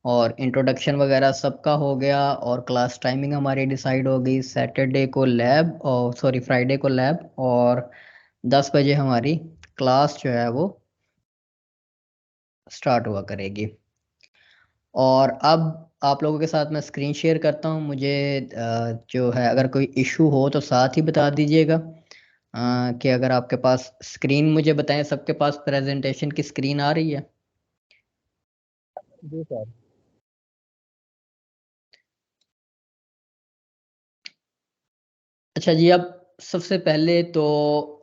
और इंट्रोडक्शन वगैरह सबका हो गया, और क्लास टाइमिंग हमारी डिसाइड हो गई। सैटरडे को लैब, और सॉरी फ्राइडे को लैब, और 10 बजे हमारी क्लास जो है वो स्टार्ट हुआ करेगी। और अब आप लोगों के साथ मैं स्क्रीन शेयर करता हूँ। मुझे जो है, अगर कोई इशू हो तो साथ ही बता दीजिएगा, कि अगर आपके पास स्क्रीन, मुझे बताएं सबके पास प्रेजेंटेशन की स्क्रीन आ रही है। जी सर। अच्छा जी, अब सबसे पहले तो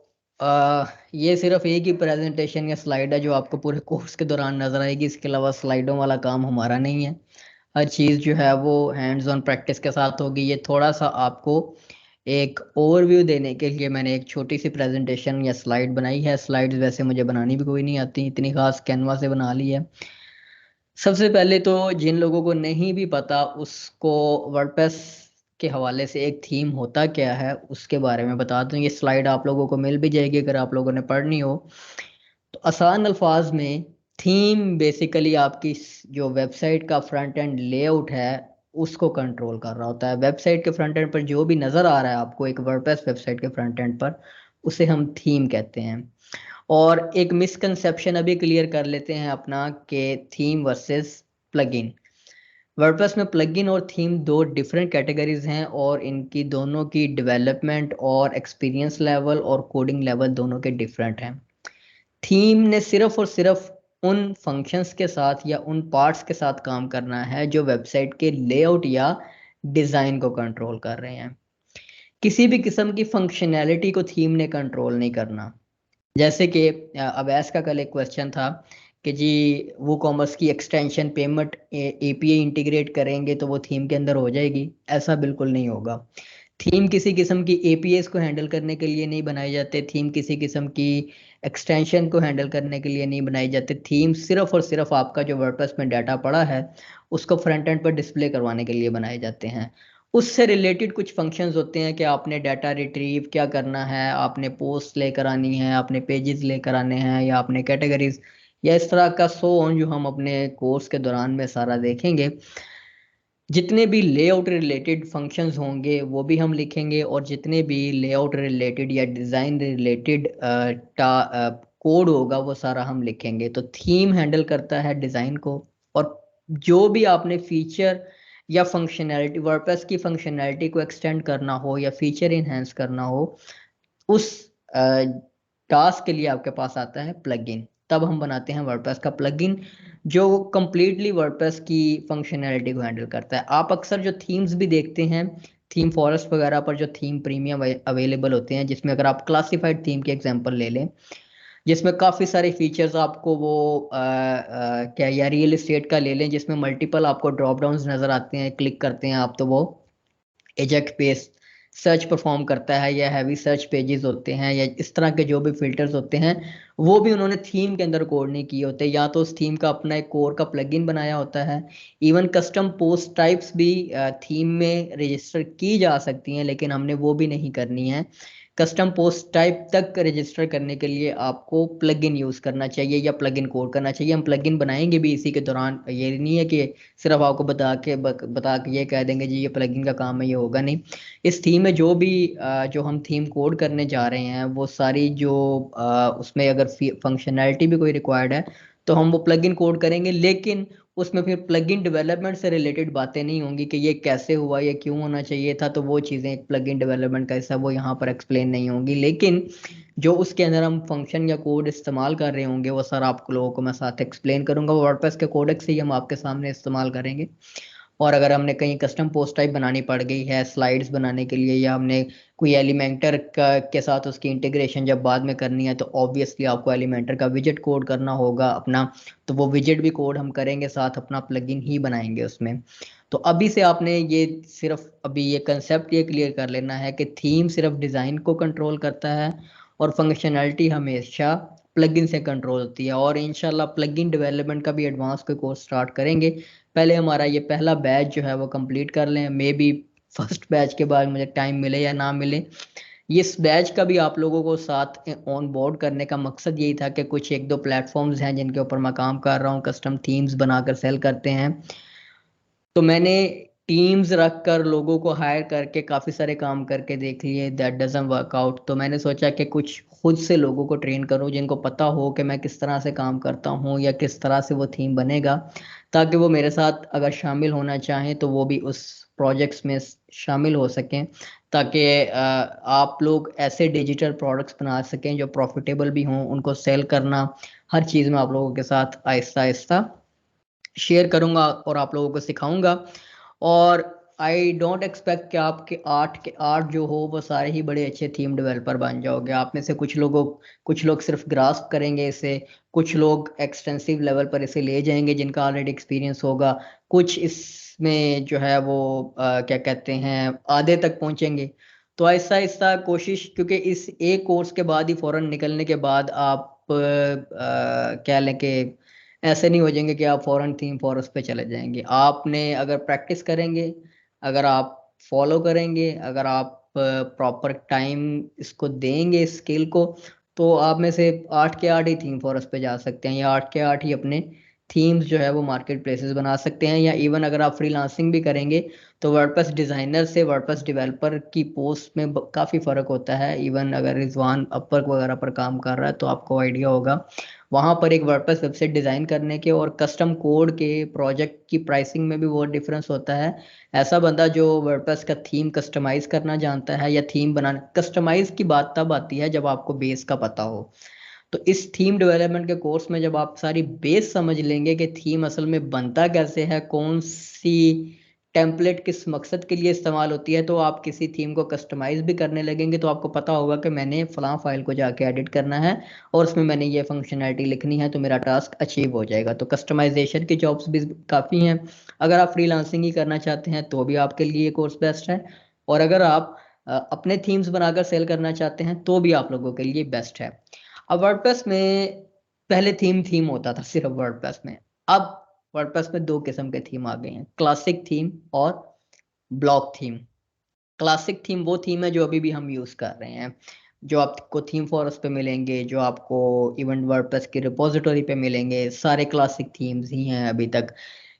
ये सिर्फ एक ही प्रेजेंटेशन या स्लाइड है जो आपको पूरे कोर्स के दौरान नजर आएगी। इसके अलावा स्लाइडों वाला काम हमारा नहीं है। हर चीज़ जो है वो हैंड्स ऑन प्रैक्टिस के साथ होगी। ये थोड़ा सा आपको एक ओवरव्यू देने के लिए मैंने एक छोटी सी प्रेजेंटेशन या स्लाइड बनाई है। स्लाइड्स वैसे मुझे बनानी भी कोई नहीं आती, इतनी खास कैनवा से बना ली है। सबसे पहले तो जिन लोगों को नहीं भी पता उसको वर्डप्रेस के हवाले से एक थीम होता क्या है उसके बारे में बता दूं। ये स्लाइड आप लोगों को मिल भी जाएगी अगर आप लोगों ने पढ़नी हो। तो आसान अल्फाज में, थीम बेसिकली आपकी जो वेबसाइट का फ्रंट एंड लेआउट है उसको कंट्रोल कर रहा होता है। वेबसाइट के फ्रंट एंड पर जो भी नजर आ रहा है आपको एक वर्डप्रेस वेबसाइट के फ्रंट एंड पर, उसे हम थीम कहते हैं। और एक मिसकंसेप्शन अभी क्लियर कर लेते हैं अपना, के थीम वर्सेस प्लगइन। वर्डप्रेस में प्लगइन और थीम दो डिफरेंट कैटेगरीज हैं, और इनकी दोनों की डेवलपमेंट और एक्सपीरियंस लेवल और कोडिंग लेवल दोनों के डिफरेंट हैं। थीम ने सिर्फ और सिर्फ उन फंक्शंस के साथ या उन पार्ट्स के साथ काम करना है जो वेबसाइट के लेआउट या डिजाइन को कंट्रोल कर रहे हैं। किसी भी किस्म की फंक्शनैलिटी को थीम ने कंट्रोल नहीं करना। जैसे कि अवैस का कल एक क्वेश्चन था कि जी वो कॉमर्स की एक्सटेंशन पेमेंट एपीआई इंटीग्रेट करेंगे तो वो थीम के अंदर हो जाएगी। ऐसा बिल्कुल नहीं होगा। थीम किसी किस्म की एपीआईज को हैंडल करने के लिए नहीं बनाए जाते। थीम किसी किस्म की एक्सटेंशन को हैंडल करने के लिए नहीं बनाई जाती। थीम सिर्फ और सिर्फ आपका जो वर्डप्रेस में डाटा पड़ा है उसको फ्रंट एंड पर डिस्प्ले करवाने के लिए बनाए जाते हैं। उससे रिलेटेड कुछ फंक्शंस होते हैं कि आपने डाटा रिट्रीव क्या करना है, आपने पोस्ट लेकर आनी है, आपने पेजेस लेकर आने हैं, या आपने कैटेगरीज, या इस तरह का सो ऑन जो हम अपने कोर्स के दौरान में सारा देखेंगे। जितने भी लेआउट रिलेटेड फंक्शंस होंगे वो भी हम लिखेंगे, और जितने भी लेआउट रिलेटेड या डिज़ाइन रिलेटेड कोड होगा वो सारा हम लिखेंगे। तो थीम हैंडल करता है डिज़ाइन को, और जो भी आपने फीचर या फंक्शनैलिटी, वर्डप्रेस की फंक्शनैलिटी को एक्सटेंड करना हो या फीचर इन्हेंस करना हो, उस टास्क के लिए आपके पास आता है प्लगइन। तब हम बनाते हैं वर्डप्रेस का प्लगइन जो कंप्लीटली वर्डप्रेस की फंक्शनैलिटी को हैंडल करता है। आप अक्सर जो थीम्स भी देखते हैं, थीम फॉरेस्ट वगैरह पर जो थीम प्रीमियम अवेलेबल होते हैं, जिसमें अगर आप क्लासिफाइड थीम के एग्जांपल ले लें, जिसमें काफ़ी सारे फीचर्स आपको वो क्या, या रियल एस्टेट का ले लें जिसमें मल्टीपल आपको ड्रॉप डाउन्स नज़र आते हैं, क्लिक करते हैं आप तो वो एजेक्ट पेज सर्च परफॉर्म करता है, या हैवी सर्च पेजेस होते हैं, या इस तरह के जो भी फिल्टर्स होते हैं वो भी उन्होंने थीम के अंदर कोड नहीं किए होते, या तो उस थीम का अपना एक कोर का प्लगइन बनाया होता है। इवन कस्टम पोस्ट टाइप्स भी थीम में रजिस्टर की जा सकती हैं, लेकिन हमने वो भी नहीं करनी है। कस्टम पोस्ट टाइप तक रजिस्टर करने के लिए आपको प्लगइन यूज करना चाहिए या प्लगइन कोड करना चाहिए। हम प्लगइन बनाएंगे भी इसी के दौरान। ये नहीं है कि सिर्फ आपको बता के ये कह देंगे जी ये प्लगइन का काम है, ये होगा नहीं। इस थीम में जो भी जो हम थीम कोड करने जा रहे हैं वो सारी जो उसमें अगर फंक्शनैलिटी भी कोई रिक्वायर्ड है तो हम वो प्लगइन कोड करेंगे, लेकिन उसमें फिर प्लगइन डेवलपमेंट से रिलेटेड बातें नहीं होंगी कि ये कैसे हुआ, ये क्यों होना चाहिए था। तो वो चीज़ें एक प्लगइन डेवलपमेंट का हिस्सा वो यहाँ पर एक्सप्लेन नहीं होंगी, लेकिन जो उसके अंदर हम फंक्शन या कोड इस्तेमाल कर रहे होंगे वो सर आप लोगों को मैं साथ एक्सप्लेन करूंगा। वर्डप्रेस के कोडेक्स से ही हम आपके सामने इस्तेमाल करेंगे। और अगर हमने कहीं कस्टम पोस्ट टाइप बनानी पड़ गई है स्लाइड्स बनाने के लिए, या हमने कोई एलिमेंटर का के साथ उसकी इंटीग्रेशन जब बाद में करनी है, तो ऑब्वियसली आपको एलिमेंटर का विजेट कोड करना होगा अपना। तो वो विजेट भी कोड हम करेंगे, साथ अपना प्लगइन ही बनाएंगे उसमें। तो अभी से आपने ये सिर्फ अभी ये कंसेप्ट ये क्लियर कर लेना है कि थीम सिर्फ डिज़ाइन को कंट्रोल करता है, और फंक्शनैलिटी हमेशा प्लगइन से कंट्रोल होती है। और इंशाल्लाह प्लगइन डेवलपमेंट का भी एडवांस कोई कोर्स स्टार्ट करेंगे। पहले हमारा ये पहला बैच जो है वो कंप्लीट कर लें, मे बी फर्स्ट बैच के बाद मुझे टाइम मिले या ना मिले। इस बैच का भी आप लोगों को साथ ऑन बोर्ड करने का मकसद यही था कि कुछ एक दो प्लेटफॉर्म्स हैं जिनके ऊपर मैं काम कर रहा हूँ, कस्टम थीम्स बनाकर सेल करते हैं। तो मैंने टीम्स रख कर लोगों को हायर करके काफ़ी सारे काम करके देख लिए, दैट डजंट वर्क आउट। तो मैंने सोचा कि कुछ खुद से लोगों को ट्रेन करूं जिनको पता हो कि मैं किस तरह से काम करता हूं या किस तरह से वो थीम बनेगा, ताकि वो मेरे साथ अगर शामिल होना चाहें तो वो भी उस प्रोजेक्ट्स में शामिल हो सकें, ताकि आप लोग ऐसे डिजिटल प्रोडक्ट्स बना सकें जो प्रॉफिटेबल भी हों, उनको सेल करना हर चीज़ में आप लोगों के साथ आहिस्ता आहिस्ता शेयर करूंगा और आप लोगों को सिखाऊंगा। और आई डोंट एक्सपेक्ट कि आपके 8 जो हो वो सारे ही बड़े अच्छे थीम डेवलपर बन जाओगे। आप में से कुछ लोग सिर्फ ग्रास्प करेंगे इसे, कुछ लोग एक्सटेंसिव लेवल पर इसे ले जाएंगे जिनका ऑलरेडी एक्सपीरियंस होगा, कुछ इसमें जो है वो क्या कहते हैं आधे तक पहुंचेंगे। तो आहिस्ता आहिस्ता कोशिश, क्योंकि इस एक कोर्स के बाद ही फौरन निकलने के बाद आप क्या लें कि ऐसे नहीं हो जाएंगे कि आप फौरन थीम फॉरेस्ट पे चले जाएंगे। आपने अगर प्रैक्टिस करेंगे, अगर आप फॉलो करेंगे, अगर आप प्रॉपर टाइम इसको देंगे इस स्किल को, तो आप में से 8 के 8 ही थीम फॉरेस्ट पे जा सकते हैं, या 8 के 8 ही अपने थीम्स जो है वो मार्केट प्लेसेस बना सकते हैं। या इवन अगर आप फ्रीलांसिंग भी करेंगे तो वर्डप्रेस डिजाइनर से वर्डप्रेस डेवलपर की पोस्ट में काफ़ी फ़र्क होता है। इवन अगर रिजवान अपवर्क वगैरह पर काम कर रहा है तो आपको आइडिया होगा, वहां पर एक वर्डप्रेस वेबसाइट डिजाइन करने के और कस्टम कोड के प्रोजेक्ट की प्राइसिंग में भी बहुत डिफरेंस होता है। ऐसा बंदा जो वर्डप्रेस का थीम कस्टमाइज करना जानता है या थीम बनाना, कस्टमाइज की बात तब आती है जब आपको बेस का पता हो। तो इस थीम डेवलपमेंट के कोर्स में जब आप सारी बेस समझ लेंगे कि थीम असल में बनता कैसे है, कौन सी टेम्पलेट किस मकसद के लिए इस्तेमाल होती है, तो आप किसी थीम को कस्टमाइज भी करने लगेंगे तो आपको पता होगा कि मैंने फलां फाइल को जाके एडिट करना है और उसमें मैंने ये फंक्शनैलिटी लिखनी है, तो मेरा टास्क अचीव हो जाएगा। तो कस्टमाइजेशन की जॉब्स भी काफ़ी हैं। अगर आप फ्रीलांसिंग ही करना चाहते हैं तो भी आपके लिए ये कोर्स बेस्ट है, और अगर आप अपने थीम्स बनाकर सेल करना चाहते हैं तो भी आप लोगों के लिए बेस्ट है। अब वर्डप्रेस में पहले थीम थीम होता था सिर्फ वर्डप्रेस में, अब वर्डप्रेस में 2 किस्म के थीम आ गए हैं, क्लासिक थीम और ब्लॉक थीम। क्लासिक थीम वो थीम है जो अभी भी हम यूज कर रहे हैं, जो आपको थीम फॉरेस्ट पे मिलेंगे, जो आपको इवेंट वर्डप्रेस की रिपोजिटरी पे मिलेंगे, सारे क्लासिक थीम्स ही हैं अभी तक।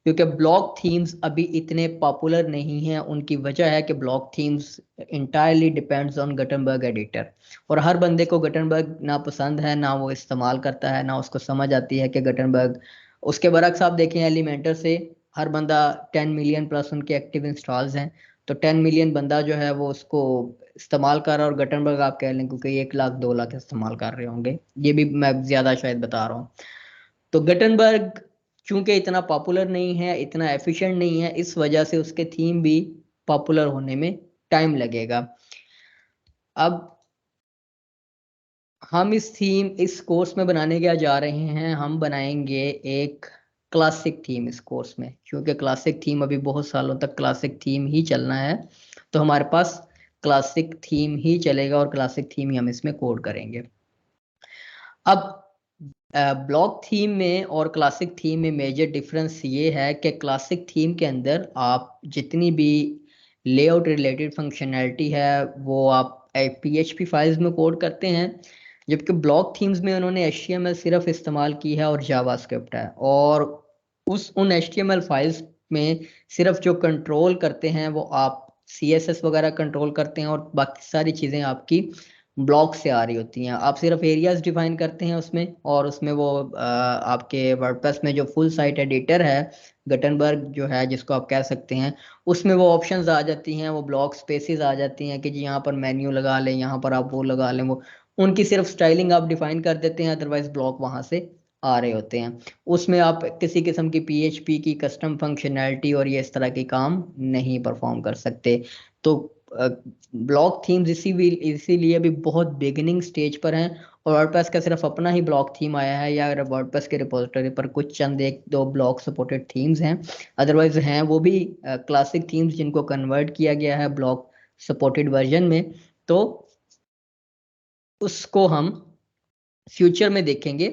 क्योंकि ब्लॉक थीम्स अभी इतने पॉपुलर नहीं हैं, उनकी वजह है कि block themes entirely depends on Gutenberg editor, और हर बंदे को गटनबर्ग ना पसंद है, ना वो इस्तेमाल करता है, ना उसको समझ आती है कि गटनबर्ग। उसके बरक्स आप देखें एलिमेंटर से हर बंदा 10 मिलियन प्लस उनके एक्टिव इंस्टॉल्स हैं, तो 10 मिलियन बंदा जो है वो उसको इस्तेमाल कर रहा है, और गटनबर्ग आप कह लें क्योंकि 1 लाख 2 लाख इस्तेमाल कर रहे होंगे, ये भी मैं ज्यादा शायद बता रहा हूँ। तो गटनबर्ग चूंकि इतना पॉपुलर नहीं है, इतना एफिशिएंट नहीं है, इस वजह से उसके थीम भी पॉपुलर होने में टाइम लगेगा। अब हम इस कोर्स में बनाने क्या जा रहे हैं, हम बनाएंगे एक क्लासिक थीम इस कोर्स में, क्योंकि क्लासिक थीम अभी बहुत सालों तक क्लासिक थीम ही चलना है, तो हमारे पास क्लासिक थीम ही चलेगा और क्लासिक थीम ही हम इसमें कोड करेंगे। अब ब्लॉक थीम में और क्लासिक थीम में मेजर डिफरेंस ये है कि क्लासिक थीम के अंदर आप जितनी भी लेआउट रिलेटेड फंक्शनैलिटी है वो आप PHP फाइल्स में कोड करते हैं, जबकि ब्लॉक थीम्स में उन्होंने HTML सिर्फ इस्तेमाल की है और जावास्क्रिप्ट है, और उन HTML फाइल्स में सिर्फ जो कंट्रोल करते हैं वो आप CSS वगैरह कंट्रोल करते हैं, और बाकी सारी चीज़ें आपकी ब्लॉक से आ रही होती हैं। आप सिर्फ एरियाज डिफाइन करते हैं उसमें, और उसमें वो आपके वर्डप्रेस में जो फुल साइट एडिटर है गटनबर्ग जो है जिसको आप कह सकते हैं, उसमें वो ऑप्शंस आ जाती हैं, वो ब्लॉक स्पेसेस आ जाती हैं कि जी यहाँ पर मेन्यू लगा लें, यहाँ पर आप वो लगा लें, वो उनकी सिर्फ स्टाइलिंग आप डिफाइन कर देते हैं, अदरवाइज ब्लॉक वहां से आ रहे होते हैं। उसमें आप किसी किस्म की PHP की कस्टम फंक्शनैलिटी और ये इस तरह के काम नहीं परफॉर्म कर सकते। तो ब्लॉक थीम्स इसीलिए अभी बहुत बिगिनिंग स्टेज पर हैं, और वर्डप्रेस का सिर्फ अपना ही ब्लॉक थीम आया है, या वर्डप्रेस के रिपोजिटरी पर कुछ चंद 1-2 ब्लॉक सपोर्टेड थीम्स हैं, अदरवाइज हैं वो भी क्लासिक थीम्स जिनको कन्वर्ट किया गया है ब्लॉक सपोर्टेड वर्जन में। तो उसको हम फ्यूचर में देखेंगे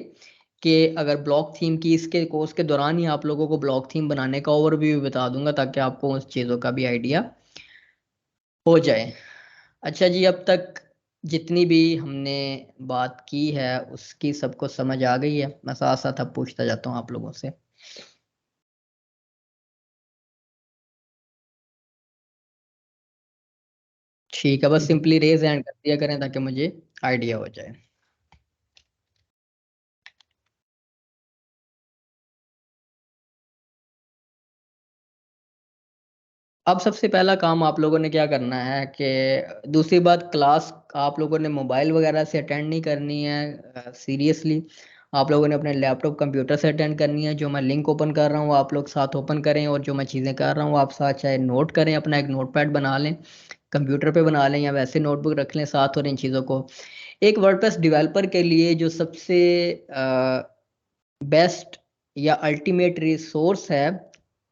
कि अगर ब्लॉक थीम की, इसके कोर्स के दौरान ही आप लोगों को ब्लॉक थीम बनाने का ओवरव्यू बता दूंगा ताकि आपको उस चीज़ों का भी आइडिया हो जाए। अच्छा जी, अब तक जितनी भी हमने बात की है उसकी सबको समझ आ गई है? मैं साथ साथ अब पूछता जाता हूँ आप लोगों से। ठीक है, बस सिंपली रेज हैंड कर दिया करें ताकि मुझे आइडिया हो जाए। अब सबसे पहला काम आप लोगों ने क्या करना है कि दूसरी बात, क्लास आप लोगों ने मोबाइल वगैरह से अटेंड नहीं करनी है सीरियसली। आप लोगों ने अपने लैपटॉप कंप्यूटर से अटेंड करनी है। जो मैं लिंक ओपन कर रहा हूँ आप लोग साथ ओपन करें, और जो मैं चीज़ें कर रहा हूँ आप साथ चाहे नोट करें, अपना एक नोटपैड बना लें, कंप्यूटर पे बना लें या वैसे नोटबुक रख लें साथ। और इन चीज़ों को एक वर्डप्रेस डेवलपर के लिए जो सबसे बेस्ट या अल्टीमेट रिसोर्स है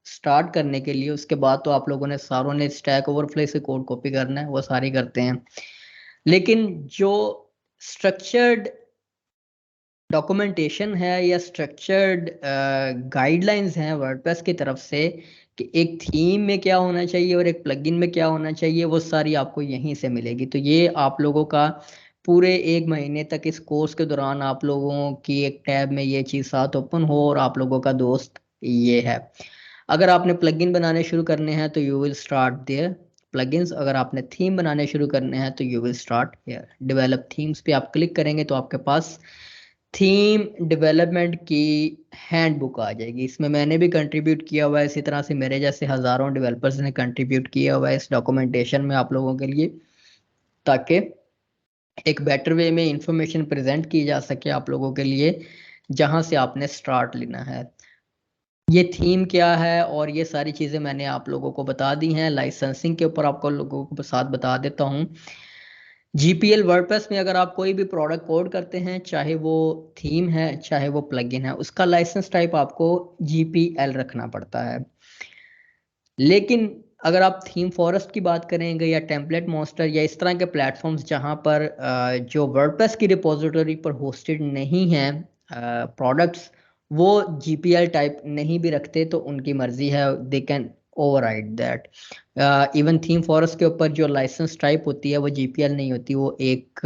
स्टार्ट करने के लिए, उसके बाद तो आप लोगों ने सारों ने स्टैक ओवरफ्लो से कोड कॉपी करना है, वो सारे करते हैं। लेकिन जो स्ट्रक्चर्ड डॉक्यूमेंटेशन है या स्ट्रक्चर्ड गाइडलाइंस हैं वर्डप्रेस की तरफ से कि एक थीम में क्या होना चाहिए और एक प्लगइन में क्या होना चाहिए, वो सारी आपको यहीं से मिलेगी। तो ये आप लोगों का पूरे 1 महीने तक इस कोर्स के दौरान आप लोगों की एक टैब में ये चीज़ साथ ओपन हो और आप लोगों का दोस्त ये है। अगर आपने प्लगइन बनाने शुरू करने हैं तो you will start there plugins. अगर आपने थीम बनाने शुरू करने हैं तो you will start here develop themes पे आप क्लिक करेंगे तो आपके पास थीम डेवलपमेंट की हैंडबुक आ जाएगी। इसमें मैंने भी कंट्रीब्यूट किया हुआ है, इसी तरह से मेरे जैसे हजारों डेवलपर्स ने कंट्रीब्यूट किया हुआ है इस डॉक्यूमेंटेशन में आप लोगों के लिए, ताकि एक बेटर वे में इंफॉर्मेशन प्रेजेंट की जा सके आप लोगों के लिए जहां से आपने स्टार्ट लेना है। ये थीम क्या है और ये सारी चीज़ें मैंने आप लोगों को बता दी हैं। लाइसेंसिंग के ऊपर आपको लोगों को साथ बता देता हूँ। जीपीएल वर्डप्रेस में अगर आप कोई भी प्रोडक्ट कोड करते हैं, चाहे वो थीम है चाहे वो प्लगइन है, उसका लाइसेंस टाइप आपको जीपीएल रखना पड़ता है। लेकिन अगर आप थीम फॉरेस्ट की बात करेंगे या टेम्पलेट मॉन्स्टर या इस तरह के प्लेटफॉर्म्स जहां पर जो वर्डप्रेस की रिपोजिटरी पर होस्टेड नहीं है प्रोडक्ट्स, वो जीपीएल टाइप नहीं भी रखते तो उनकी मर्जी है, they can override that. Even theme forest के ऊपर जो लाइसेंस टाइप होती है वो जीपीएल नहीं होती, वो एक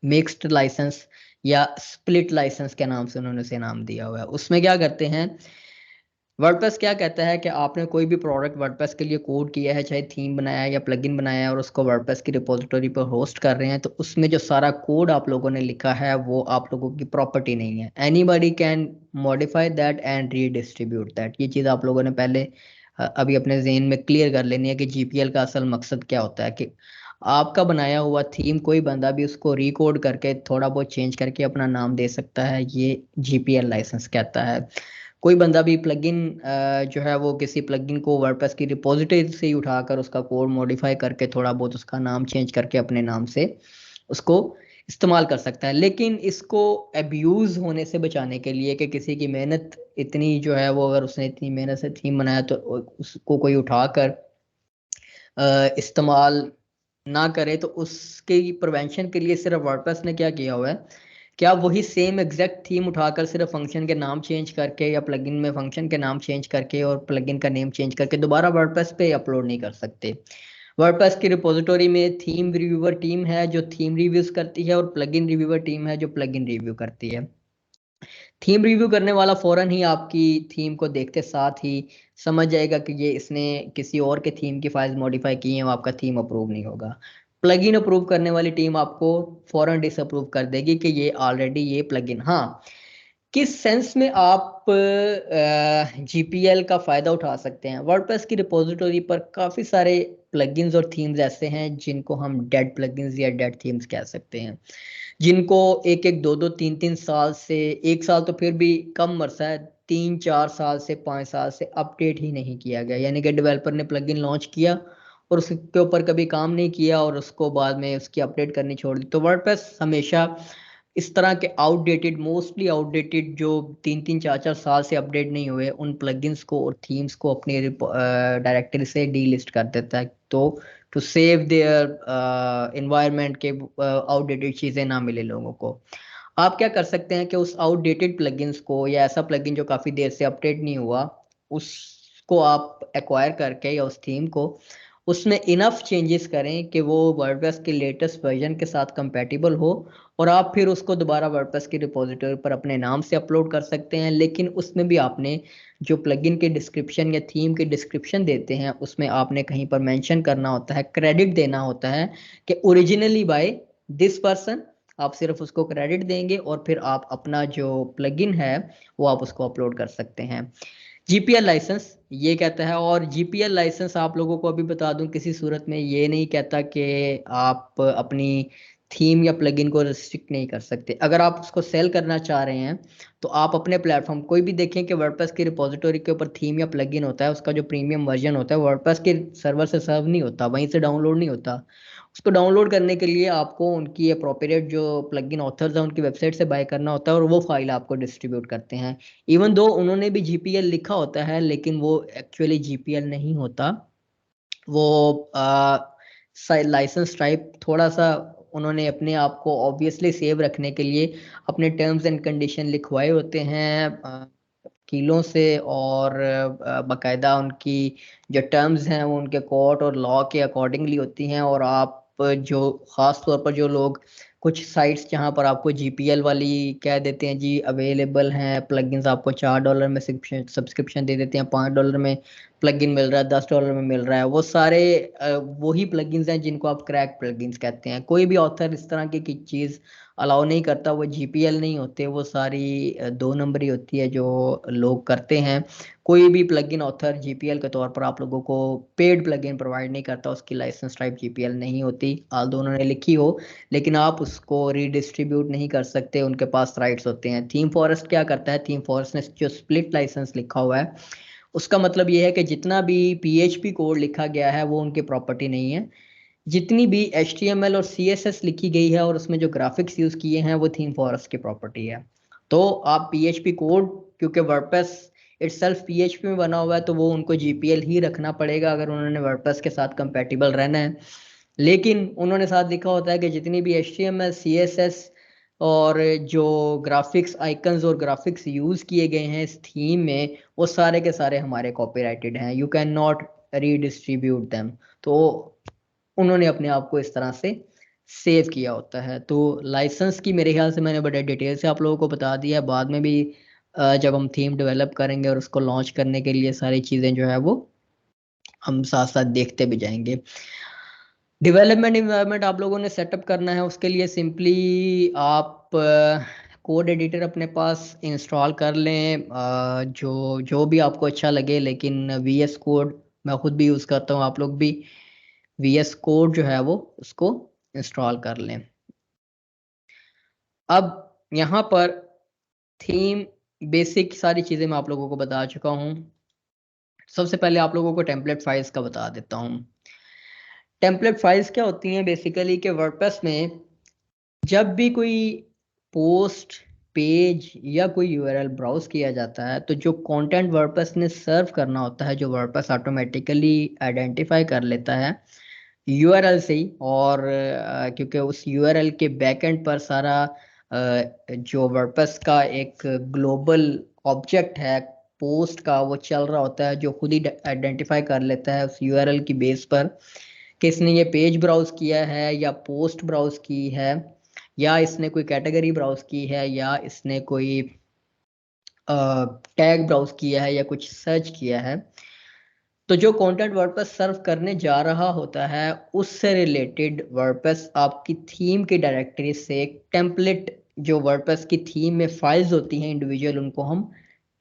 मिक्स्ड लाइसेंस या स्प्लिट लाइसेंस के नाम से उन्होंने उसे नाम दिया हुआ है। उसमें क्या करते हैं, वर्डप्रेस क्या कहता है कि आपने कोई भी प्रोडक्ट वर्डप्रेस के लिए कोड किया है, चाहे थीम बनाया है या प्लगइन बनाया है, और उसको वर्डप्रेस की रिपोजिटरी पर होस्ट कर रहे हैं, तो उसमें जो सारा कोड आप लोगों ने लिखा है वो आप लोगों की प्रॉपर्टी नहीं है। Anybody can modify that and redistribute that. ये चीज़ आप लोगों ने पहले अभी अपने जहन में क्लियर कर लेनी है कि जीपीएल का असल मकसद क्या होता है। कि आपका बनाया हुआ थीम कोई बंदा भी उसको रिकोड करके थोड़ा बहुत चेंज करके अपना नाम दे सकता है, ये जीपीएल लाइसेंस कहता है। कोई बंदा भी प्लगइन जो है वो किसी प्लगइन को वर्डप्रेस की रिपोजिटरी से ही उठाकर उसका कोड मॉडिफाई करके थोड़ा बहुत उसका नाम चेंज करके अपने नाम से उसको इस्तेमाल कर सकता है। लेकिन इसको अब्यूज होने से बचाने के लिए कि किसी की मेहनत इतनी जो है वो, अगर उसने इतनी मेहनत से थीम बनाया तो उसको कोई उठाकर इस्तेमाल ना करे, तो उसके प्रिवेंशन के लिए सिर्फ वर्डप्रेस ने क्या किया हुआ है, क्या वही सेम एग्जैक्ट थीम उठाकर सिर्फ फंक्शन के नाम चेंज करके या प्लगइन में फंक्शन के नाम चेंज करके और प्लगइन का नेम चेंज करके दोबारा वर्डप्रेस पे अपलोड नहीं कर सकते। वर्डप्रेस की रिपोजिटरी में थीम रिव्यूअर टीम है जो थीम रिव्यूज करती है, और प्लगइन रिव्यूअर टीम है जो प्लगइन रिव्यू करती है। थीम रिव्यू करने वाला फौरन ही आपकी थीम को देखते साथ ही समझ जाएगा कि ये इसने किसी और के थीम की फाइल्स मॉडिफाई की हैं, आपका थीम अप्रूव नहीं होगा। प्लगइन अप्रूव करने वाली टीम आपको फौरन डिसअप्रूव कर देगी कि ये ऑलरेडी ये प्लगइन, हाँ, किस सेंस में आप जीपीएल का फायदा उठा सकते हैं। वर्डप्रेस की रिपोजिटरी पर काफी सारे प्लगइन्स और थीम्स ऐसे हैं जिनको हम डेड प्लगइन्स या डेड थीम्स कह सकते हैं, जिनको एक एक दो दो तीन तीन साल से, 1 साल तो फिर भी कम अरसा है, 3-4 साल से 5 साल से अपडेट ही नहीं किया गया। यानी कि डेवलपर ने प्लगइन लॉन्च किया और उसके ऊपर कभी काम नहीं किया और उसको बाद में उसकी अपडेट करनी छोड़ दी। तो वर्डप्रेस हमेशा इस तरह के आउटडेटेड, मोस्टली आउटडेटेड, जो 3-3 4-4 साल से अपडेट नहीं हुए उन प्लगइन्स को और थीम्स को अपनी डायरेक्टरी से डीलिस्ट कर देता है, तो टू सेव देयर इन्वायरमेंट के आउटडेटेड चीज़ें ना मिले लोगों को। आप क्या कर सकते हैं कि उस आउटडेटेड प्लगइन्स को या ऐसा प्लगइन जो काफ़ी देर से अपडेट नहीं हुआ उसको आप एक्वायर करके या उस थीम को उसमें इनफ चेंजेस करें कि वो वर्डप्रेस के लेटेस्ट वर्जन के साथ कंपैटिबल हो, और आप फिर उसको दोबारा वर्डप्रेस की रिपोजिटरी पर अपने नाम से अपलोड कर सकते हैं। लेकिन उसमें भी आपने जो प्लगइन के डिस्क्रिप्शन या थीम के डिस्क्रिप्शन देते हैं उसमें आपने कहीं पर मेंशन करना होता है, क्रेडिट देना होता है कि ओरिजिनली बाय दिस पर्सन। आप सिर्फ उसको क्रेडिट देंगे और फिर आप अपना जो प्लगइन है वो आप उसको अपलोड कर सकते हैं। जीपीएल लाइसेंस ये कहता है, और जीपीएल लाइसेंस आप लोगों को अभी बता दूं किसी सूरत में ये नहीं कहता कि आप अपनी थीम या प्लगइन को रिस्ट्रिक्ट नहीं कर सकते। अगर आप उसको सेल करना चाह रहे हैं तो आप अपने प्लेटफॉर्म कोई भी देखें कि वर्डप्रेस की रिपोजिटरी के ऊपर थीम या प्लगइन होता है, उसका जो प्रीमियम वर्जन होता है वर्डप्रेस के सर्वर से सर्व नहीं होता, वहीं से डाउनलोड नहीं होता। उसको डाउनलोड करने के लिए आपको उनकी अप्रोप्रिएट जो प्लगइन ऑथर्स हैं उनकी वेबसाइट से बाय करना होता है और वो फाइल आपको डिस्ट्रीब्यूट करते हैं। इवन दो उन्होंने भी जीपीएल लिखा होता है लेकिन वो एक्चुअली जीपीएल नहीं होता, वो लाइसेंस टाइप थोड़ा सा उन्होंने अपने आप को ऑब्वियसली सेव रखने के लिए अपने टर्म्स एंड कंडीशन लिखवाए होते हैं वकीलों से, और बाकायदा उनकी जो टर्म्स हैं वो उनके कोर्ट और लॉ के अकॉर्डिंगली होती हैं। और आप जो ख़ास तौर पर जो लोग कुछ साइट्स जहां पर आपको जीपीएल वाली कह देते हैं जी अवेलेबल हैं प्लगइन्स, आपको $4 में सब्सक्रिप्शन दे देते हैं, $5 में प्लगइन मिल रहा है, $10 में मिल रहा है, वो सारे वही प्लगइन्स हैं जिनको आप क्रैक प्लगइन्स कहते हैं। कोई भी ऑथर इस तरह की चीज़ अलाउ नहीं करता, वो जीपीएल नहीं होते, वो सारी 2 नंबरी होती है जो लोग करते हैं। कोई भी प्लगइन ऑथर जीपीएल के तौर पर आप लोगों को पेड प्लगइन प्रोवाइड नहीं करता, उसकी लाइसेंस टाइप जीपीएल नहीं होती, आल्दो उन्होंने लिखी हो, लेकिन आप उसको रीडिस्ट्रीब्यूट नहीं कर सकते, उनके पास राइट्स होते हैं। थीम फॉरेस्ट क्या करता है, थीम फॉरेस्ट ने जो स्प्लिट लाइसेंस लिखा हुआ है उसका मतलब ये है कि जितना भी पीएचपी कोड लिखा गया है वो उनकी प्रॉपर्टी नहीं है, जितनी भी HTML और CSS लिखी गई है और उसमें जो ग्राफिक्स यूज किए हैं वो थीम फॉरेस्ट की प्रॉपर्टी है। तो आप पीएचपी कोड, क्योंकि वर्डप्रेस इटसेल्फ पीएचपी में बना हुआ है तो वो उनको जीपीएल ही रखना पड़ेगा अगर उन्होंने वर्डप्रेस के साथ कंपैटिबल रहना है। लेकिन उन्होंने साथ लिखा होता है कि जितनी भी HTML CSS और जो ग्राफिक्स आइकन्स और ग्राफिक्स यूज किए गए हैं इस थीम में वो सारे के सारे हमारे कॉपीराइटेड हैं, you can not redistribute them. तो उन्होंने अपने आप को इस तरह से सेव किया होता है। तो लाइसेंस की मेरे ख्याल से मैंने बड़े डिटेल से आप लोगों को बता दिया है, बाद में भी जब हम थीम डेवलप करेंगे और उसको लॉन्च करने के लिए सारी चीज़ें जो है वो हम साथ साथ देखते भी जाएंगे। डेवलपमेंट इन्वायरमेंट आप लोगों ने सेटअप करना है, उसके लिए सिंपली आप कोड एडिटर अपने पास इंस्टॉल कर लें, जो जो भी आपको अच्छा लगे, लेकिन VS कोड मैं खुद भी यूज़ करता हूँ, आप लोग भी VS कोड जो है वो उसको इंस्टॉल कर लें। अब यहाँ पर थीम बेसिक सारी चीज़ें मैं आप लोगों को बता चुका हूँ। सबसे पहले आप लोगों को टेम्पलेट फाइल्स का बता देता हूँ। टेम्पलेट फाइल्स क्या होती हैं बेसिकली कि वर्डप्रेस में जब भी कोई पोस्ट पेज या कोई यूआरएल ब्राउज किया जाता है तो जो कंटेंट वर्डप्रेस ने सर्व करना होता है, जो वर्डप्रेस ऑटोमेटिकली आइडेंटिफाई कर लेता है यूआरएल से ही, और क्योंकि उस यूआरएल के बैकएंड पर सारा जो वर्डप्रेस का एक ग्लोबल ऑब्जेक्ट है पोस्ट का वो चल रहा होता है, जो खुद ही आइडेंटिफाई कर लेता है उस यूआरएल की बेस पर कि इसने ये पेज ब्राउज किया है या पोस्ट ब्राउज की है या इसने कोई कैटेगरी ब्राउज की है या इसने कोई टैग ब्राउज किया है या कुछ सर्च किया है। तो जो कंटेंट वर्डप्रेस सर्व करने जा रहा होता है उससे रिलेटेड वर्डप्रेस आपकी थीम की डायरेक्टरी से एक टेम्पलेट, जो वर्डप्रेस की थीम में फाइल्स होती हैं इंडिविजुअल, उनको हम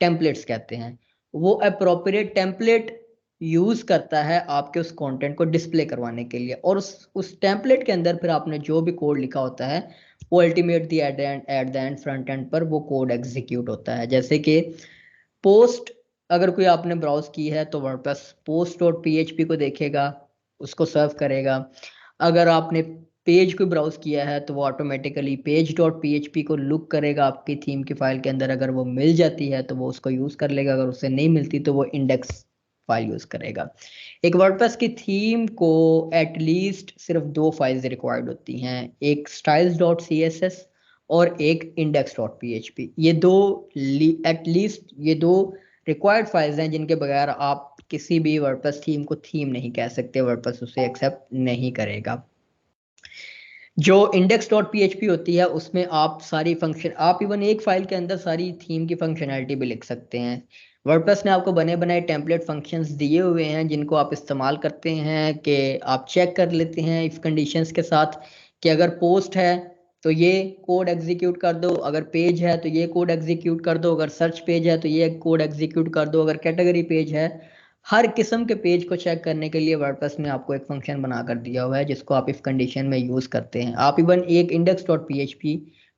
टेम्पलेट्स कहते हैं, वो अप्रोप्रिएट टेम्पलेट यूज करता है आपके उस कंटेंट को डिस्प्ले करवाने के लिए, और उस टेम्पलेट के अंदर फिर आपने जो भी कोड लिखा होता है वो ultimate the at the end front end पर वो कोड एग्जीक्यूट होता है। जैसे कि पोस्ट अगर कोई आपने ब्राउज की है तो वर्डप्रेस पोस्ट डॉट पीएचपी को देखेगा, उसको सर्व करेगा। अगर आपने पेज को ब्राउज किया है तो वो ऑटोमेटिकली पेज डॉट पीएचपी को लुक करेगा आपकी थीम की फाइल के अंदर, अगर वो मिल जाती है तो वो उसको यूज कर लेगा, अगर उससे नहीं मिलती तो वो इंडेक्स फाइल यूज करेगा। एक वर्डप्रेस की थीम को एटलीस्ट सिर्फ 2 फाइल्स रिक्वायर्ड होती हैं, एक स्टाइल्स डॉट CSS और एक इंडेक्स डॉट PHP। ये दो एटलीस्ट ये दो रिक्वायर्ड फाइल्स हैं जिनके बगैर आप किसी भी वर्डप्रेस थीम को थीम नहीं कह सकते, वर्डप्रेस उसे एक्सेप्ट नहीं करेगा। जो index.php होती है उसमें आप सारी फंक्शन, आप इवन एक फाइल के अंदर सारी थीम की फंक्शनैलिटी भी लिख सकते हैं। वर्डप्रेस ने आपको बने बनाए टेम्पलेट फंक्शंस दिए हुए हैं जिनको आप इस्तेमाल करते हैं कि आप चेक कर लेते हैं इफ कंडीशंस के साथ कि अगर पोस्ट है तो ये कोड एग्जीक्यूट कर दो, अगर पेज है तो ये कोड एग्जीक्यूट कर दो, अगर सर्च पेज है तो ये कोड एग्जीक्यूट कर दो, अगर कैटेगरी पेज है। हर किस्म के पेज को चेक करने के लिए वर्डप्रेस ने आपको एक फंक्शन बनाकर दिया हुआ है जिसको आप इफ कंडीशन में यूज करते हैं। आप इवन एक index.php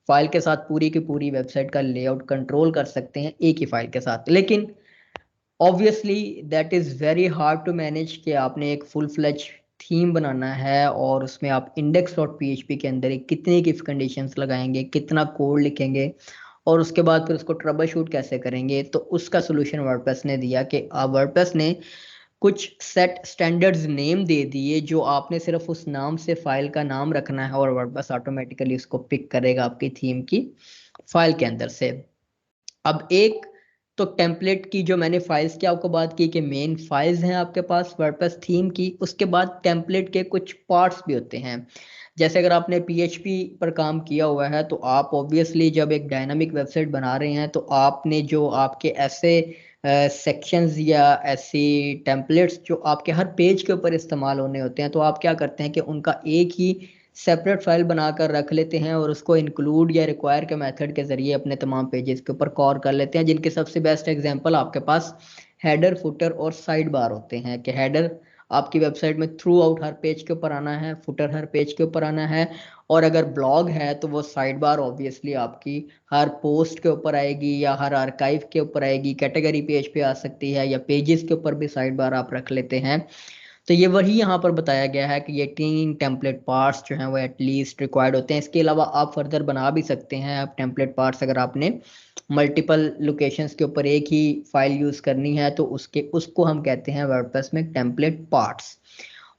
फाइल के साथ पूरी की पूरी वेबसाइट का लेआउट कंट्रोल कर सकते हैं एक ही फाइल के साथ। लेकिन obviously that is very hard to manage कि आपने एक फुल फ्लेज थीम बनाना है और उसमें आप index.php के अंदर कितने की कंडीशंस लगाएंगे, कितना कोड लिखेंगे और उसके बाद फिर उसको ट्रबल शूट कैसे करेंगे। तो उसका सोल्यूशन वर्डप्रेस ने दिया कि वर्डप्रेस ने कुछ सेट स्टैंडर्ड्स नेम दे दिए जो आपने सिर्फ उस नाम से फाइल का नाम रखना है और वर्डप्रेस ऑटोमेटिकली उसको पिक करेगा आपकी थीम की फाइल के अंदर से। अब एक तो टेम्पलेट की जो मैंने फाइल्स की आपको बात की कि मेन फाइल्स हैं आपके पास वर्डप्रेस थीम की, उसके बाद टेम्पलेट के कुछ पार्ट्स भी होते हैं। जैसे अगर आपने PHP पर काम किया हुआ है तो आप ऑब्वियसली जब एक डायनामिक वेबसाइट बना रहे हैं तो आपने जो आपके ऐसे सेक्शंस या ऐसी टेम्पलेट्स जो आपके हर पेज के ऊपर इस्तेमाल होने होते हैं तो आप क्या करते हैं कि उनका एक ही सेपरेट फाइल बनाकर रख लेते हैं और उसको इंक्लूड या रिक्वायर के मेथड के जरिए अपने तमाम पेजेस के ऊपर कॉल कर लेते हैं, जिनके सबसे बेस्ट एग्जांपल आपके पास हेडर, फुटर और साइड बार होते हैं कि हेडर आपकी वेबसाइट में थ्रू आउट हर पेज के ऊपर आना है, फुटर हर पेज के ऊपर आना है और अगर ब्लॉग है तो वो साइड बार ऑब्वियसली आपकी हर पोस्ट के ऊपर आएगी या हर आर्काइव के ऊपर आएगी, कैटेगरी पेज पे आ सकती है या पेजेस के ऊपर भी साइड बार आप रख लेते हैं। तो ये वही यहाँ पर बताया गया है कि ये 3 टेम्पलेट पार्ट्स जो हैं वो एटलीस्ट रिक्वायर्ड होते हैं। इसके अलावा आप फर्दर बना भी सकते हैं आप टेम्पलेट पार्ट्स, अगर आपने मल्टीपल लोकेशंस के ऊपर एक ही फाइल यूज करनी है तो उसको हम कहते हैं वर्डप्रेस में टेम्पलेट पार्ट्स।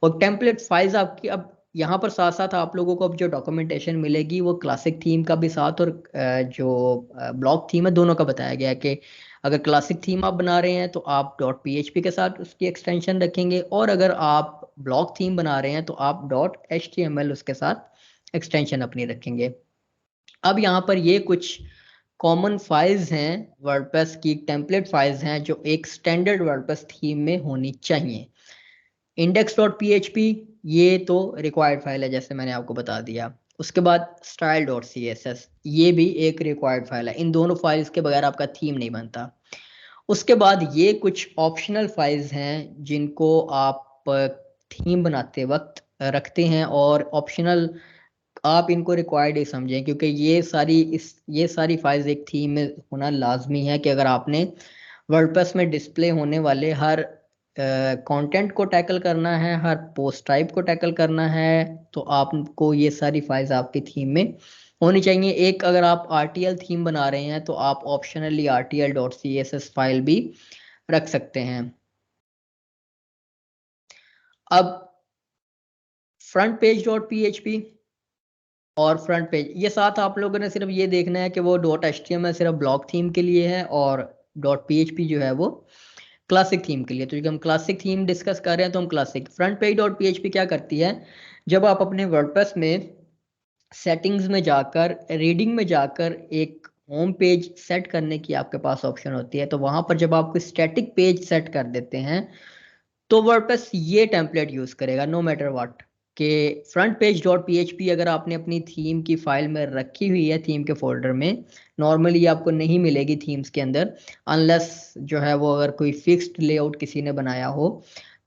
और टेम्पलेट फाइल्स आपकी अब यहाँ पर साथ साथ आप लोगों को अब जो डॉक्यूमेंटेशन मिलेगी वो क्लासिक थीम का भी साथ और जो ब्लॉक थीम है दोनों का बताया गया है कि अगर क्लासिक थीम आप बना रहे हैं तो आप .php के साथ उसकी एक्सटेंशन रखेंगे और अगर आप ब्लॉक थीम बना रहे हैं तो आप .html उसके साथ एक्सटेंशन अपनी रखेंगे। अब यहाँ पर ये कुछ कॉमन फाइल्स हैं वर्डप्रेस की, टेम्पलेट फाइल्स हैं जो एक स्टैंडर्ड वर्डप्रेस थीम में होनी चाहिए। index.php ये तो रिक्वायर्ड फाइल है जैसे मैंने आपको बता दिया। उसके बाद style.css ये भी एक रिक्वायर्ड फाइल है। इन दोनों फाइल्स के बगैर आपका थीम नहीं बनता। उसके बाद ये कुछ ऑप्शनल फाइल्स हैं जिनको आप थीम बनाते वक्त रखते हैं और ऑप्शनल आप इनको रिक्वायर्ड ही समझें क्योंकि ये सारी फाइल्स एक थीम में होना लाजमी है कि अगर आपने वर्डप्रेस में डिस्प्ले होने वाले हर कंटेंट को टैकल करना है, हर पोस्ट टाइप को टैकल करना है तो आपको ये सारी फाइल्स आपकी थीम में होनी चाहिए। एक अगर आप RTL थीम बना रहे हैं तो आप ऑप्शनली RTL.css फाइल भी रख सकते हैं। अब फ्रंट पेज .php और फ्रंट पेज ये साथ आप लोगों ने सिर्फ ये देखना है कि वो .html सिर्फ ब्लॉक थीम के लिए है और .php जो है वो क्लासिक थीम के लिए। तो जब हम क्लासिक थीम डिस्कस कर रहे हैं तो हम क्लासिक फ्रंट पेज .php क्या करती है, जब आप अपने वर्डप्रेस में सेटिंग्स में जाकर रीडिंग में जाकर एक होम पेज सेट करने की आपके पास ऑप्शन होती है तो वहां पर जब आप कोई स्टैटिक पेज सेट कर देते हैं तो वर्डप्रेस ये टेम्पलेट यूज करेगा नो मैटर व्हाट के फ्रंट पेज .php अगर आपने अपनी थीम की फाइल में रखी हुई है थीम के फोल्डर में, नॉर्मली आपको नहीं मिलेगी थीम्स के अंदर अनलेस जो है वो अगर कोई फिक्स्ड लेआउट किसी ने बनाया हो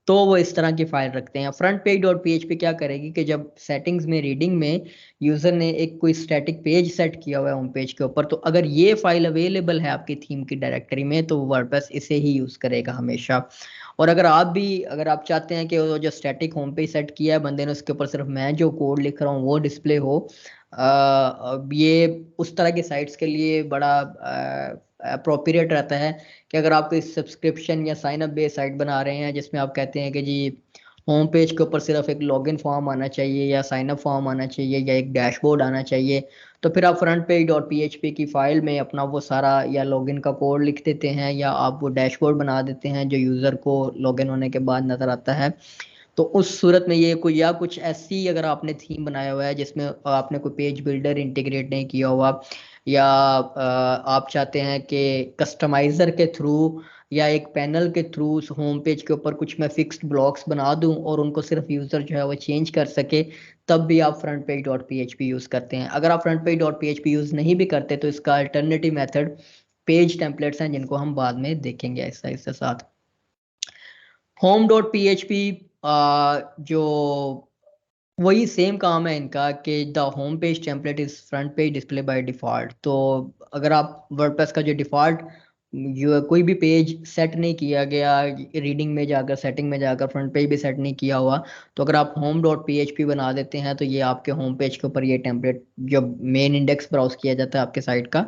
तो वो इस तरह की फाइल रखते हैं। फ्रंट पेज .php क्या करेगी कि जब सेटिंग्स में रीडिंग में यूजर ने एक कोई स्टैटिक पेज सेट किया हुआ है होम पेज के ऊपर तो अगर ये फाइल अवेलेबल है आपकी थीम की डायरेक्टरी में तो वर्डप्रेस इसे ही यूज करेगा हमेशा। और अगर आप चाहते हैं कि वो जो स्टैटिक होम पेज सेट किया है बंदे ने उसके ऊपर सिर्फ मैं जो कोड लिख रहा हूँ वो डिस्प्ले हो, ये उस तरह की साइट्स के लिए बड़ा अप्रोप्रिएट रहता है कि अगर आप कोई सब्सक्रिप्शन या साइन अप बेस्ड साइट बना रहे हैं जिसमें आप कहते हैं कि जी होम पेज के ऊपर सिर्फ एक लॉगिन फॉर्म आना चाहिए या साइन अप फॉर्म आना चाहिए या एक डैशबोर्ड आना चाहिए तो फिर आप फ्रंट पेज डॉट PHP की फाइल में अपना वो सारा या लॉगिन का कोड लिख देते हैं, या आप वो डैशबोर्ड बना देते हैं जो यूज़र को लॉगिन होने के बाद नज़र आता है। तो उस सूरत में ये कोई या कुछ ऐसी अगर आपने थीम बनाया हुआ है जिसमें आपने कोई पेज बिल्डर इंटीग्रेट नहीं किया हुआ, या आप चाहते हैं कि कस्टमाइज़र के थ्रू या एक पैनल के थ्रू उस होम पेज के ऊपर कुछ मैं फिक्स्ड ब्लॉक्स बना दूं और उनको सिर्फ यूज़र जो है वो चेंज कर सके, तब भी आप front page dot PHP use करते हैं। अगर आप front page dot PHP use नहीं भी करते तो इसका अल्टरनेटिव मेथड पेज टेम्पलेट्स हैं, जिनको हम बाद में देखेंगे ऐसा इसके साथ। होम डॉट PHP जो वही सेम काम है इनका कि the home page template is front page display by default. तो अगर आप वर्डप्रेस का जो डिफॉल्ट जो कोई भी पेज सेट नहीं किया गया, रीडिंग में जाकर सेटिंग में जाकर फ्रंट पेज भी सेट नहीं किया हुआ, तो अगर आप होम डॉट PHP बना देते हैं तो ये आपके होम पेज के ऊपर ये टेम्पलेट, जब मेन इंडेक्स ब्राउज किया जाता है आपके साइट का,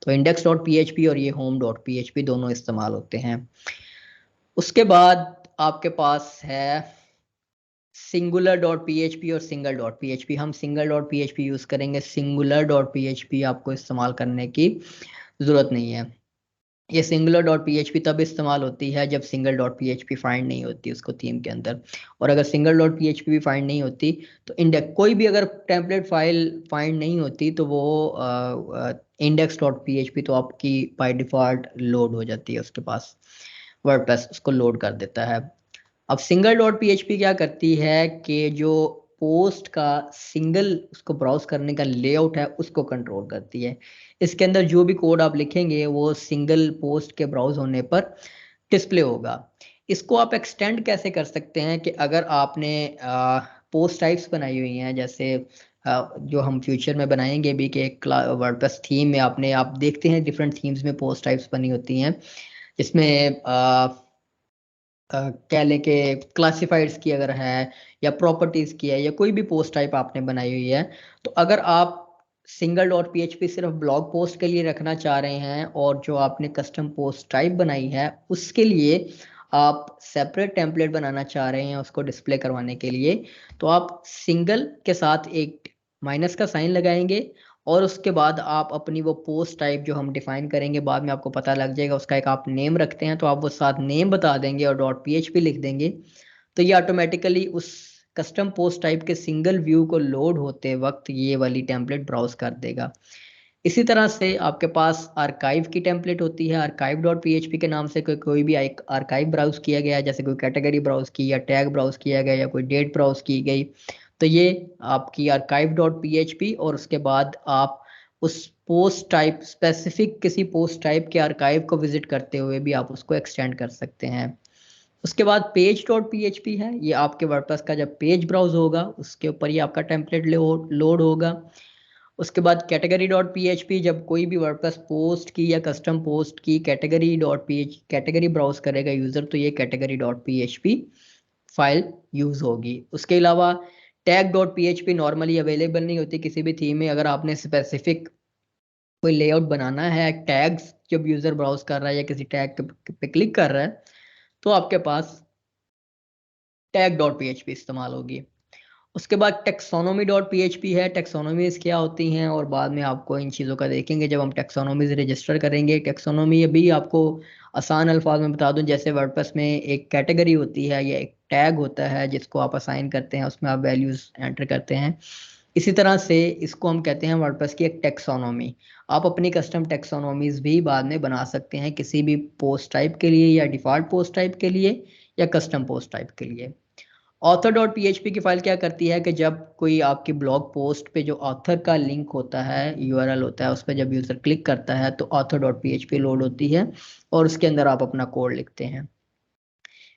तो इंडेक्स डॉट PHP और ये होम डॉट PHP दोनों इस्तेमाल होते हैं। उसके बाद आपके पास है सिंगुलर डॉट PHP और सिंगल डॉट PHP। हम सिंगल डॉट PHP यूज करेंगे, सिंगुलर डॉट PHP आपको इस्तेमाल करने की जरूरत नहीं है। ये सिंगुलर डॉट PHP तब इस्तेमाल होती है जब सिंगल डॉट PHP फाइंड नहीं होती उसको थीम के अंदर, और अगर सिंगल डॉट PHP भी फाइंड नहीं होती तो इंडेक्स, कोई भी अगर टेम्पलेट फाइल फाइंड नहीं होती तो वो इंडेक्स डॉट PHP तो आपकी बाय डिफॉल्ट लोड हो जाती है उसके पास, वर्डप्रेस उसको लोड कर देता है। अब सिंगल डॉट PHP क्या करती है कि जो पोस्ट का सिंगल उसको ब्राउज करने का लेआउट है उसको कंट्रोल करती है। इसके अंदर जो भी कोड आप लिखेंगे वो सिंगल पोस्ट के ब्राउज होने पर डिस्प्ले होगा। इसको आप एक्सटेंड कैसे कर सकते हैं कि अगर आपने पोस्ट टाइप्स बनाई हुई हैं, जैसे जो हम फ्यूचर में बनाएंगे भी कि एक वर्डप्रेस थीम में आपने, आप देखते हैं डिफरेंट थीम्स में पोस्ट टाइप्स बनी होती हैं, जिसमें कह लें कि क्लासिफाइड्स की अगर है या प्रॉपर्टीज की है या कोई भी पोस्ट टाइप आपने बनाई हुई है, तो अगर आप सिंगल डॉट PHP सिर्फ ब्लॉग पोस्ट के लिए रखना चाह रहे हैं और जो आपने कस्टम पोस्ट टाइप बनाई है उसके लिए आप सेपरेट टेम्पलेट बनाना चाह रहे हैं उसको डिस्प्ले करवाने के लिए, तो आप सिंगल के साथ एक माइनस का साइन लगाएंगे और उसके बाद आप अपनी वो पोस्ट टाइप जो हम डिफाइन करेंगे बाद में आपको पता लग जाएगा, उसका एक आप नेम रखते हैं तो आप वो साथ नेम बता देंगे और डॉट PHP लिख देंगे, तो ये ऑटोमेटिकली उस कस्टम पोस्ट टाइप के सिंगल व्यू को लोड होते वक्त ये वाली टेम्पलेट ब्राउज कर देगा। इसी तरह से आपके पास आर्काइव की टेम्पलेट होती है, आर्काइव डॉट PHP के नाम से कोई भी एक आर्काइव ब्राउज किया गया है, जैसे कोई कैटेगरी ब्राउज की या टैग ब्राउज किया गया या कोई डेट ब्राउज की गई, तो ये आपकी आर्काइव डॉट PHP, और उसके बाद आप उस पोस्ट टाइप स्पेसिफिक किसी पोस्ट टाइप के आर्काइव को विजिट करते हुए भी आप उसको एक्सटेंड कर सकते हैं। उसके बाद पेज डॉट PHP है, ये आपके वर्डप्रेस का जब पेज ब्राउज होगा उसके ऊपर ये आपका टेम्पलेट लोड होगा। उसके बाद कैटेगरी डॉट PHP, जब कोई भी वर्डप्रेस पोस्ट की या कस्टम पोस्ट की category dot PHP category browse करेगा यूजर, तो ये category dot PHP file use होगी। उसके अलावा tag dot PHP normally available नहीं होती किसी भी थीम में। अगर आपने स्पेसिफिक कोई लेआउट बनाना है टैग्स, जब यूजर ब्राउज कर रहा है या किसी टैग पे क्लिक कर रहा है तो आपके पास टैग डॉट PHP इस्तेमाल होगी। उसके बाद टेक्सोनोमी डॉट PHP है, टेक्सोनोमीज क्या होती हैं और बाद में आपको इन चीज़ों का देखेंगे जब हम टेक्सोनोमीज रजिस्टर करेंगे। टेक्सोनोमी अभी आपको आसान अल्फाज में बता दूं, जैसे वर्डप्रेस में एक कैटेगरी होती है या एक टैग होता है जिसको आप असाइन करते हैं, उसमें आप वैल्यूज एंटर करते हैं, इसी तरह से इसको हम कहते हैं वर्डप्रेस की एक टेक्सोनोमी। आप अपनी कस्टम टेक्सोनोमीज भी बाद में बना सकते हैं किसी भी पोस्ट टाइप के लिए या डिफॉल्ट पोस्ट टाइप के लिए या कस्टम पोस्ट टाइप के लिए। ऑथर डॉट PHP की फाइल क्या करती है कि जब कोई आपकी ब्लॉग पोस्ट पे जो ऑथर का लिंक होता है, URL होता है, उस पर जब यूजर क्लिक करता है तो ऑथर डॉट PHP लोड होती है और उसके अंदर आप अपना कोड लिखते हैं।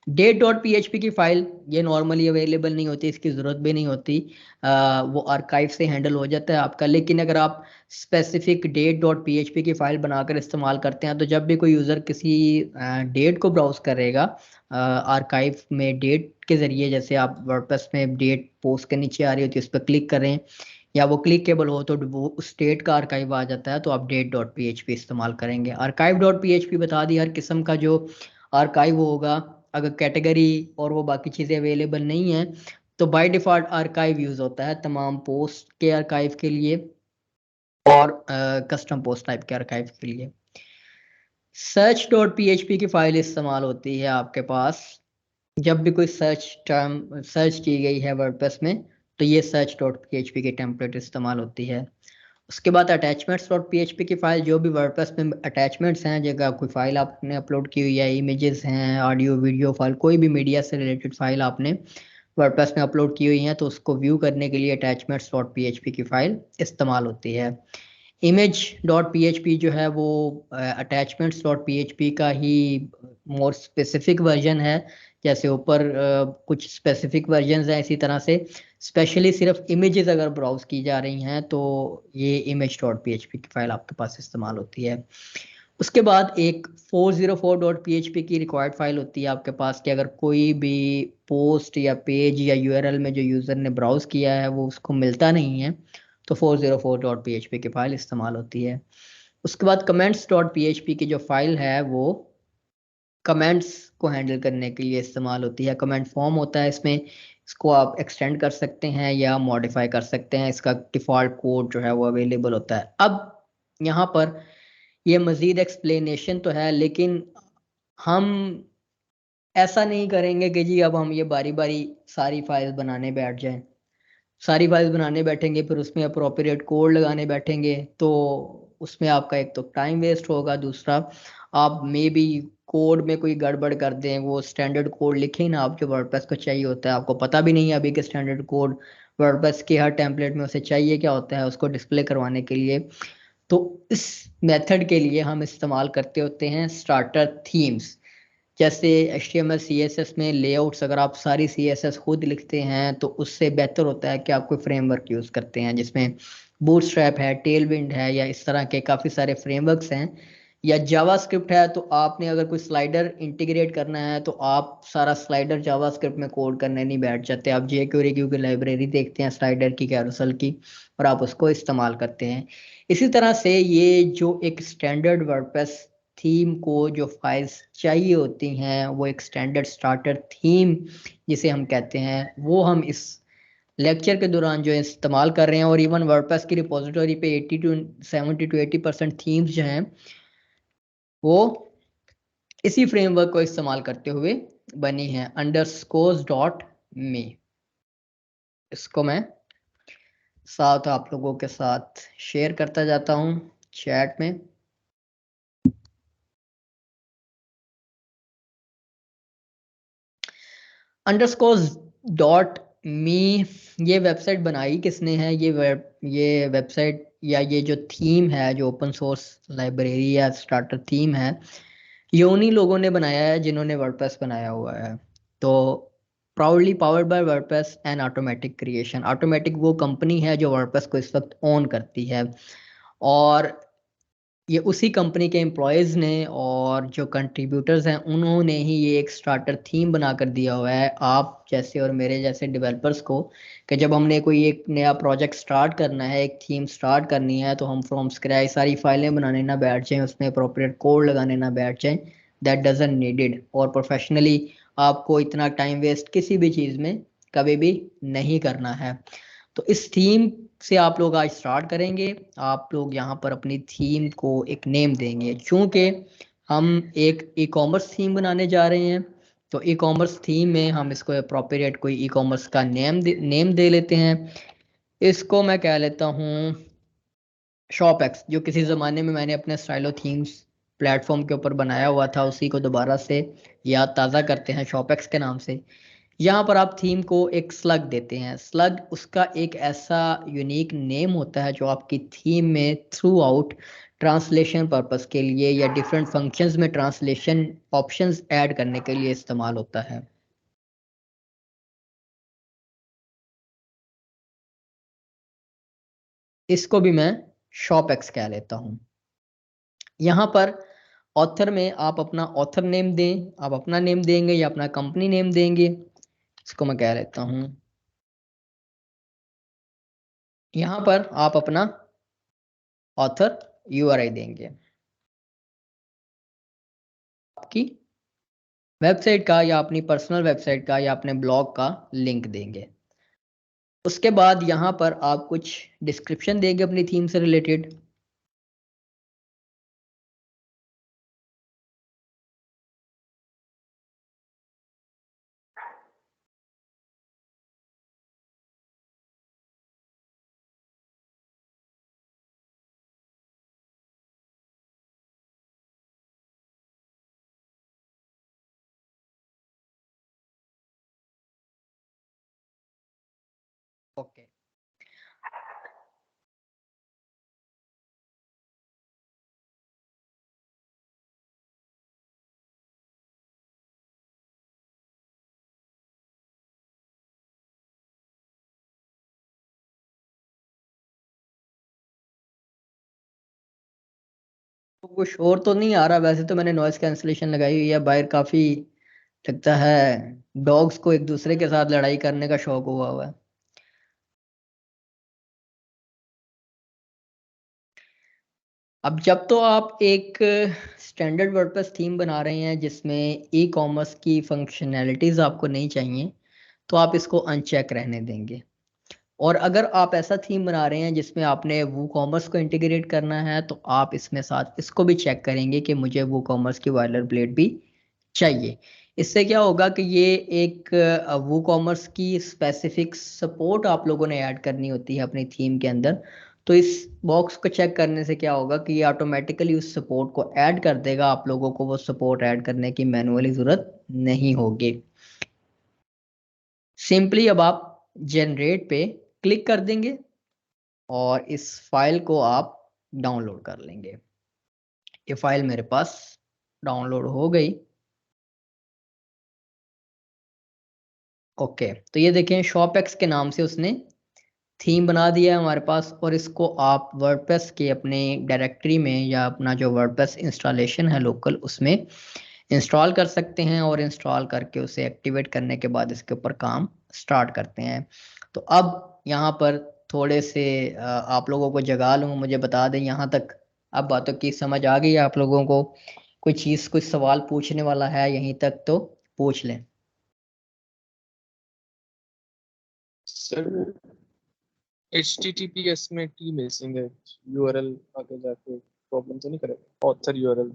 डेट डॉट PHP की फाइल ये नॉर्मली अवेलेबल नहीं होती, इसकी ज़रूरत भी नहीं होती, वो आर्काइव से हैंडल हो जाता है आपका। लेकिन अगर आप स्पेसिफिक डेट डॉट PHP की फाइल बनाकर इस्तेमाल करते हैं तो जब भी कोई यूज़र किसी डेट को ब्राउज करेगा आर्काइव में डेट के ज़रिए, जैसे आप वर्डप्रेस में डेट पोस्ट के नीचे आ रही होती है उस पर क्लिक करें या वो क्लिकेबल हो तो वो उस डेट का आर्काइव आ जाता है, तो आप डेट डॉट PHP इस्तेमाल करेंगे। आर्काइव डॉट PHP बता दी हर किस्म का जो आर्काइव होगा, अगर कैटेगरी और वो बाकी चीज़ें अवेलेबल नहीं है तो बाय डिफ़ॉल्ट आर्काइव यूज़ होता है तमाम पोस्ट के आर्काइव के लिए। और कस्टम पोस्ट टाइप के आर्काइव के लिए। search.php की फाइल इस्तेमाल होती है आपके पास जब भी कोई सर्च की गई है वर्डप्रेस में, तो ये search.php की टेम्पलेट इस्तेमाल होती है। उसके बाद attachments.php की फाइल, जो भी वर्डप्रेस में अटैचमेंट्स हैं, जगह कोई फाइल आपने अपलोड की हुई है, इमेजेस हैं, ऑडियो वीडियो फाइल, कोई भी मीडिया से रिलेटेड फाइल आपने वर्डप्रेस में अपलोड की हुई है, तो उसको व्यू करने के लिए attachments.php की फाइल इस्तेमाल होती है। image.php जो है वो attachments.php का ही मोर स्पेसिफिक वर्जन है। जैसे ऊपर कुछ स्पेसिफिक वर्जन हैं, इसी तरह से स्पेशली सिर्फ इमेजेस अगर ब्राउज की जा रही हैं तो ये image.php की फाइल आपके पास इस्तेमाल होती है। उसके बाद एक 404.php की रिक्वायर्ड फाइल होती है आपके पास कि अगर कोई भी पोस्ट या पेज या यूआरएल में जो यूजर ने ब्राउज किया है वो उसको मिलता नहीं है, तो 404.php की फाइल इस्तेमाल होती है। उसके बाद comments.php की जो फाइल है वो कमेंट्स को हैंडल करने के लिए इस्तेमाल होती है। कमेंट फॉर्म होता है इसमें, इसको आप एक्सटेंड कर सकते हैं या मॉडिफाई कर सकते हैं। इसका डिफॉल्ट कोड जो है वो अवेलेबल होता है। अब यहाँ पर ये मजीद एक्सप्लेनेशन तो है, लेकिन हम ऐसा नहीं करेंगे कि जी अब हम ये बारी बारी सारी फाइल्स बनाने बैठ जाएं। सारी फाइल्स बनाने बैठेंगे फिर उसमें अप्रोप्रिएट कोड लगाने बैठेंगे, तो उसमें आपका एक तो टाइम वेस्ट होगा, दूसरा आप मे बी कोड में कोई गड़बड़ कर दें, वो स्टैंडर्ड कोड लिखें ना आप जो वर्डप्रेस को चाहिए होता है, आपको पता भी नहीं है अभी कि स्टैंडर्ड कोड वर्डप्रेस के हर टेम्पलेट में उसे चाहिए क्या होता है उसको डिस्प्ले करवाने के लिए। तो इस मेथड के लिए हम इस्तेमाल करते होते हैं स्टार्टर थीम्स। जैसे HTML CSS में लेआउट्स, अगर आप सारी CSS खुद लिखते हैं तो उससे बेहतर होता है कि आप कोई फ्रेमवर्क यूज़ करते हैं, जिसमें बूटस्ट्रैप है, टेलविंड है, या इस तरह के काफ़ी सारे फ्रेमवर्क्स हैं। या जावास्क्रिप्ट है, तो आपने अगर कोई स्लाइडर इंटीग्रेट करना है तो आप सारा स्लाइडर जावास्क्रिप्ट में कोड करने नहीं बैठ जाते, आप jQuery की लाइब्रेरी देखते हैं स्लाइडर की, कैरोसेल की, और आप उसको इस्तेमाल करते हैं। इसी तरह से ये जो एक स्टैंडर्ड वर्डप्रेस थीम को जो फाइल्स चाहिए होती हैं, वो एक स्टैंडर्ड स्टार्टर थीम जिसे हम कहते हैं, वो हम इस लेक्चर के दौरान जो इस्तेमाल कर रहे हैं। और इवन वर्डप्रेस की रिपोजिटरी पे 70 to 80% थीम्स जो हैं वो इसी फ्रेमवर्क को इस्तेमाल करते हुए बनी है, underscores.me। इसको मैं साथ आप लोगों के साथ शेयर करता जाता हूँ चैट में। underscores.me ये वेबसाइट बनाई किसने है? ये वेबसाइट या ये जो थीम है, जो ओपन सोर्स लाइब्रेरी या स्टार्टर थीम है, ये उन्हीं लोगों ने बनाया है जिन्होंने वर्डप्रेस बनाया हुआ है। तो proudly powered by WordPress and automatic creation. Automatic वो कंपनी है जो वर्डप्रेस को इस वक्त ओन करती है, और ये उसी कंपनी के एम्प्लॉयज़ ने और जो कंट्रीब्यूटर्स हैं उन्होंने ही ये एक स्टार्टर थीम बना कर दिया हुआ है आप जैसे और मेरे जैसे डेवलपर्स को, कि जब हमने कोई एक नया प्रोजेक्ट स्टार्ट करना है, एक थीम स्टार्ट करनी है, तो हम फ्रॉम स्क्रैच सारी फाइलें बनाने ना बैठ जाएं, उसमें अप्रोप्रिएट कोड लगाने ना बैठ जाएं। That doesn't needed. और प्रोफेशनली आपको इतना टाइम वेस्ट किसी भी चीज़ में कभी भी नहीं करना है। तो इस थीम से आप लोग आज स्टार्ट करेंगे। आप लोग यहाँ पर अपनी थीम को एक नेम देंगे, चूंकि हम एक ई कॉमर्स थीम बनाने जा रहे हैं, तो ई कॉमर्स थीम में हम इसको अप्रोप्रिएट कोई ई कॉमर्स का नेम दे लेते हैं। इसको मैं कह लेता हूँ शॉपएक्स, जो किसी ज़माने में मैंने अपने स्टाइलो थीम्स प्लेटफॉर्म के ऊपर बनाया हुआ था, उसी को दोबारा से याद ताज़ा करते हैं शॉपएक्स के नाम से। यहाँ पर आप थीम को एक स्लग देते हैं। स्लग उसका एक ऐसा यूनिक नेम होता है जो आपकी थीम में थ्रू आउट ट्रांसलेशन पर्पस के लिए या डिफरेंट फंक्शंस में ट्रांसलेशन ऑप्शंस ऐड करने के लिए इस्तेमाल होता है। इसको भी मैं शॉपएक्स कह लेता हूँ। यहाँ पर ऑथर में आप अपना ऑथर नेम दें, आप अपना नेम देंगे या अपना कंपनी नेम देंगे। इसको मैं कह लेता हूँ, यहाँ पर आप अपना ऑथर URI देंगे, आपकी वेबसाइट का या अपनी पर्सनल वेबसाइट का या अपने ब्लॉग का लिंक देंगे। उसके बाद यहाँ पर आप कुछ डिस्क्रिप्शन देंगे अपनी थीम से रिलेटेड। ओके, तो वो शोर तो नहीं आ रहा? वैसे तो मैंने नॉइस कैंसलेशन लगाई हुई है, बाहर काफी लगता है डॉग्स को एक दूसरे के साथ लड़ाई करने का शौक हुआ हुआ है। अब जब तो आप एक स्टैंडर्ड वर्डप्रेस थीम बना रहे हैं जिसमें ई कॉमर्स की फंक्शनैलिटीज आपको नहीं चाहिए, तो आप इसको अनचेक रहने देंगे। और अगर आप ऐसा थीम बना रहे हैं जिसमें आपने वो कॉमर्स को इंटीग्रेट करना है, तो आप इसमें साथ इसको भी चेक करेंगे कि मुझे वो कॉमर्स की बॉयलर प्लेट भी चाहिए। इससे क्या होगा कि ये एक वो कॉमर्स की स्पेसिफिक सपोर्ट आप लोगों ने ऐड करनी होती है अपनी थीम के अंदर। तो इस बॉक्स को चेक करने से क्या होगा कि ये ऑटोमेटिकली उस सपोर्ट को ऐड कर देगा, आप लोगों को वो सपोर्ट ऐड करने की मैनुअली जरूरत नहीं होगी। सिंपली अब आप जनरेट पे क्लिक कर देंगे और इस फाइल को आप डाउनलोड कर लेंगे। ये फाइल मेरे पास डाउनलोड हो गई। ओके, तो ये देखें शॉपएक्स के नाम से उसने थीम बना दिया है हमारे पास, और इसको आप वर्डप्रेस के अपने डायरेक्टरी में या अपना जो वर्डप्रेस इंस्टॉलेशन है लोकल उसमें इंस्टॉल कर सकते हैं, और इंस्टॉल करके उसे एक्टिवेट करने के बाद इसके ऊपर काम स्टार्ट करते हैं। तो अब यहाँ पर थोड़े से आप लोगों को जगा लूँ, मुझे बता दें यहाँ तक अब बातों की समझ आ गई है आप लोगों को? कोई चीज़ कुछ सवाल पूछने वाला है यहीं तक तो पूछ लें। सर HTTPS में टी मिसिंग है, यूआरएल आगे जाके प्रॉब्लम तो नहीं करेगा ऑथर यूआरएल?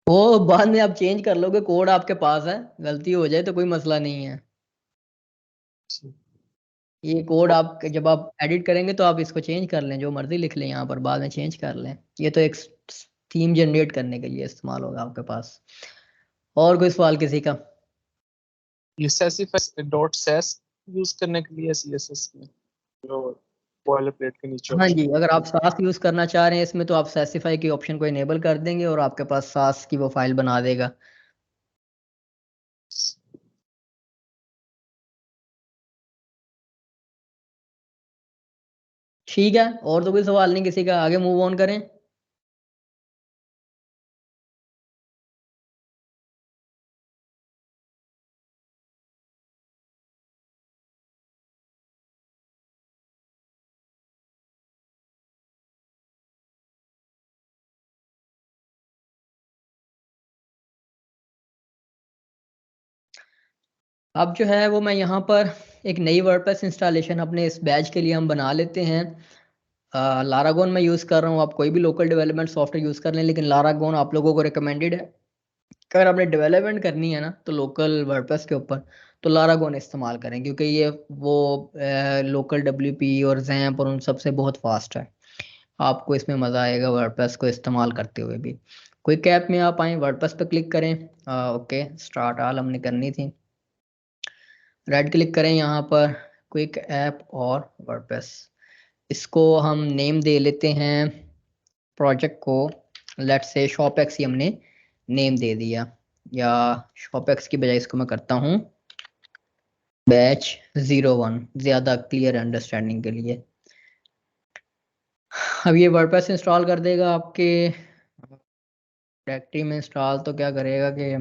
वो बाद में आप चेंज कर लोगे, कोड आपके पास है, गलती हो जाए तो कोई मसला नहीं है। ये कोड आप जब आप एडिट करेंगे तो आप इसको चेंज कर लें, जो मर्जी लिख लें यहाँ पर, बाद में चेंज कर लें। ये तो एक थीम जनरेट करने के लिए इस्तेमाल होगा आपके पास। और कोई सवाल किसी का? ये सेसिफाई डॉट सेस यूज करने के लिए सीएसएस में जो बॉयलर प्लेट के नीचे हाँ जी, ऑप्शन अगर आप सास यूज करना चाह रहे हैं इसमें, तो आप सेसिफाई की ऑप्शन को इनेबल कर देंगे और आपके पास सास की वो फाइल बना देगा। ठीक है, और तो कोई सवाल नहीं किसी का, आगे मूव ऑन करें। अब जो है वो मैं यहाँ पर एक नई वर्डप्रेस इंस्टॉलेशन अपने इस बैच के लिए हम बना लेते हैं। लारागोन मैं यूज़ कर रहा हूँ, आप कोई भी लोकल डेवलपमेंट सॉफ्टवेयर यूज़ कर लें, लेकिन लारागोन आप लोगों को रिकमेंडेड है। अगर आपने डेवलपमेंट करनी है ना तो लोकल वर्डप्रेस के ऊपर, तो लारागोन इस्तेमाल करें, क्योंकि ये वो लोकल डब्ल्यूपी और जैम्प और उन सबसे बहुत फास्ट है। आपको इसमें मज़ा आएगा वर्डप्रेस को इस्तेमाल करते हुए भी। क्विक ऐप में आप आएँ, वर्डप्रेस पे क्लिक करें। ओके, स्टार्ट आल हमने करनी थी। राइट क्लिक करें यहाँ पर, क्विक ऐप और वर्डप्रेस। इसको हम नेम दे लेते हैं प्रोजेक्ट को, लेट्स से शॉपएक्स ही हमने नेम दे दिया, या शॉपएक्स की बजाय इसको मैं करता हूँ बैच 01, ज़्यादा क्लियर अंडरस्टैंडिंग के लिए। अब ये वर्डप्रेस इंस्टॉल कर देगा आपके डायरेक्टरी में। इंस्टॉल तो क्या करेगा कि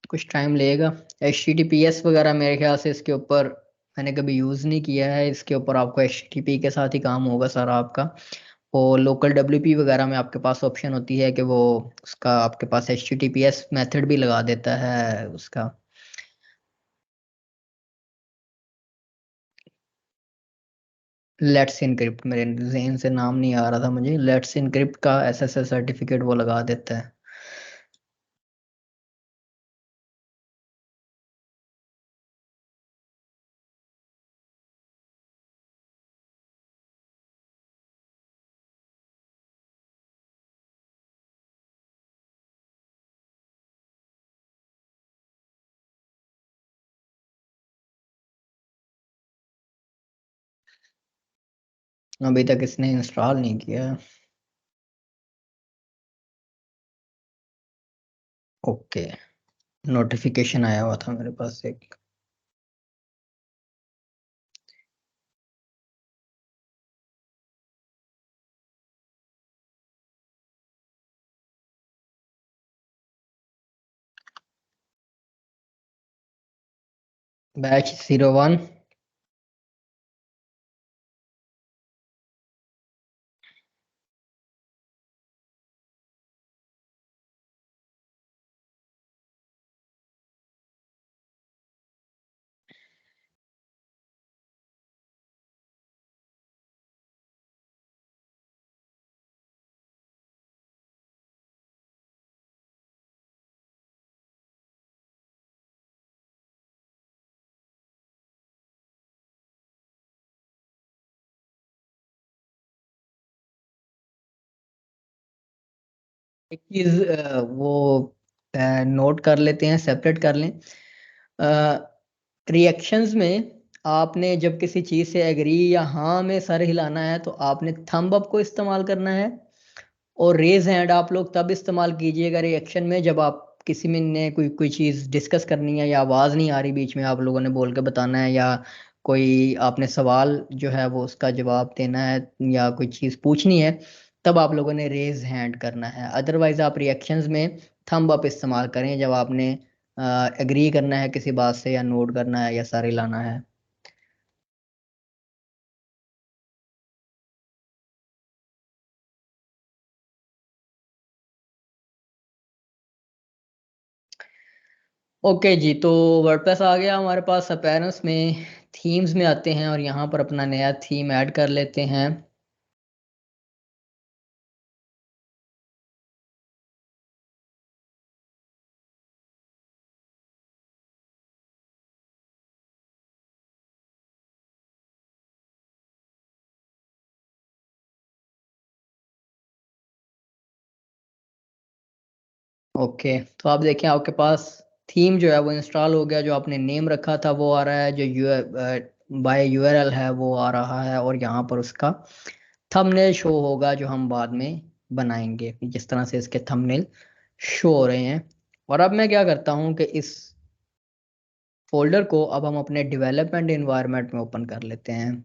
कुछ टाइम लेगा। HTTPS वगैरह मेरे ख्याल से इसके ऊपर मैंने कभी यूज़ नहीं किया है, इसके ऊपर आपको HTTP के साथ ही काम होगा सारा आपका। और लोकल डब्ल्यूपी वगैरह में आपके पास ऑप्शन होती है कि वो उसका आपके पास HTTPS मेथड भी लगा देता है उसका। लेट्स इनक्रिप्ट, मेरे जहन से नाम नहीं आ रहा था मुझे, लेट्स इनक्रिप्ट का SSL सर्टिफिकेट वो लगा देता है। अभी तक इसने इंस्टॉल नहीं किया। ओके, नोटिफिकेशन आया हुआ था मेरे पास एक। बैच 01। एक चीज वो नोट कर लेते हैं, सेपरेट कर लें। रिएक्शंस में आपने जब किसी चीज से एग्री या हाँ में सर हिलाना है तो आपने थंब अप को इस्तेमाल करना है। और रेज हैंड आप लोग तब इस्तेमाल कीजिएगा रिएक्शन में जब आप किसी में ने कोई कोई चीज़ डिस्कस करनी है या आवाज़ नहीं आ रही बीच में, आप लोगों ने बोल के बताना है, या कोई आपने सवाल जो है वो उसका जवाब देना है या कोई चीज़ पूछनी है, तब आप लोगों ने रेज हैंड करना है। अदरवाइज आप रिएक्शंस में थंब अप इस्तेमाल करें जब आपने एग्री करना है किसी बात से, या नोट करना है, या सारे लाना है। ओके जी, तो वर्डप्रेस आ गया हमारे पास। अपैरेंस में थीम्स में आते हैं और यहाँ पर अपना नया थीम ऐड कर लेते हैं। ओके, तो आप देखें आपके पास थीम जो है वो इंस्टॉल हो गया। जो आपने नेम रखा था वो आ रहा है, जो बाय यूआरएल है वो आ रहा है, और यहाँ पर उसका थंबनेल शो होगा जो हम बाद में बनाएंगे, जिस तरह से इसके थंबनेल शो हो रहे हैं। और अब मैं क्या करता हूँ कि इस फोल्डर को अब हम अपने डेवलपमेंट एनवायरनमेंट में ओपन कर लेते हैं।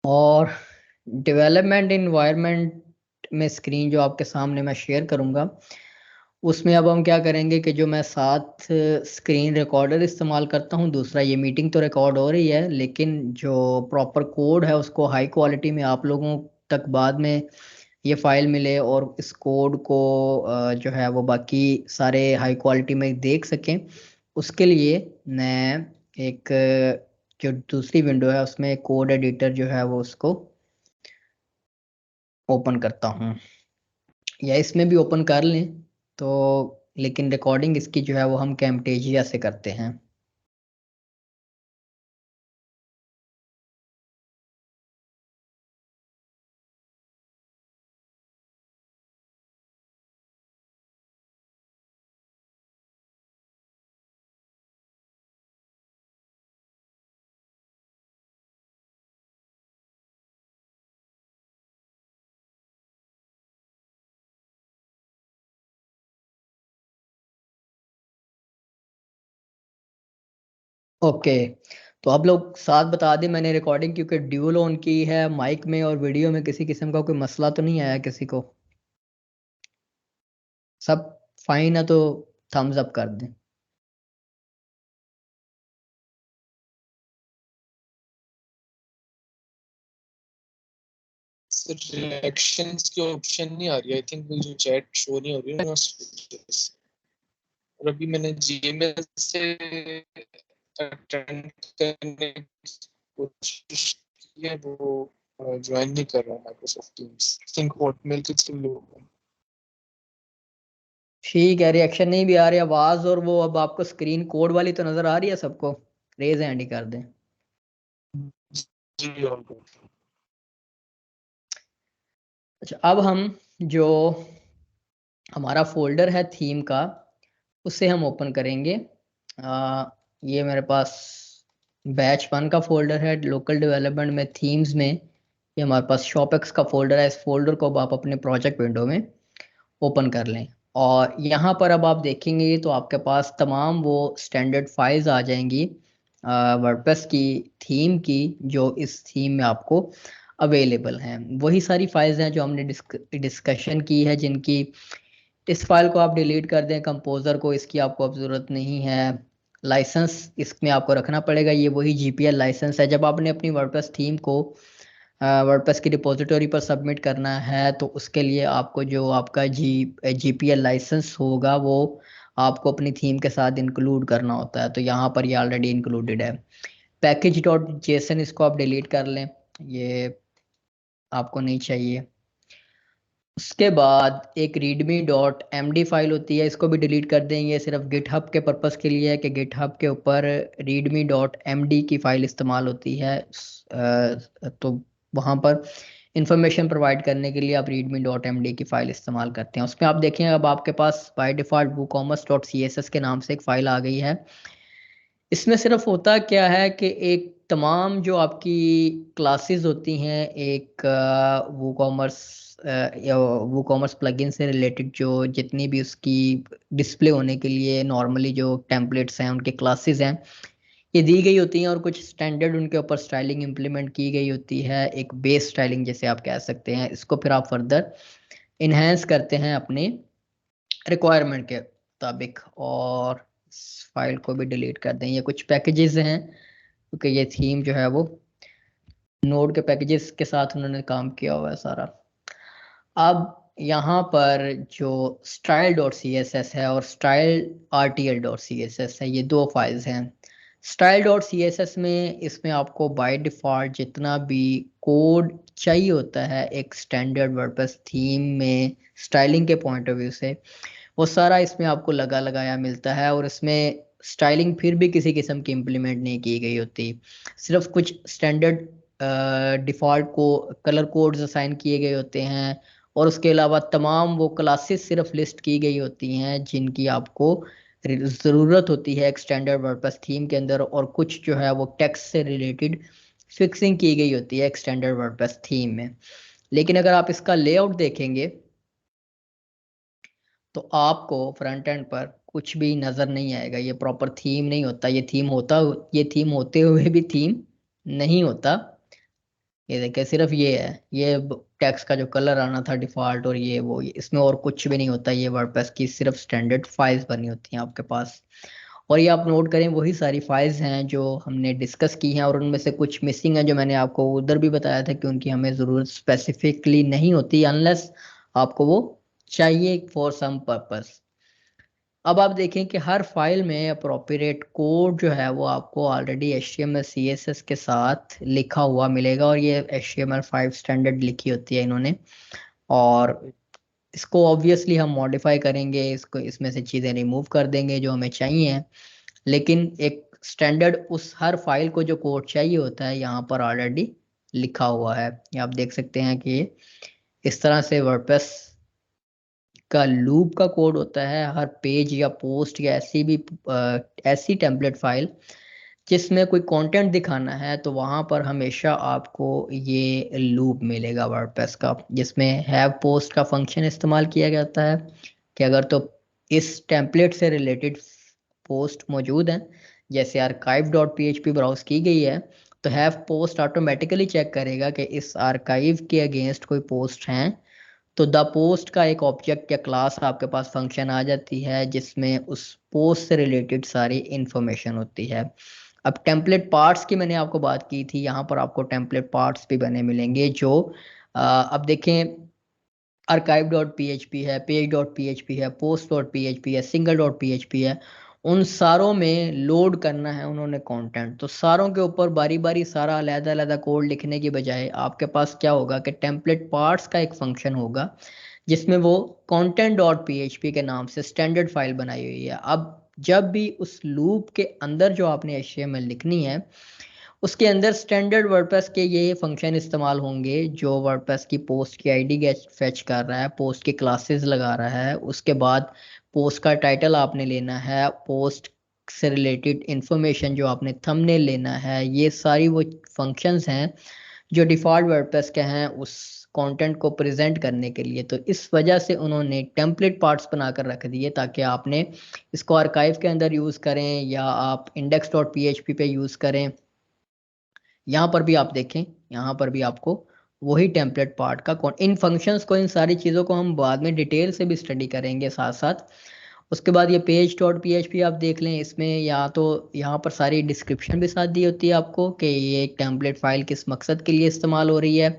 और डेवलपमेंट इन्वायरमेंट में स्क्रीन जो आपके सामने मैं शेयर करूंगा, उसमें अब हम क्या करेंगे कि जो मैं साथ स्क्रीन रिकॉर्डर इस्तेमाल करता हूँ, दूसरा ये मीटिंग तो रिकॉर्ड हो रही है, लेकिन जो प्रॉपर कोड है उसको हाई क्वालिटी में आप लोगों तक बाद में ये फाइल मिले और इस कोड को जो है वो बाकी सारे हाई क्वालिटी में देख सकें। उसके लिए मैं एक जो दूसरी विंडो है उसमें कोड एडिटर जो है वो उसको ओपन करता हूँ, या इसमें भी ओपन कर लें तो। लेकिन रिकॉर्डिंग इसकी जो है वो हम कैमटेजिया से करते हैं। ओके, तो आप लोग साथ बता दें, मैंने रिकॉर्डिंग क्योंकि ड्यूल ऑन की है माइक में और वीडियो में, किसी किस्म का कोई मसला तो नहीं आया किसी को? सब फाइन है तो थम्स अप कर दें। रिएक्शंस की ऑप्शन नहीं आ रही, आई थिंक मुझे चैट शो नहीं हो रही है। और अभी मैंने जीमेल से अटेंड करने की कोशिश की है, वो ज्वाइन नहीं कर रहा Microsoft teams. I think Hotmail के थ्रू होगा। ठीक है, रिएक्शन नहीं भी आ रही आवाज, और वो अब आपको स्क्रीन कोड वाली तो नजर आ रही है सबको? रेज हैंड ही कर दें। जी और अच्छा, अब हम जो हमारा फोल्डर है थीम का, उसे हम ओपन करेंगे। ये मेरे पास बैच 1 का फोल्डर है लोकल डेवलपमेंट में, थीम्स में ये हमारे पास शॉपएक्स का फोल्डर है। इस फोल्डर को अब आप अपने प्रोजेक्ट विंडो में ओपन कर लें, और यहाँ पर अब आप देखेंगे तो आपके पास तमाम वो स्टैंडर्ड फाइल्स आ जाएंगी वर्डप्रेस की थीम की, जो इस थीम में आपको अवेलेबल हैं। वही सारी फाइल्स हैं जो हमने डिस्कशन की है, जिनकी इस फाइल को आप डिलीट कर दें, कंपोजर को इसकी आपको अब ज़रूरत नहीं है। लाइसेंस इसमें आपको रखना पड़ेगा, ये वही जीपीएल लाइसेंस है। जब आपने अपनी वर्डप्रेस थीम को वर्डप्रेस की रिपोजिटरी पर सबमिट करना है, तो उसके लिए आपको जो आपका जीपीएल लाइसेंस होगा वो आपको अपनी थीम के साथ इंक्लूड करना होता है। तो यहाँ पर ये ऑलरेडी इंक्लूडेड है। पैकेज डॉट जेसन इसको आप डिलीट कर लें, ये आपको नहीं चाहिए। उसके बाद एक readme डॉट एमडी फाइल होती है, इसको भी डिलीट कर देंगे। ये सिर्फ गिटहब के पर्पस के लिए है कि गिटहब के ऊपर readme डॉट एमडी की फाइल इस्तेमाल होती है। तो वहाँ पर इंफॉर्मेशन प्रोवाइड करने के लिए आप readme डॉट एमडी की फाइल इस्तेमाल करते हैं। उसमें आप देखें अब आपके पास by default woocommerce dot css के नाम से एक फाइल आ गई है। इसमें सिर्फ होता क्या है कि एक तमाम जो आपकी क्लासेस होती हैं, एक वूकॉमर्स प्लगइन से रिलेटेड जो जितनी भी उसकी डिस्प्ले होने के लिए नॉर्मली जो टेम्पलेट्स हैं, उनके क्लासेस हैं, ये दी गई होती हैं, और कुछ स्टैंडर्ड उनके ऊपर स्टाइलिंग इंप्लीमेंट की गई होती है, एक बेस स्टाइलिंग जैसे आप कह सकते हैं। इसको फिर आप फर्दर इन्हेंस करते हैं अपने रिक्वायरमेंट के मुताबिक, और इस फाइल को भी डिलीट कर दें। ये कुछ पैकेजेस हैं, क्योंकि ये थीम जो है वो नोड के पैकेजेस के साथ उन्होंने काम किया हुआ है सारा। अब यहाँ पर जो style dot C S S है और style R T L dot C S S है, ये दो फाइल्स हैं। Style dot C S S में इसमें आपको बाय डिफॉल्ट जितना भी कोड चाहिए होता है एक स्टैंडर्ड वर्डप्रेस थीम में स्टाइलिंग के पॉइंट ऑफ व्यू से, वो सारा इसमें आपको लगा लगाया मिलता है। और इसमें स्टाइलिंग फिर भी किसी किस्म की इम्प्लीमेंट नहीं की गई होती, सिर्फ कुछ स्टैंडर्ड डिफ़ॉल्ट को कलर कोड्स असाइन किए गए होते हैं, और उसके अलावा तमाम वो क्लासेस सिर्फ लिस्ट की गई होती हैं जिनकी आपको ज़रूरत होती है एक स्टैंडर्ड वर्डप्रेस थीम के अंदर, और कुछ जो है वो टेक्स्ट से रिलेटेड फिक्सिंग की गई होती है एक स्टैंडर्ड वर्डप्रेस थीम में। लेकिन अगर आप इसका लेआउट देखेंगे तो आपको फ्रंट एंड पर कुछ भी नजर नहीं आएगा, ये प्रॉपर थीम नहीं होता। ये थीम होते हुए भी थीम नहीं होता। ये देखिए, सिर्फ ये है, ये टेक्स्ट का जो कलर आना था डिफॉल्ट, और इसमें और कुछ भी नहीं होता। ये वर्डप्रेस की सिर्फ स्टैंडर्ड फाइल्स बनी होती हैं आपके पास। और ये आप नोट करें, वही सारी फाइल्स हैं जो हमने डिस्कस की हैं, और उनमें से कुछ मिसिंग है जो मैंने आपको उधर भी बताया था कि उनकी हमें ज़रूरत स्पेसिफिकली नहीं होती, अनलेस आपको वो चाहिए फॉर सम पर्पस। अब आप देखें कि हर फाइल में अप्रोप्रिएट कोड जो है वो आपको ऑलरेडी HTML CSS के साथ लिखा हुआ मिलेगा, और ये HTML5 स्टैंडर्ड लिखी होती है इन्होंने। और इसको ऑब्वियसली हम मॉडिफाई करेंगे, इसको इसमें से चीज़ें रिमूव कर देंगे जो हमें चाहिए। लेकिन एक स्टैंडर्ड उस हर फाइल को जो कोड चाहिए होता है यहाँ पर ऑलरेडी लिखा हुआ है। ये आप देख सकते हैं कि इस तरह से वर्डप्रेस का लूप का कोड होता है। हर पेज या पोस्ट या ऐसी टेम्पलेट फाइल जिसमें कोई कंटेंट दिखाना है, तो वहां पर हमेशा आपको ये लूप मिलेगा वर्डप्रेस का, जिसमें हैव पोस्ट का फंक्शन इस्तेमाल किया जाता है कि अगर तो इस टेम्पलेट से रिलेटेड पोस्ट मौजूद हैं, जैसे archive डॉट php ब्राउज की गई है, तो हैव पोस्ट ऑटोमेटिकली चेक करेगा कि इस आर्काइव के अगेंस्ट कोई पोस्ट हैं, तो द पोस्ट का एक ऑब्जेक्ट या क्लास आपके पास फंक्शन आ जाती है जिसमें उस पोस्ट से रिलेटेड सारी इंफॉर्मेशन होती है। अब टेम्पलेट पार्ट्स की मैंने आपको बात की थी, यहाँ पर आपको टेम्पलेट पार्ट्स भी बने मिलेंगे जो अब देखें, archive डॉट php है, पेज डॉट php है, पोस्ट डॉट php है, सिंगल डॉट php है। उन सारों में लोड करना है उन्होंने कंटेंट, तो सारों के ऊपर बारी बारी सारा अलग अलग कोड लिखने की बजाय आपके पास क्या होगा कि टेम्पलेट पार्ट्स का एक फंक्शन होगा जिसमें वो कंटेंट डॉट php के नाम से स्टैंडर्ड फाइल बनाई हुई है। अब जब भी उस लूप के अंदर जो आपने HTML लिखनी है, उसके अंदर स्टैंडर्ड वर्डप्रेस के ये फंक्शन इस्तेमाल होंगे जो वर्डप्रेस की पोस्ट की आईडी गेट फेच कर रहा है, पोस्ट के क्लासेस लगा रहा है, उसके बाद पोस्ट का टाइटल आपने लेना है, पोस्ट से रिलेटेड इंफॉर्मेशन जो आपने थंबनेल लेना है, ये सारी वो फंक्शंस हैं जो डिफ़ॉल्ट वर्डप्रेस के हैं उस कंटेंट को प्रेजेंट करने के लिए। तो इस वजह से उन्होंने टेम्पलेट पार्ट्स बनाकर रख दिए ताकि आपने इसको आर्काइव के अंदर यूज़ करें या आप इंडेक्स डॉट php पे यूज़ करें। यहाँ पर भी आप देखें, यहाँ पर भी आपको वही टेम्पलेट पार्ट का इन फंक्शंस को, इन सारी चीज़ों को हम बाद में डिटेल से भी स्टडी करेंगे साथ साथ। उसके बाद ये पेज डॉट php आप देख लें, इसमें या तो यहाँ पर सारी डिस्क्रिप्शन भी साथ दी होती है आपको कि ये एक टेम्पलेट फाइल किस मकसद के लिए इस्तेमाल हो रही है।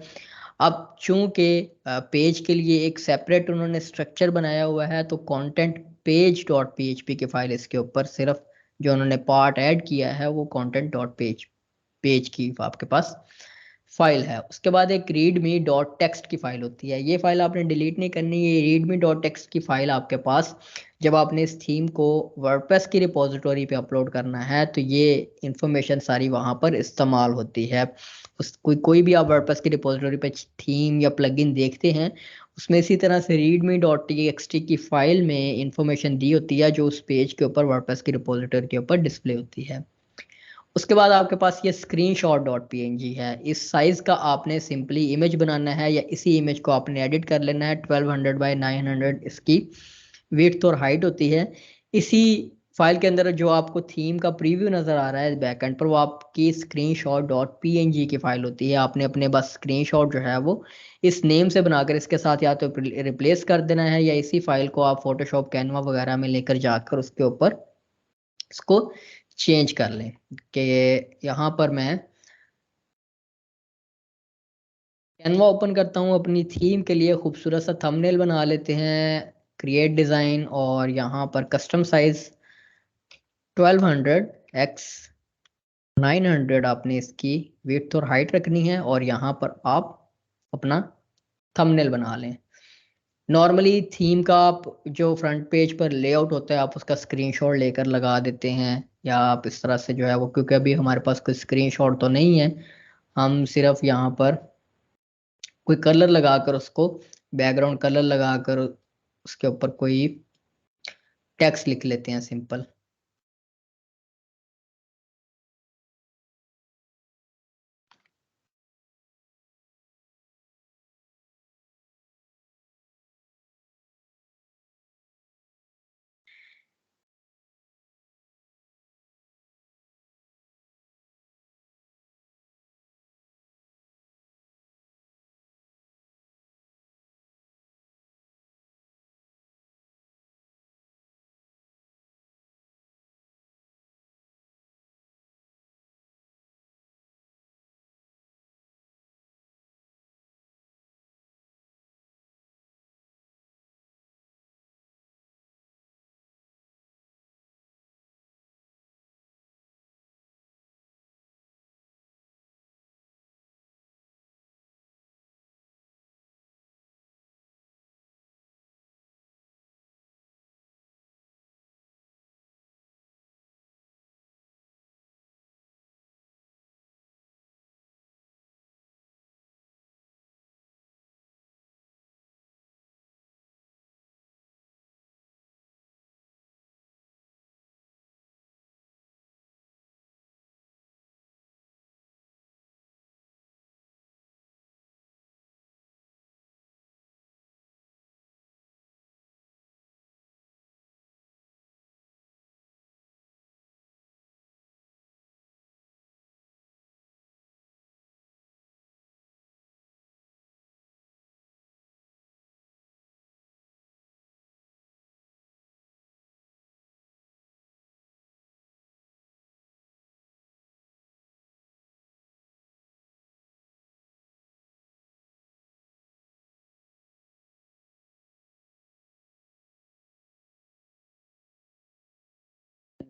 अब चूंकि पेज के लिए एक सेपरेट उन्होंने स्ट्रक्चर बनाया हुआ है, तो कंटेंट पेज डॉट php की फाइल इसके ऊपर सिर्फ जो उन्होंने पार्ट ऐड किया है वो कंटेंट डॉट पेज की आपके पास फाइल है। उसके बाद एक रीडमी डॉट टेक्स्ट की फाइल होती है, ये फाइल आपने डिलीट नहीं करनी, ये रीडमी डॉट टेक्स्ट की फाइल आपके पास जब आपने इस थीम को वर्डप्रेस की रिपोजिटोरी पे अपलोड करना है तो ये इंफॉर्मेशन सारी वहां पर इस्तेमाल होती है। उस कोई भी आप वर्डप्रेस की रिपोजिटोरी पे थीम या प्लगइन देखते हैं, उसमें इसी तरह से रीडमी डॉट टीएक्सटी की फाइल में इंफॉर्मेशन दी होती है जो उस पेज के ऊपर वर्डप्रेस की रिपोजिटोरी के ऊपर डिस्प्ले होती है। उसके बाद आपके पास ये स्क्रीनशॉट डॉट png है, इस साइज का आपने सिंपली इमेज बनाना है या इसी इमेज को आपने एडिट कर लेना है। 1200 बाई 900 इसकी विड्थ और हाइट होती है। इसी फाइल के अंदर जो आपको थीम का प्रीव्यू नजर आ रहा है बैकएंड पर, वो आपकी स्क्रीनशॉट डॉट png की फाइल होती है। आपने अपने बस स्क्रीनशॉट जो है वो इस नेम से बनाकर इसके साथ या तो रिप्लेस कर देना है या इसी फाइल को आप फोटोशॉप कैनवा वगैरह में लेकर जाकर उसके ऊपर इसको चेंज कर लें। कि यहाँ पर मैं कैनवा ओपन करता हूँ, अपनी थीम के लिए खूबसूरत सा थंबनेल बना लेते हैं, क्रिएट डिज़ाइन, और यहाँ पर कस्टम साइज 1200 x 900 आपने इसकी विड्थ और हाइट रखनी है, और यहाँ पर आप अपना थंबनेल बना लें। नॉर्मली थीम का आप जो फ्रंट पेज पर लेआउट होता है आप उसका स्क्रीनशॉट लेकर लगा देते हैं, या आप इस तरह से जो है वो, क्योंकि अभी हमारे पास कोई स्क्रीनशॉट तो नहीं है, हम सिर्फ यहाँ पर कोई कलर लगाकर उसको, बैकग्राउंड कलर लगाकर उसके ऊपर कोई टेक्स्ट लिख लेते हैं सिंपल।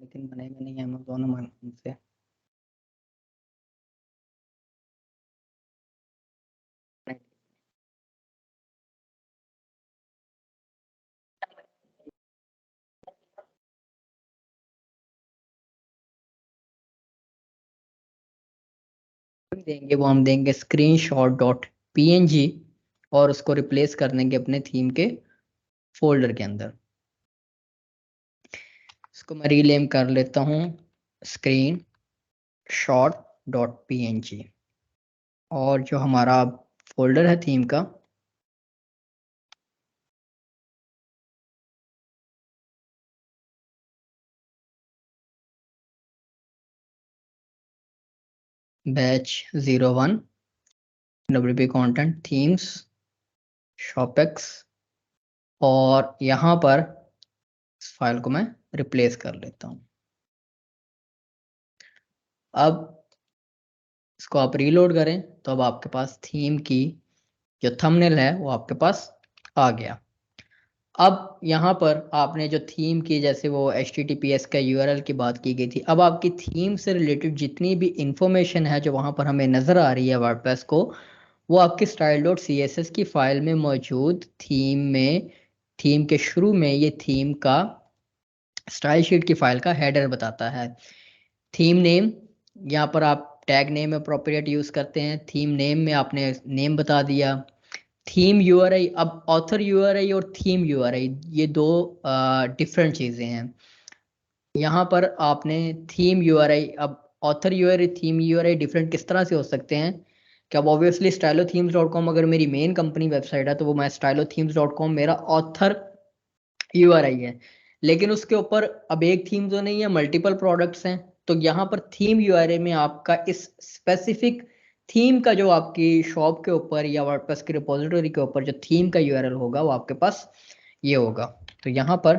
लेकिन बनेगा नहीं अमेज़न से। देंगे वो हम देंगे screenshot.png और उसको रिप्लेस कर देंगे अपने थीम के फोल्डर के अंदर। इसको मैं रीनेम कर लेता हूँ screenshot.png और जो हमारा फोल्डर है थीम का बैच 01 WP कंटेंट थीम्स शॉपेक्स और यहाँ पर इस फाइल को मैं रिप्लेस कर लेता हूँ। अब इसको आप रीलोड करें तो अब आपके पास थीम की जो थंबनेल है वो आपके पास आ गया। अब यहाँ पर आपने जो थीम की जैसे वो HTTPS का URL की बात की गई थी, अब आपकी थीम से रिलेटेड जितनी भी इंफॉर्मेशन है जो वहाँ पर हमें नज़र आ रही है वर्डप्रेस को, वो आपकी style.css की फाइल में मौजूद थीम में, थीम के शुरू में ये थीम का स्टाइल शीट की फाइल का हेडर बताता है। थीम नेम, यहाँ पर आप टैग नेम अप्रोप्रिएट यूज करते हैं। थीम नेम में आपने नेम बता दिया। थीम यूआरआई, अब ऑथर यूआरआई और थीम यूआरआई ये दो डिफरेंट चीजें हैं। यहाँ पर आपने थीम यूआरआई, अब author URI theme URI different किस तरह से हो सकते हैं कि अब ऑब्वियसली stylothemes.com अगर मेरी मेन कंपनी वेबसाइट है तो वो मैं stylothemes.com मेरा ऑथर यूआरआई है, लेकिन उसके ऊपर अब एक थीम तो नहीं है, मल्टीपल प्रोडक्ट्स हैं। तो यहाँ पर थीम यूआरआई में आपका इस स्पेसिफिक थीम का जो आपकी शॉप के ऊपर या वर्डप्रेस की रिपोजिटरी के ऊपर जो थीम का यूआरएल होगा वो आपके पास ये होगा। तो यहाँ पर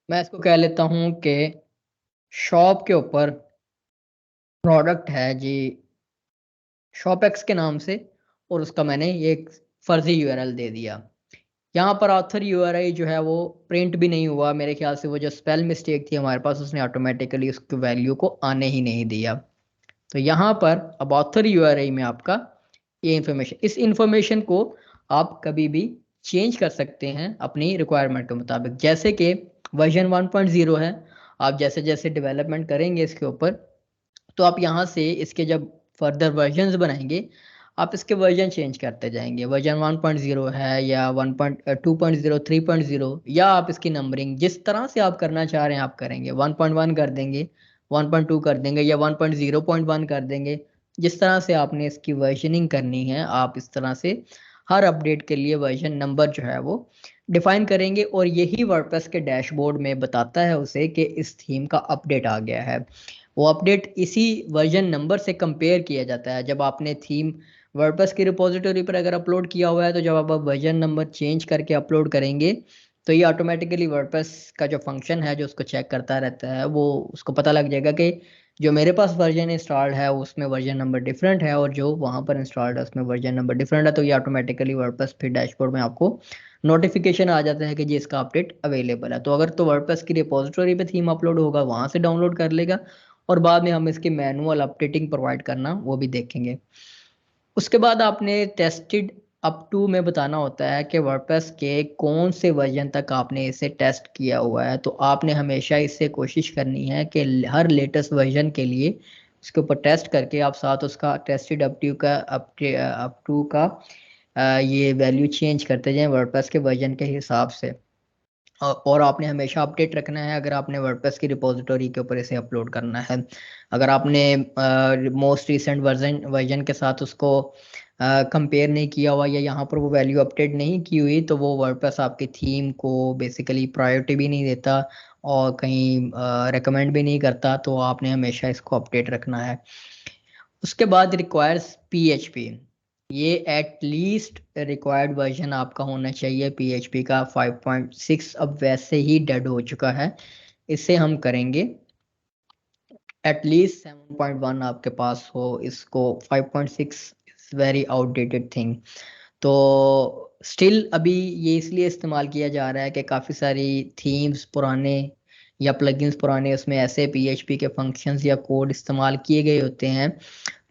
मैं इसको कह लेता हूँ कि शॉप के ऊपर प्रोडक्ट है जी शॉपेक्स के नाम से, और उसका मैंने ये एक फर्जी यूआरएल दे दिया। यहाँ पर ऑथर यूआरआई जो है वो प्रिंट भी नहीं हुआ मेरे ख्याल से, वो जो स्पेल मिस्टेक थी हमारे पास उसने ऑटोमेटिकली उसकी वैल्यू को आने ही नहीं दिया। तो यहाँ पर अब ऑथर यूआरआई में आपका ये इंफॉर्मेशन, इस इंफॉर्मेशन को आप कभी भी चेंज कर सकते हैं अपनी रिक्वायरमेंट के मुताबिक। जैसे कि वर्जन 1.0 है, आप जैसे जैसे डेवलपमेंट करेंगे इसके ऊपर तो आप यहाँ से इसके जब फर्दर वर्जन्स बनाएंगे आप इसके वर्जन चेंज करते जाएंगे। वर्जन 1.0 है या 1.2.0 3.0, या आप इसकी नंबरिंग जिस तरह से आप करना चाह रहे हैं आप करेंगे। 1.1 कर देंगे, 1.2 कर देंगे या 1.0.1 कर देंगे। जिस तरह से आपने इसकी वर्जनिंग करनी है आप इस तरह से हर अपडेट के लिए वर्जन नंबर जो है वो डिफाइन करेंगे, और यही वर्डप्रेस के डैशबोर्ड में बताता है उसे कि इस थीम का अपडेट आ गया है। वो अपडेट इसी वर्जन नंबर से कंपेयर किया जाता है। जब आपने थीम वर्डप्रेस की रिपोजिटरी पर अगर अपलोड किया हुआ है तो जब आप वर्जन नंबर चेंज करके अपलोड करेंगे तो ये ऑटोमेटिकली वर्डप्रेस का जो फंक्शन है जो उसको चेक करता रहता है, वो उसको पता लग जाएगा कि जो मेरे पास वर्जन इंस्टॉल्ड है उसमें वर्जन नंबर डिफरेंट है और जो वहाँ पर इंस्टॉल्ड है उसमें वर्जन नंबर डिफरेंट है। तो ये ऑटोमेटिकली वर्डप्रेस फिर डैशबोर्ड में आपको नोटिफिकेशन आ जाता है कि जी इसका अपडेट अवेलेबल है। तो अगर तो वर्डप्रेस की रिपोजिटरी पे थीम अपलोड होगा वहाँ से डाउनलोड कर लेगा, और बाद में हम इसकी मैनुअल अपडेटिंग प्रोवाइड करना वो भी देखेंगे। उसके बाद आपने टेस्टेड अप टू में बताना होता है कि वर्डप्रेस के कौन से वर्जन तक आपने इसे टेस्ट किया हुआ है। तो आपने हमेशा इससे कोशिश करनी है कि हर लेटेस्ट वर्जन के लिए उसके ऊपर टेस्ट करके आप साथ उसका टेस्टेड अप टू का ये वैल्यू चेंज करते जाएं वर्डप्रेस के वर्जन के हिसाब से। और आपने हमेशा अपडेट रखना है अगर आपने वर्डप्रेस की रिपोजिटरी के ऊपर इसे अपलोड करना है। अगर आपने मोस्ट रिसेंट वर्जन के साथ उसको कंपेयर नहीं किया हुआ या यहाँ पर वो वैल्यू अपडेट नहीं की हुई तो वो वर्डप्रेस आपकी थीम को बेसिकली प्रायोरिटी भी नहीं देता और कहीं रेकमेंड भी नहीं करता। तो आपने हमेशा इसको अपडेट रखना है। उसके बाद रिक्वायर्स PHP, ये एट लीस्ट रिक्वायर्ड वर्जन आपका होना चाहिए PHP का 5.6। अब वैसे ही डेड हो चुका है, इसे हम करेंगे एटलीस्ट 7.1 आपके पास हो। इसको 5.6 इज वेरी आउटडेटेड थिंग। तो स्टिल अभी ये इसलिए इस्तेमाल किया जा रहा है कि काफ़ी सारी थीम्स पुराने या प्लगइन्स पुराने उसमें ऐसे पीएचपी के फंक्शंस या कोड इस्तेमाल किए गए होते हैं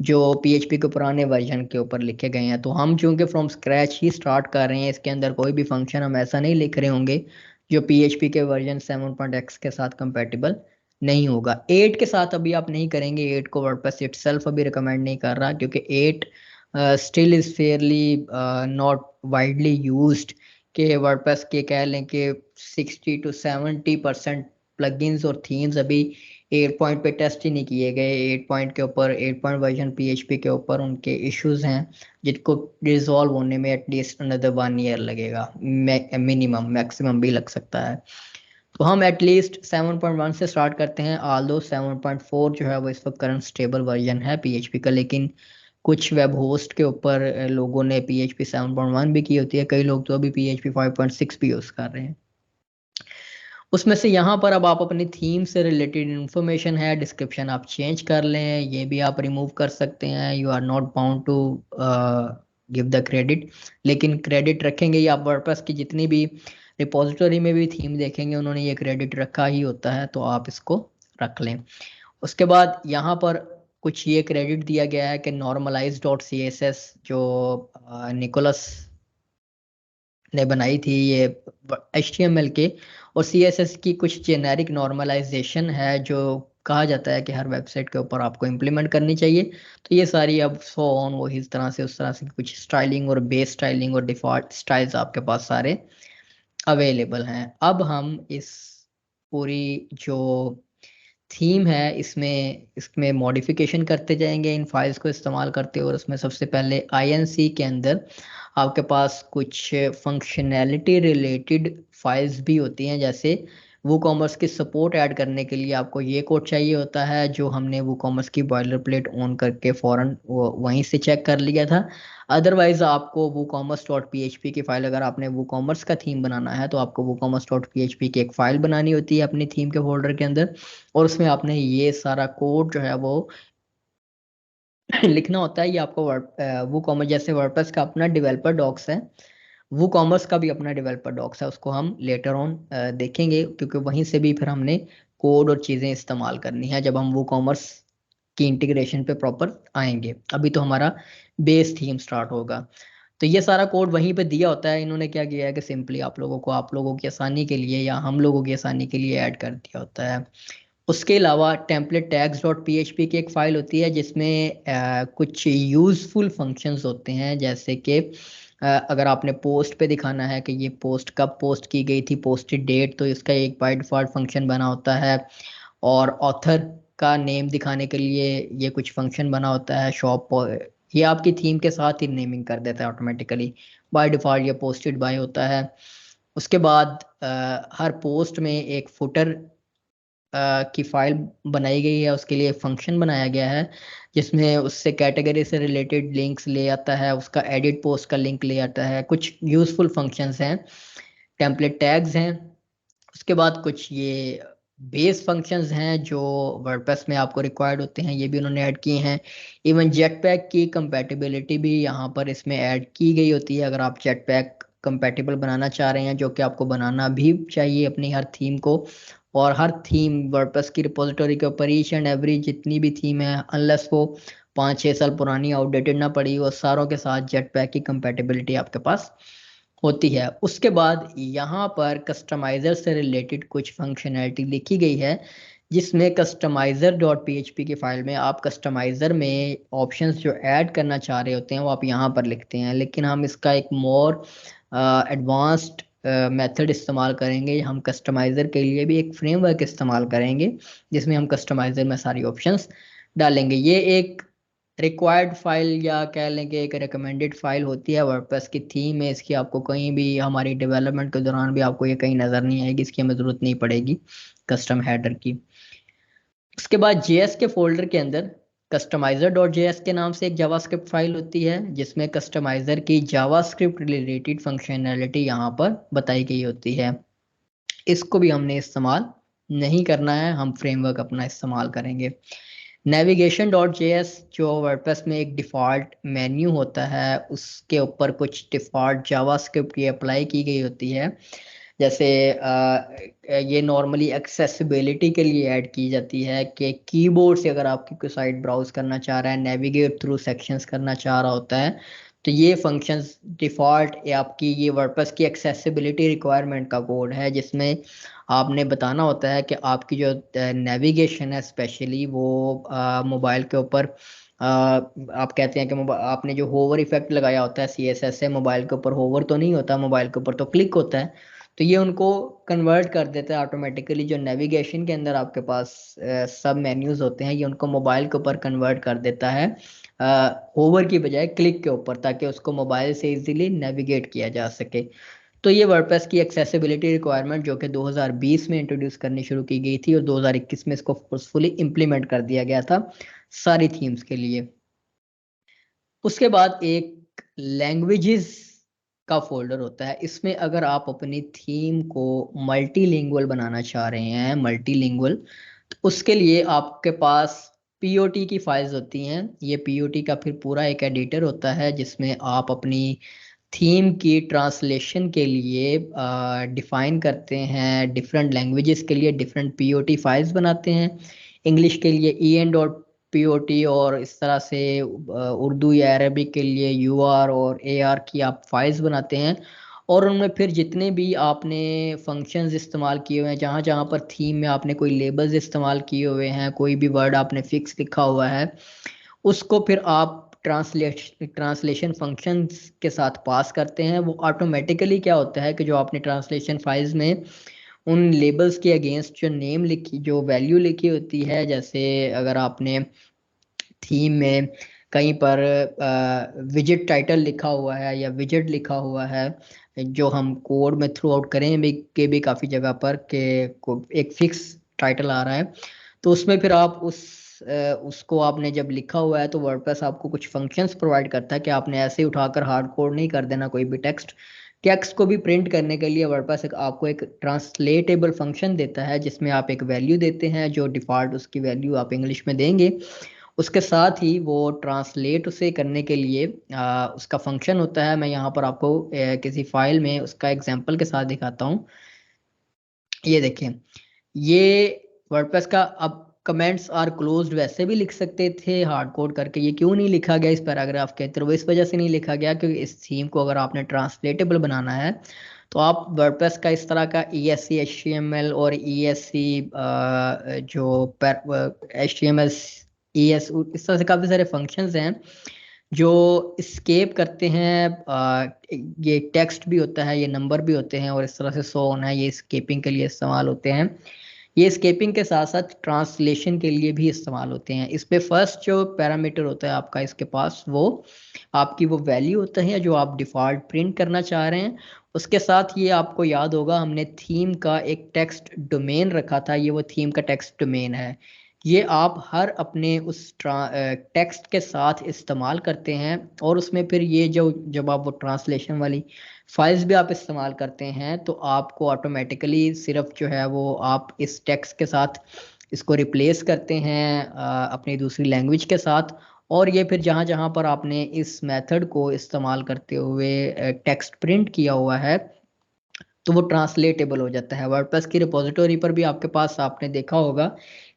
जो पीएचपी के पुराने वर्जन के ऊपर लिखे गए हैं। तो हम चूंकि फ्रॉम स्क्रैच ही स्टार्ट कर रहे हैं, इसके अंदर कोई भी फंक्शन हम ऐसा नहीं लिख रहे होंगे जो पीएचपी के वर्जन 7.x के साथ कंपेटिबल नहीं होगा। 8 के साथ अभी आप नहीं करेंगे, 8 को वर्डप्रेस इटसेल्फ अभी रिकमेंड नहीं कर रहा, क्योंकि 8 still is fairly not widely used. के वर्डप्रेस के कह लें कि 60 to 70% प्लगइन्स और थीम्स अभी 8 पॉइंट पे टेस्ट ही नहीं किए गए। 8 पॉइंट के ऊपर, 8 पॉइंट वर्जन पीएचपी के ऊपर उनके इश्यूज हैं जिनको रिजॉल्व होने में एटलीस्ट अनदर 1 ईयर लगेगा, मिनिमम, मैक्सिमम भी लग सकता है। तो हम एटलीस्ट 7.1 से स्टार्ट करते हैं, ऑल्दो 7.4 जो है वो इस वक्त करंट स्टेबल वर्जन है पीएचपी का, लेकिन कुछ वेब होस्ट के ऊपर लोगों ने पीएचपी 7.1 भी की होती है, कई लोग तो अभी पीएचपी 5.6 भी यूज कर रहे हैं। उसमें से यहाँ पर अब आप अपनी थीम से रिलेटेड इंफॉर्मेशन है, डिस्क्रिप्शन आप चेंज कर लें, ये भी आप रिमूव कर सकते हैं। You are not bound to give the credit, लेकिन क्रेडिट रखेंगे या आप वर्डप्रेस की जितनी भी रिपोजिटरी में भी थीम देखेंगे उन्होंने ये क्रेडिट रखा ही होता है, तो आप इसको रख लें। उसके बाद यहाँ पर कुछ ये क्रेडिट दिया गया है कि normalize dot C S S जो निकोलस ने बनाई थी, ये HTML के और CSS की कुछ जेनेरिक नॉर्मलाइजेशन है जो कहा जाता है कि हर वेबसाइट के ऊपर आपको इम्प्लीमेंट करनी चाहिए। तो ये सारी अब सो ऑन वो इस तरह से उस तरह से कुछ स्टाइलिंग और बेस स्टाइलिंग और डिफॉल्ट स्टाइल्स आपके पास सारे अवेलेबल हैं। अब हम इस पूरी जो थीम है इसमें मॉडिफिकेशन करते जाएंगे इन फाइल्स को इस्तेमाल करते, और उसमें सबसे पहले INC के अंदर आपके पास कुछ फंक्शनैलिटी रिलेटेड फाइल्स भी होती हैं, जैसे वूकॉमर्स की सपोर्ट ऐड करने के लिए आपको ये कोड चाहिए होता है जो हमने वूकॉमर्स की बॉयलर प्लेट ऑन करके फौरन वहीं से चेक कर लिया था। अदरवाइज आपको वूकॉमर्स डॉट PHP की फाइल, अगर आपने वूकॉमर्स का थीम बनाना है तो आपको वूकॉमर्स डॉट PHP की एक फाइल बनानी होती है अपनी थीम के फोल्डर के अंदर, और उसमें आपने ये सारा कोड जो है वो लिखना होता है। ये आपको वूकॉमर्स जैसे वर्डप्रेस का अपना डेवलपर डॉक्स है, वूकॉमर्स का भी अपना डेवलपर डॉक्स है, उसको हम लेटर ऑन देखेंगे, क्योंकि वहीं से भी फिर हमने कोड और चीज़ें इस्तेमाल करनी है जब हम वूकॉमर्स की इंटीग्रेशन पे प्रॉपर आएंगे। अभी तो हमारा बेस थीम स्टार्ट होगा। तो ये सारा कोड वहीं पे दिया होता है। इन्होंने क्या किया है कि सिंपली आप लोगों की आसानी के लिए या हम लोगों की आसानी के लिए ऐड कर दिया होता है। उसके अलावा टेम्पलेट टैग्स डॉट PHP की एक फाइल होती है जिसमें कुछ यूजफुल फंक्शंस होते हैं, जैसे कि अगर आपने पोस्ट पे दिखाना है कि ये पोस्ट कब पोस्ट की गई थी, पोस्टेड डेट, तो इसका एक बाय डिफॉल्ट फंक्शन बना होता है। और ऑथर का नेम दिखाने के लिए ये कुछ फंक्शन बना होता है। शॉप, ये आपकी थीम के साथ ही नेमिंग कर देता है ऑटोमेटिकली, बाय डिफॉल्ट ये पोस्टेड बाय होता है। उसके बाद हर पोस्ट में एक फुटर की फाइल बनाई गई है, उसके लिए फंक्शन बनाया गया है जिसमें उससे कैटेगरी से रिलेटेड लिंक्स ले आता है, उसका एडिट पोस्ट का लिंक ले आता है। कुछ यूजफुल फंक्शंस हैं, टेम्पलेट टैग्स हैं। उसके बाद कुछ ये बेस फंक्शंस हैं जो वर्डप्रेस में आपको रिक्वायर्ड होते हैं, ये भी उन्होंने ऐड किए हैं। इवन जेटपैक की कंपैटिबिलिटी भी यहाँ पर इसमें ऐड की गई होती है, अगर आप जेटपैक कंपैटिबल बनाना चाह रहे हैं, जो कि आपको बनाना भी चाहिए अपनी हर थीम को। और हर थीम वर्डप्रेस की रिपोजिटरी के ऊपर ईच एंड एवरी जितनी भी थीम है, अनलेस वो 5-6 साल पुरानी आउटडेटेड ना पड़ी, वो सारों के साथ जेटपैक की कंपैटिबिलिटी आपके पास होती है। उसके बाद यहाँ पर कस्टमाइजर से रिलेटेड कुछ फंक्शनैलिटी लिखी गई है, जिसमें कस्टमाइजर डॉट PHP की फाइल में आप कस्टमाइजर में ऑप्शंस जो ऐड करना चाह रहे होते हैं वो आप यहाँ पर लिखते हैं, लेकिन हम इसका एक मोर एडवांस्ड मेथड इस्तेमाल करेंगे। हम कस्टमाइजर के लिए भी एक फ्रेमवर्क इस्तेमाल करेंगे जिसमें हम कस्टमाइजर में सारी ऑप्शंस डालेंगे। ये एक रिक्वायर्ड फाइल या कह लें कि एक रिकमेंडेड फाइल होती है वर्डप्रेस की थीम में। इसकी आपको कहीं भी हमारी डेवलपमेंट के दौरान भी आपको ये कहीं नज़र नहीं आएगी, इसकी हमें ज़रूरत नहीं पड़ेगी कस्टम हेडर की। उसके बाद JS के फोल्डर के अंदर कस्टमाइजर डॉट JS के नाम से एक जावास्क्रिप्ट फाइल होती है जिसमें कस्टमाइजर की जावास्क्रिप्ट रिलेटेड फंक्शनैलिटी यहाँ पर बताई गई होती है। इसको भी हमने इस्तेमाल नहीं करना है, हम फ्रेमवर्क अपना इस्तेमाल करेंगे। नेविगेशन डॉट जेएस जो वर्डप्रेस में एक डिफ़ॉल्ट मेन्यू होता है, उसके ऊपर कुछ डिफ़ॉल्ट जावास्क्रिप्ट की अप्लाई की गई होती है। जैसे ये नॉर्मली एक्सेसिबिलिटी के लिए ऐड की जाती है कि कीबोर्ड से अगर आपकी कोई साइट ब्राउज करना चाह रहा है, नेविगेट थ्रू सेक्शंस करना चाह रहा होता है, तो ये फंक्शंस डिफ़ॉल्ट आपकी ये वर्डप्रेस की एक्सेसिबिलिटी रिक्वायरमेंट का कोड है, जिसमें आपने बताना होता है कि आपकी जो नेविगेशन है स्पेशली वो मोबाइल के ऊपर आप कहते हैं कि आपने जो होवर इफेक्ट लगाया होता है सीएसएस से, मोबाइल के ऊपर होवर तो नहीं होता, मोबाइल के ऊपर तो क्लिक होता है, तो ये उनको कन्वर्ट कर देता है ऑटोमेटिकली। जो नेविगेशन के अंदर आपके पास सब मेन्यूज होते हैं, ये उनको मोबाइल के ऊपर कन्वर्ट कर देता है होवर की बजाय क्लिक के ऊपर, ताकि उसको मोबाइल से इजीली नेविगेट किया जा सके। तो ये वर्डप्रेस की एक्सेसिबिलिटी रिक्वायरमेंट जो कि 2020 में इंट्रोड्यूस करनी शुरू की गई थी और 2021 में इसको फोर्सफुली इम्प्लीमेंट कर दिया गया था सारी थीम्स के लिए। उसके बाद एक लैंग्वेजेस का फोल्डर होता है, इसमें अगर आप अपनी थीम को मल्टीलिंगुअल बनाना चाह रहे हैं, मल्टीलिंगुअल, तो उसके लिए आपके पास पीओटी की फाइल्स होती हैं। ये पीओटी का फिर पूरा एक एडिटर होता है जिसमें आप अपनी थीम की ट्रांसलेशन के लिए डिफाइन करते हैं, डिफरेंट लैंग्वेजेस के लिए डिफरेंट पीओटी फाइल्स बनाते हैं। इंग्लिश के लिए en डॉट पीओटी और इस तरह से उर्दू या अरबिक के लिए यूआर और एआर की आप फाइल्स बनाते हैं, और उनमें फिर जितने भी आपने फंक्शंस इस्तेमाल किए हुए हैं, जहाँ जहाँ पर थीम में आपने कोई लेबल्स इस्तेमाल किए हुए हैं, कोई भी वर्ड आपने फिक्स लिखा हुआ है, उसको फिर आप ट्रांसलेशन फंक्शंस के साथ पास करते हैं। वो ऑटोमेटिकली क्या होता है कि जो आपने ट्रांसलेशन फाइल्स में उन लेबल्स के अगेंस्ट जो नेम लिखी, जो वैल्यू लिखी होती है, जैसे अगर आपने थीम में कहीं पर विजिट टाइटल लिखा हुआ है या विजिट लिखा हुआ है, जो हम कोड में थ्रू आउट करें भी काफ़ी जगह पर के एक फिक्स टाइटल आ रहा है, तो उसमें फिर आप उसको आपने जब लिखा हुआ है तो वर्डप्रेस आपको कुछ फंक्शंस प्रोवाइड करता है कि आपने ऐसे ही उठाकर हार्ड कोड नहीं कर देना कोई भी टेक्स्ट को भी प्रिंट करने के लिए वर्डप्रेस आपको एक ट्रांसलेटेबल फंक्शन देता है, जिसमें आप एक वैल्यू देते हैं, जो डिफ़ॉल्ट उसकी वैल्यू आप इंग्लिश में देंगे, उसके साथ ही वो ट्रांसलेट उसे करने के लिए उसका फंक्शन होता है। मैं यहाँ पर आपको किसी फाइल में उसका एग्जांपल के साथ दिखाता हूँ। ये देखें, ये वर्डप्रेस का, अब कमेंट्स आर क्लोज्ड वैसे भी लिख सकते थे हार्ड कोड करके, ये क्यों नहीं लिखा गया इस पैराग्राफ के अंदर? वो इस वजह से नहीं लिखा गया क्योंकि इस थीम को अगर आपने ट्रांसलेटेबल बनाना है तो आप वर्डप्रेस का इस तरह का ESC HTML और ESC जो HTML ES इस तरह से काफ़ी सारे फंक्शंस हैं जो स्केप करते हैं। ये टेक्स्ट भी होता है, ये नंबर भी होते हैं और इस तरह से सो ऑन है, ये स्केपिंग के लिए इस्तेमाल होते हैं। ये स्केपिंग के साथ साथ ट्रांसलेशन के लिए भी इस्तेमाल होते हैं। इस पे फर्स्ट जो पैरामीटर होता है आपका इसके पास, वो आपकी वो वैल्यू होता है जो आप डिफ़ॉल्ट प्रिंट करना चाह रहे हैं। उसके साथ ये आपको याद होगा हमने थीम का एक टेक्स्ट डोमेन रखा था, ये वो थीम का टेक्स्ट डोमेन है। ये आप हर अपने उस टेक्स्ट के साथ इस्तेमाल करते हैं, और उसमें फिर ये जो जब आप वो ट्रांसलेशन वाली फाइल्स भी आप इस्तेमाल करते हैं तो आपको ऑटोमेटिकली सिर्फ जो है वो आप इस टेक्स्ट के साथ इसको रिप्लेस करते हैं अपनी दूसरी लैंग्वेज के साथ, और ये फिर जहाँ जहाँ पर आपने इस मेथड को इस्तेमाल करते हुए टेक्स्ट प्रिंट किया हुआ है तो वो ट्रांसलेटेबल हो जाता है। वर्डप्रेस की रिपोजिटोरी पर भी आपके पास आपने देखा होगा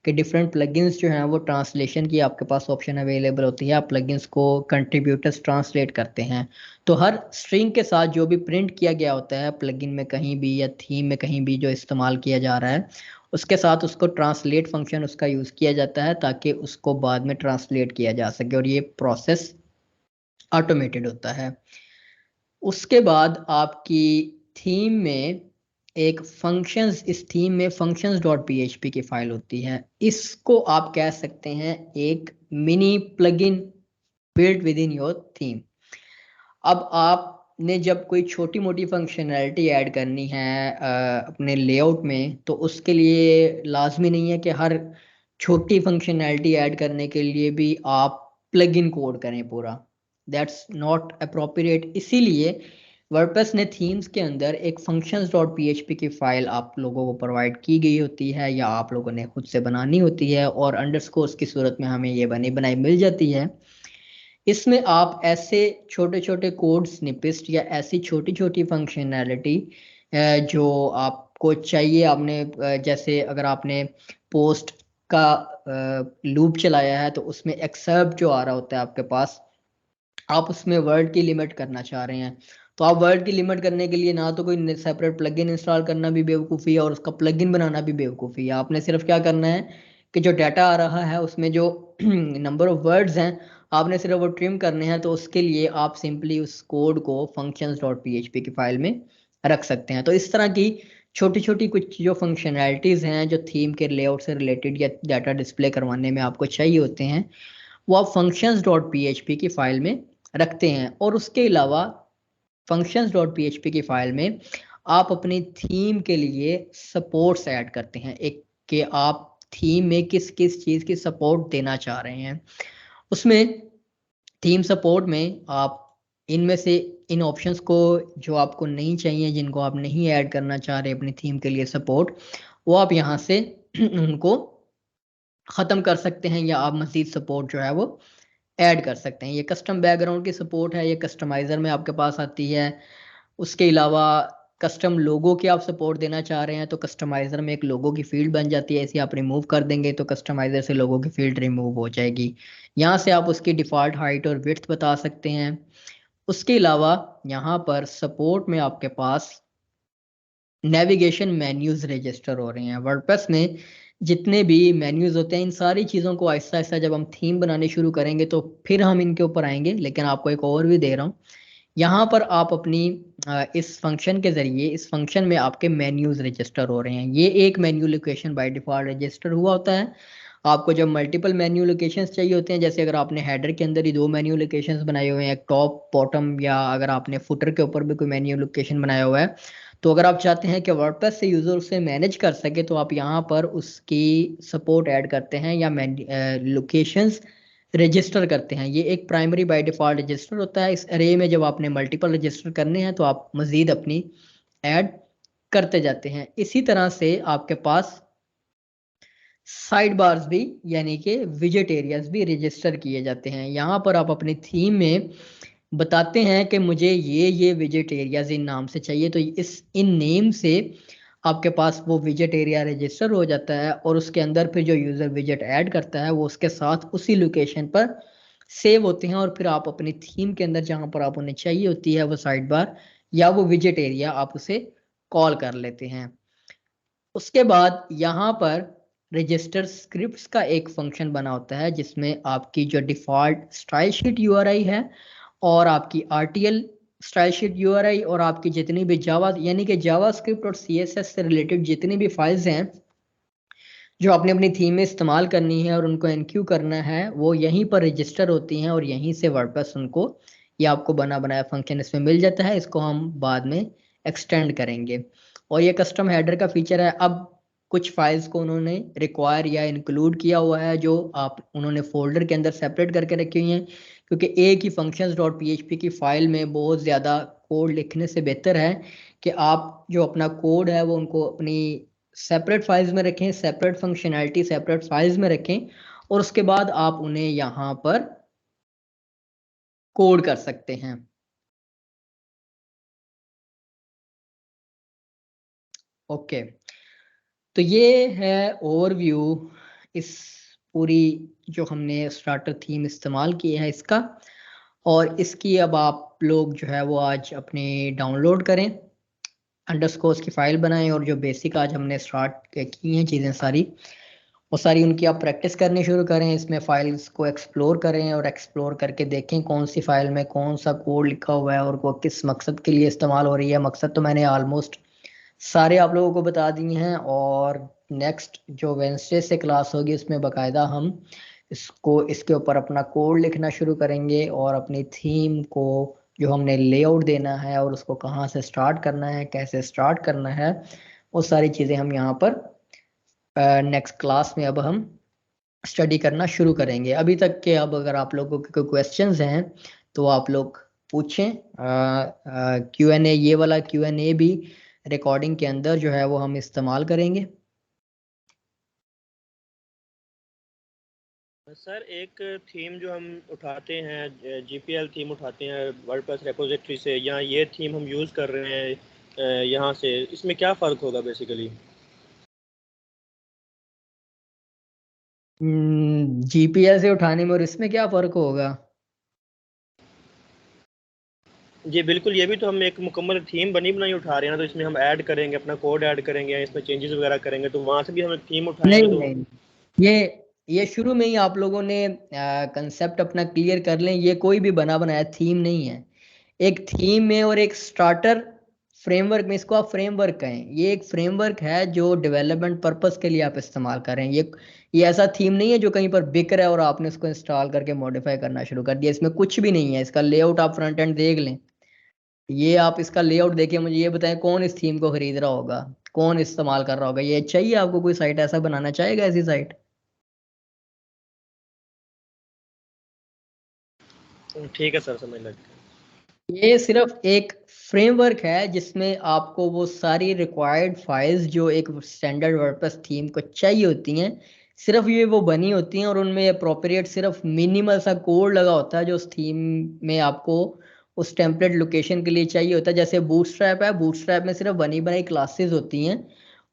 कि डिफरेंट प्लगइन्स जो हैं वो ट्रांसलेशन की आपके पास ऑप्शन अवेलेबल होती है, आप प्लगइन्स को कंट्रीब्यूटर्स ट्रांसलेट करते हैं। तो हर स्ट्रिंग के साथ जो भी प्रिंट किया गया होता है प्लगइन में कहीं भी या थीम में कहीं भी जो इस्तेमाल किया जा रहा है, उसके साथ उसको ट्रांसलेट फंक्शन उसका यूज़ किया जाता है ताकि उसको बाद में ट्रांसलेट किया जा सके, और ये प्रोसेस ऑटोमेटेड होता है। उसके बाद आपकी थीम में एक फंक्शंस, इस थीम में फंक्शंस डॉट php की फाइल होती है। इसको आप कह सकते हैं एक mini plugin built with in your theme. अब आपने जब कोई छोटी मोटी फंक्शनैलिटी ऐड करनी है अपने लेआउट में, तो उसके लिए लाजमी नहीं है कि हर छोटी फंक्शनैलिटी ऐड करने के लिए भी आप प्लगइन कोड करें पूरा, दैट्स नॉट अप्रोप्रिएट। इसीलिए वर्डप्रेस ने थीम्स के अंदर एक functions.php की फाइल आप लोगों को प्रोवाइड की गई होती है या आप लोगों ने खुद से बनानी होती है और अंडरस्कोर्स की सूरत में हमें ये बनी बनाई मिल जाती है। इसमें आप ऐसे छोटे छोटे कोड स्निपेट्स या ऐसी छोटी छोटी फंक्शनैलिटी जो आपको चाहिए, आपने जैसे अगर आपने पोस्ट का लूप चलाया है तो उसमें एक्सेप्ट जो आ रहा होता है आपके पास, आप उसमें वर्ड की लिमिट करना चाह रहे हैं, तो आप वर्ड की लिमिट करने के लिए ना तो कोई सेपरेट प्लगइन इंस्टॉल करना भी बेवकूफ़ी है और उसका प्लगइन बनाना भी बेवकूफ़ी है। आपने सिर्फ क्या करना है कि जो डाटा आ रहा है उसमें जो नंबर ऑफ वर्ड्स हैं आपने सिर्फ वो ट्रिम करने हैं, तो उसके लिए आप सिंपली उस कोड को functions.php की फाइल में रख सकते हैं। तो इस तरह की छोटी छोटी कुछ जो फंक्शनैलिटीज़ हैं जो थीम के लेआउट से रिलेटेड या डाटा डिस्प्ले करवाने में आपको चाहिए होते हैं, वो आप functions.php की फाइल में रखते हैं। और उसके अलावा functions.php की फाइल में आप अपनी थीम के लिए सपोर्ट्स ऐड करते हैं, एक कि आप थीम में किस किस चीज़ की सपोर्ट देना चाह रहे हैं। उसमें थीम सपोर्ट में आप इनमें से इन ऑप्शंस को जो आपको नहीं चाहिए, जिनको आप नहीं ऐड करना चाह रहे अपनी थीम के लिए सपोर्ट, वो आप यहाँ से उनको ख़त्म कर सकते हैं या आप मज़ीद सपोर्ट जो है वो ऐड कर सकते हैं। ये कस्टम बैकग्राउंड की सपोर्ट है, ये कस्टमाइज़र में आपके पास आती है। उसके अलावा कस्टम लोगो की आप सपोर्ट देना चाह रहे हैं तो कस्टमाइज़र में एक लोगो की फील्ड बन जाती है, इसे आप रिमूव कर देंगे तो कस्टमाइज़र से लोगो की फील्ड रिमूव हो जाएगी। यहाँ से आप उसकी डिफ़ॉल्ट हाइट और विड्थ बता सकते हैं। उसके अलावा यहाँ पर सपोर्ट में आपके पास नेविगेशन मेन्यूज रजिस्टर हो रहे हैं। वर्डप्रेस में जितने भी मेन्यूज होते हैं, इन सारी चीज़ों को आहिस्ता आहिस्ता जब हम थीम बनाने शुरू करेंगे तो फिर हम इनके ऊपर आएंगे, लेकिन आपको एक ओवरव्यू दे रहा हूँ। यहाँ पर आप अपनी इस फंक्शन के ज़रिए, इस फंक्शन में आपके मेन्यूज रजिस्टर हो रहे हैं। ये एक menu location by default register हुआ होता है। आपको जब मल्टीपल मेन्यू लोकेशंस चाहिए होते हैं, जैसे अगर आपने हेडर के अंदर ही 2 मेन्यू लोकेशंस बनाए हुए हैं, एक टॉप बॉटम, या अगर आपने फुटर के ऊपर भी कोई मेन्यू लोकेशन बनाया हुआ है, तो अगर आप चाहते हैं कि वर्डप्रेस से यूज़र उसे मैनेज कर सके तो आप यहाँ पर उसकी सपोर्ट ऐड करते हैं या लोकेशंस रजिस्टर करते हैं। ये एक प्राइमरी बाय डिफ़ॉल्ट रजिस्टर होता है। इस अरे में जब आपने मल्टीपल रजिस्टर करने हैं तो आप मज़ीद अपनी ऐड करते जाते हैं। इसी तरह से आपके पास साइड बार्स भी यानी कि विजेट एरियाज भी रजिस्टर किए जाते हैं। यहाँ पर आप अपनी थीम में बताते हैं कि मुझे ये विजेट एरियाज इन नाम से चाहिए, तो इस इन नेम से आपके पास वो विजेट एरिया रजिस्टर हो जाता है और उसके अंदर फिर जो यूज़र विजेट ऐड करता है वो उसके साथ उसी लोकेशन पर सेव होते हैं और फिर आप अपनी थीम के अंदर जहाँ पर आप उन्हें चाहिए होती है वो साइड बार या वो विजेट एरिया आप उसे कॉल कर लेते हैं। उसके बाद यहाँ पर रजिस्टर स्क्रिप्ट्स का एक फंक्शन बना होता है जिसमें आपकी जो डिफ़ॉल्ट स्टाइल शीट यूआरआई है और आपकी आरटीएल स्टाइल शीट यूआरआई और आपकी जितनी भी जावा यानी कि जावास्क्रिप्ट और सीएसएस से रिलेटेड जितनी भी फाइल्स हैं जो आपने अपनी थीम में इस्तेमाल करनी है और उनको एनक्यू करना है, वो यहीं पर रजिस्टर होती हैं और यहीं से वर्डप्रेस उनको, ये आपको बना बनाया फंक्शन इसमें मिल जाता है। इसको हम बाद में एक्सटेंड करेंगे। और ये कस्टम हेडर का फीचर है। अब कुछ फाइल्स को उन्होंने रिक्वायर या इंक्लूड किया हुआ है जो आप उन्होंने फोल्डर के अंदर सेपरेट करके रखी हुई हैं, क्योंकि एक ही functions.php की फाइल में बहुत ज़्यादा कोड लिखने से बेहतर है कि आप जो अपना कोड है वो उनको अपनी सेपरेट फाइल्स में रखें, सेपरेट फंक्शनैलिटी सेपरेट फाइल्स में रखें और उसके बाद आप उन्हें यहाँ पर कोड कर सकते हैं। ओके, तो ये है ओवरव्यू इस पूरी जो हमने स्टार्टर थीम इस्तेमाल की है इसका, और इसकी अब आप लोग जो है वो आज अपने डाउनलोड करें, अंडरस्कोर्स की फाइल बनाएं और जो बेसिक आज हमने स्टार्ट की हैं चीज़ें सारी, वो सारी उनकी आप प्रैक्टिस करनी शुरू करें। इसमें फाइल्स को एक्सप्लोर करें और एक्सप्लोर करके देखें कौन सी फाइल में कौन सा कोड लिखा हुआ है और वो किस मकसद के लिए इस्तेमाल हो रही है। मकसद तो मैंने ऑलमोस्ट सारे आप लोगों को बता दिए हैं और नेक्स्ट जो वेडनेसडे से क्लास होगी उसमें बाकायदा हम इसको इसके ऊपर अपना कोड लिखना शुरू करेंगे और अपनी थीम को जो हमने लेआउट देना है और उसको कहाँ से स्टार्ट करना है, कैसे स्टार्ट करना है, वो सारी चीज़ें हम यहाँ पर नेक्स्ट क्लास में अब हम स्टडी करना शुरू करेंगे। अभी तक के अब अगर आप लोगों के कोई क्वेश्चंस हैं तो आप लोग पूछें। Q&A, ये वाला Q&A भी रिकॉर्डिंग के अंदर जो है वो हम इस्तेमाल करेंगे। सर एक थीम जो हम उठाते हैं, GPL थीम उठाते हैं वर्डप्रेस रेपोजिटरी से, या ये थीम हम यूज़ कर रहे हैं यहाँ से, इसमें क्या फ़र्क होगा बेसिकली? GPL से उठाने में और इसमें क्या फ़र्क होगा? जी बिल्कुल, ये भी तो हम एक मुकम्मल थीम बनी बनाई उठा रहे हैं ना, तो इसमें हम ऐड करेंगे, अपना कोड ऐड करेंगे, इसमें चेंजेस वगैरह करेंगे, तो वहाँ से भी हम एक थीम नहीं उठाएंगे तो। नहीं, ये शुरू में ही आप लोगों ने कंसेप्ट अपना क्लियर कर लें। ये कोई भी बना बनाया थीम नहीं है। एक थीम में और एक स्टार्टर फ्रेमवर्क में, इसको आप फ्रेमवर्क कहें, ये एक फ्रेमवर्क है जो डेवलपमेंट पर्पस के लिए आप इस्तेमाल कर रहे हैं। ये ऐसा थीम नहीं है जो कहीं पर बिक रहा है और आपने उसको इंस्टॉल करके मॉडिफाई करना शुरू कर दिया। इसमें कुछ भी नहीं है। इसका लेआउट आप फ्रंट एंड देख लें। ये आप इसका लेआउट देखिए, मुझे ये बताएं कौन इस थीम को खरीद रहा होगा, कौन इस्तेमाल कर रहा होगा? ये चाहिए आपको? कोई साइट ऐसा बनाना चाहेगा, ऐसी साइट? ठीक है सर, समझ लग गया। ये सिर्फ एक फ्रेमवर्क है जिसमें आपको वो सारी रिक्वायर्ड फाइल्स जो एक स्टैंडर्ड वर्डप्रेस थीम को चाहिए होती हैं, सिर्फ ये वो बनी होती हैं, और उनमें अप्रोप्रिएट सिर्फ मिनिमल सा कोड लगा होता है जो उस थीम में आपको उस टेम्पलेट लोकेशन के लिए चाहिए होता है। जैसे बूटस्ट्रैप है, बूटस्ट्रैप में सिर्फ बनी बनाई क्लासेस होती हैं।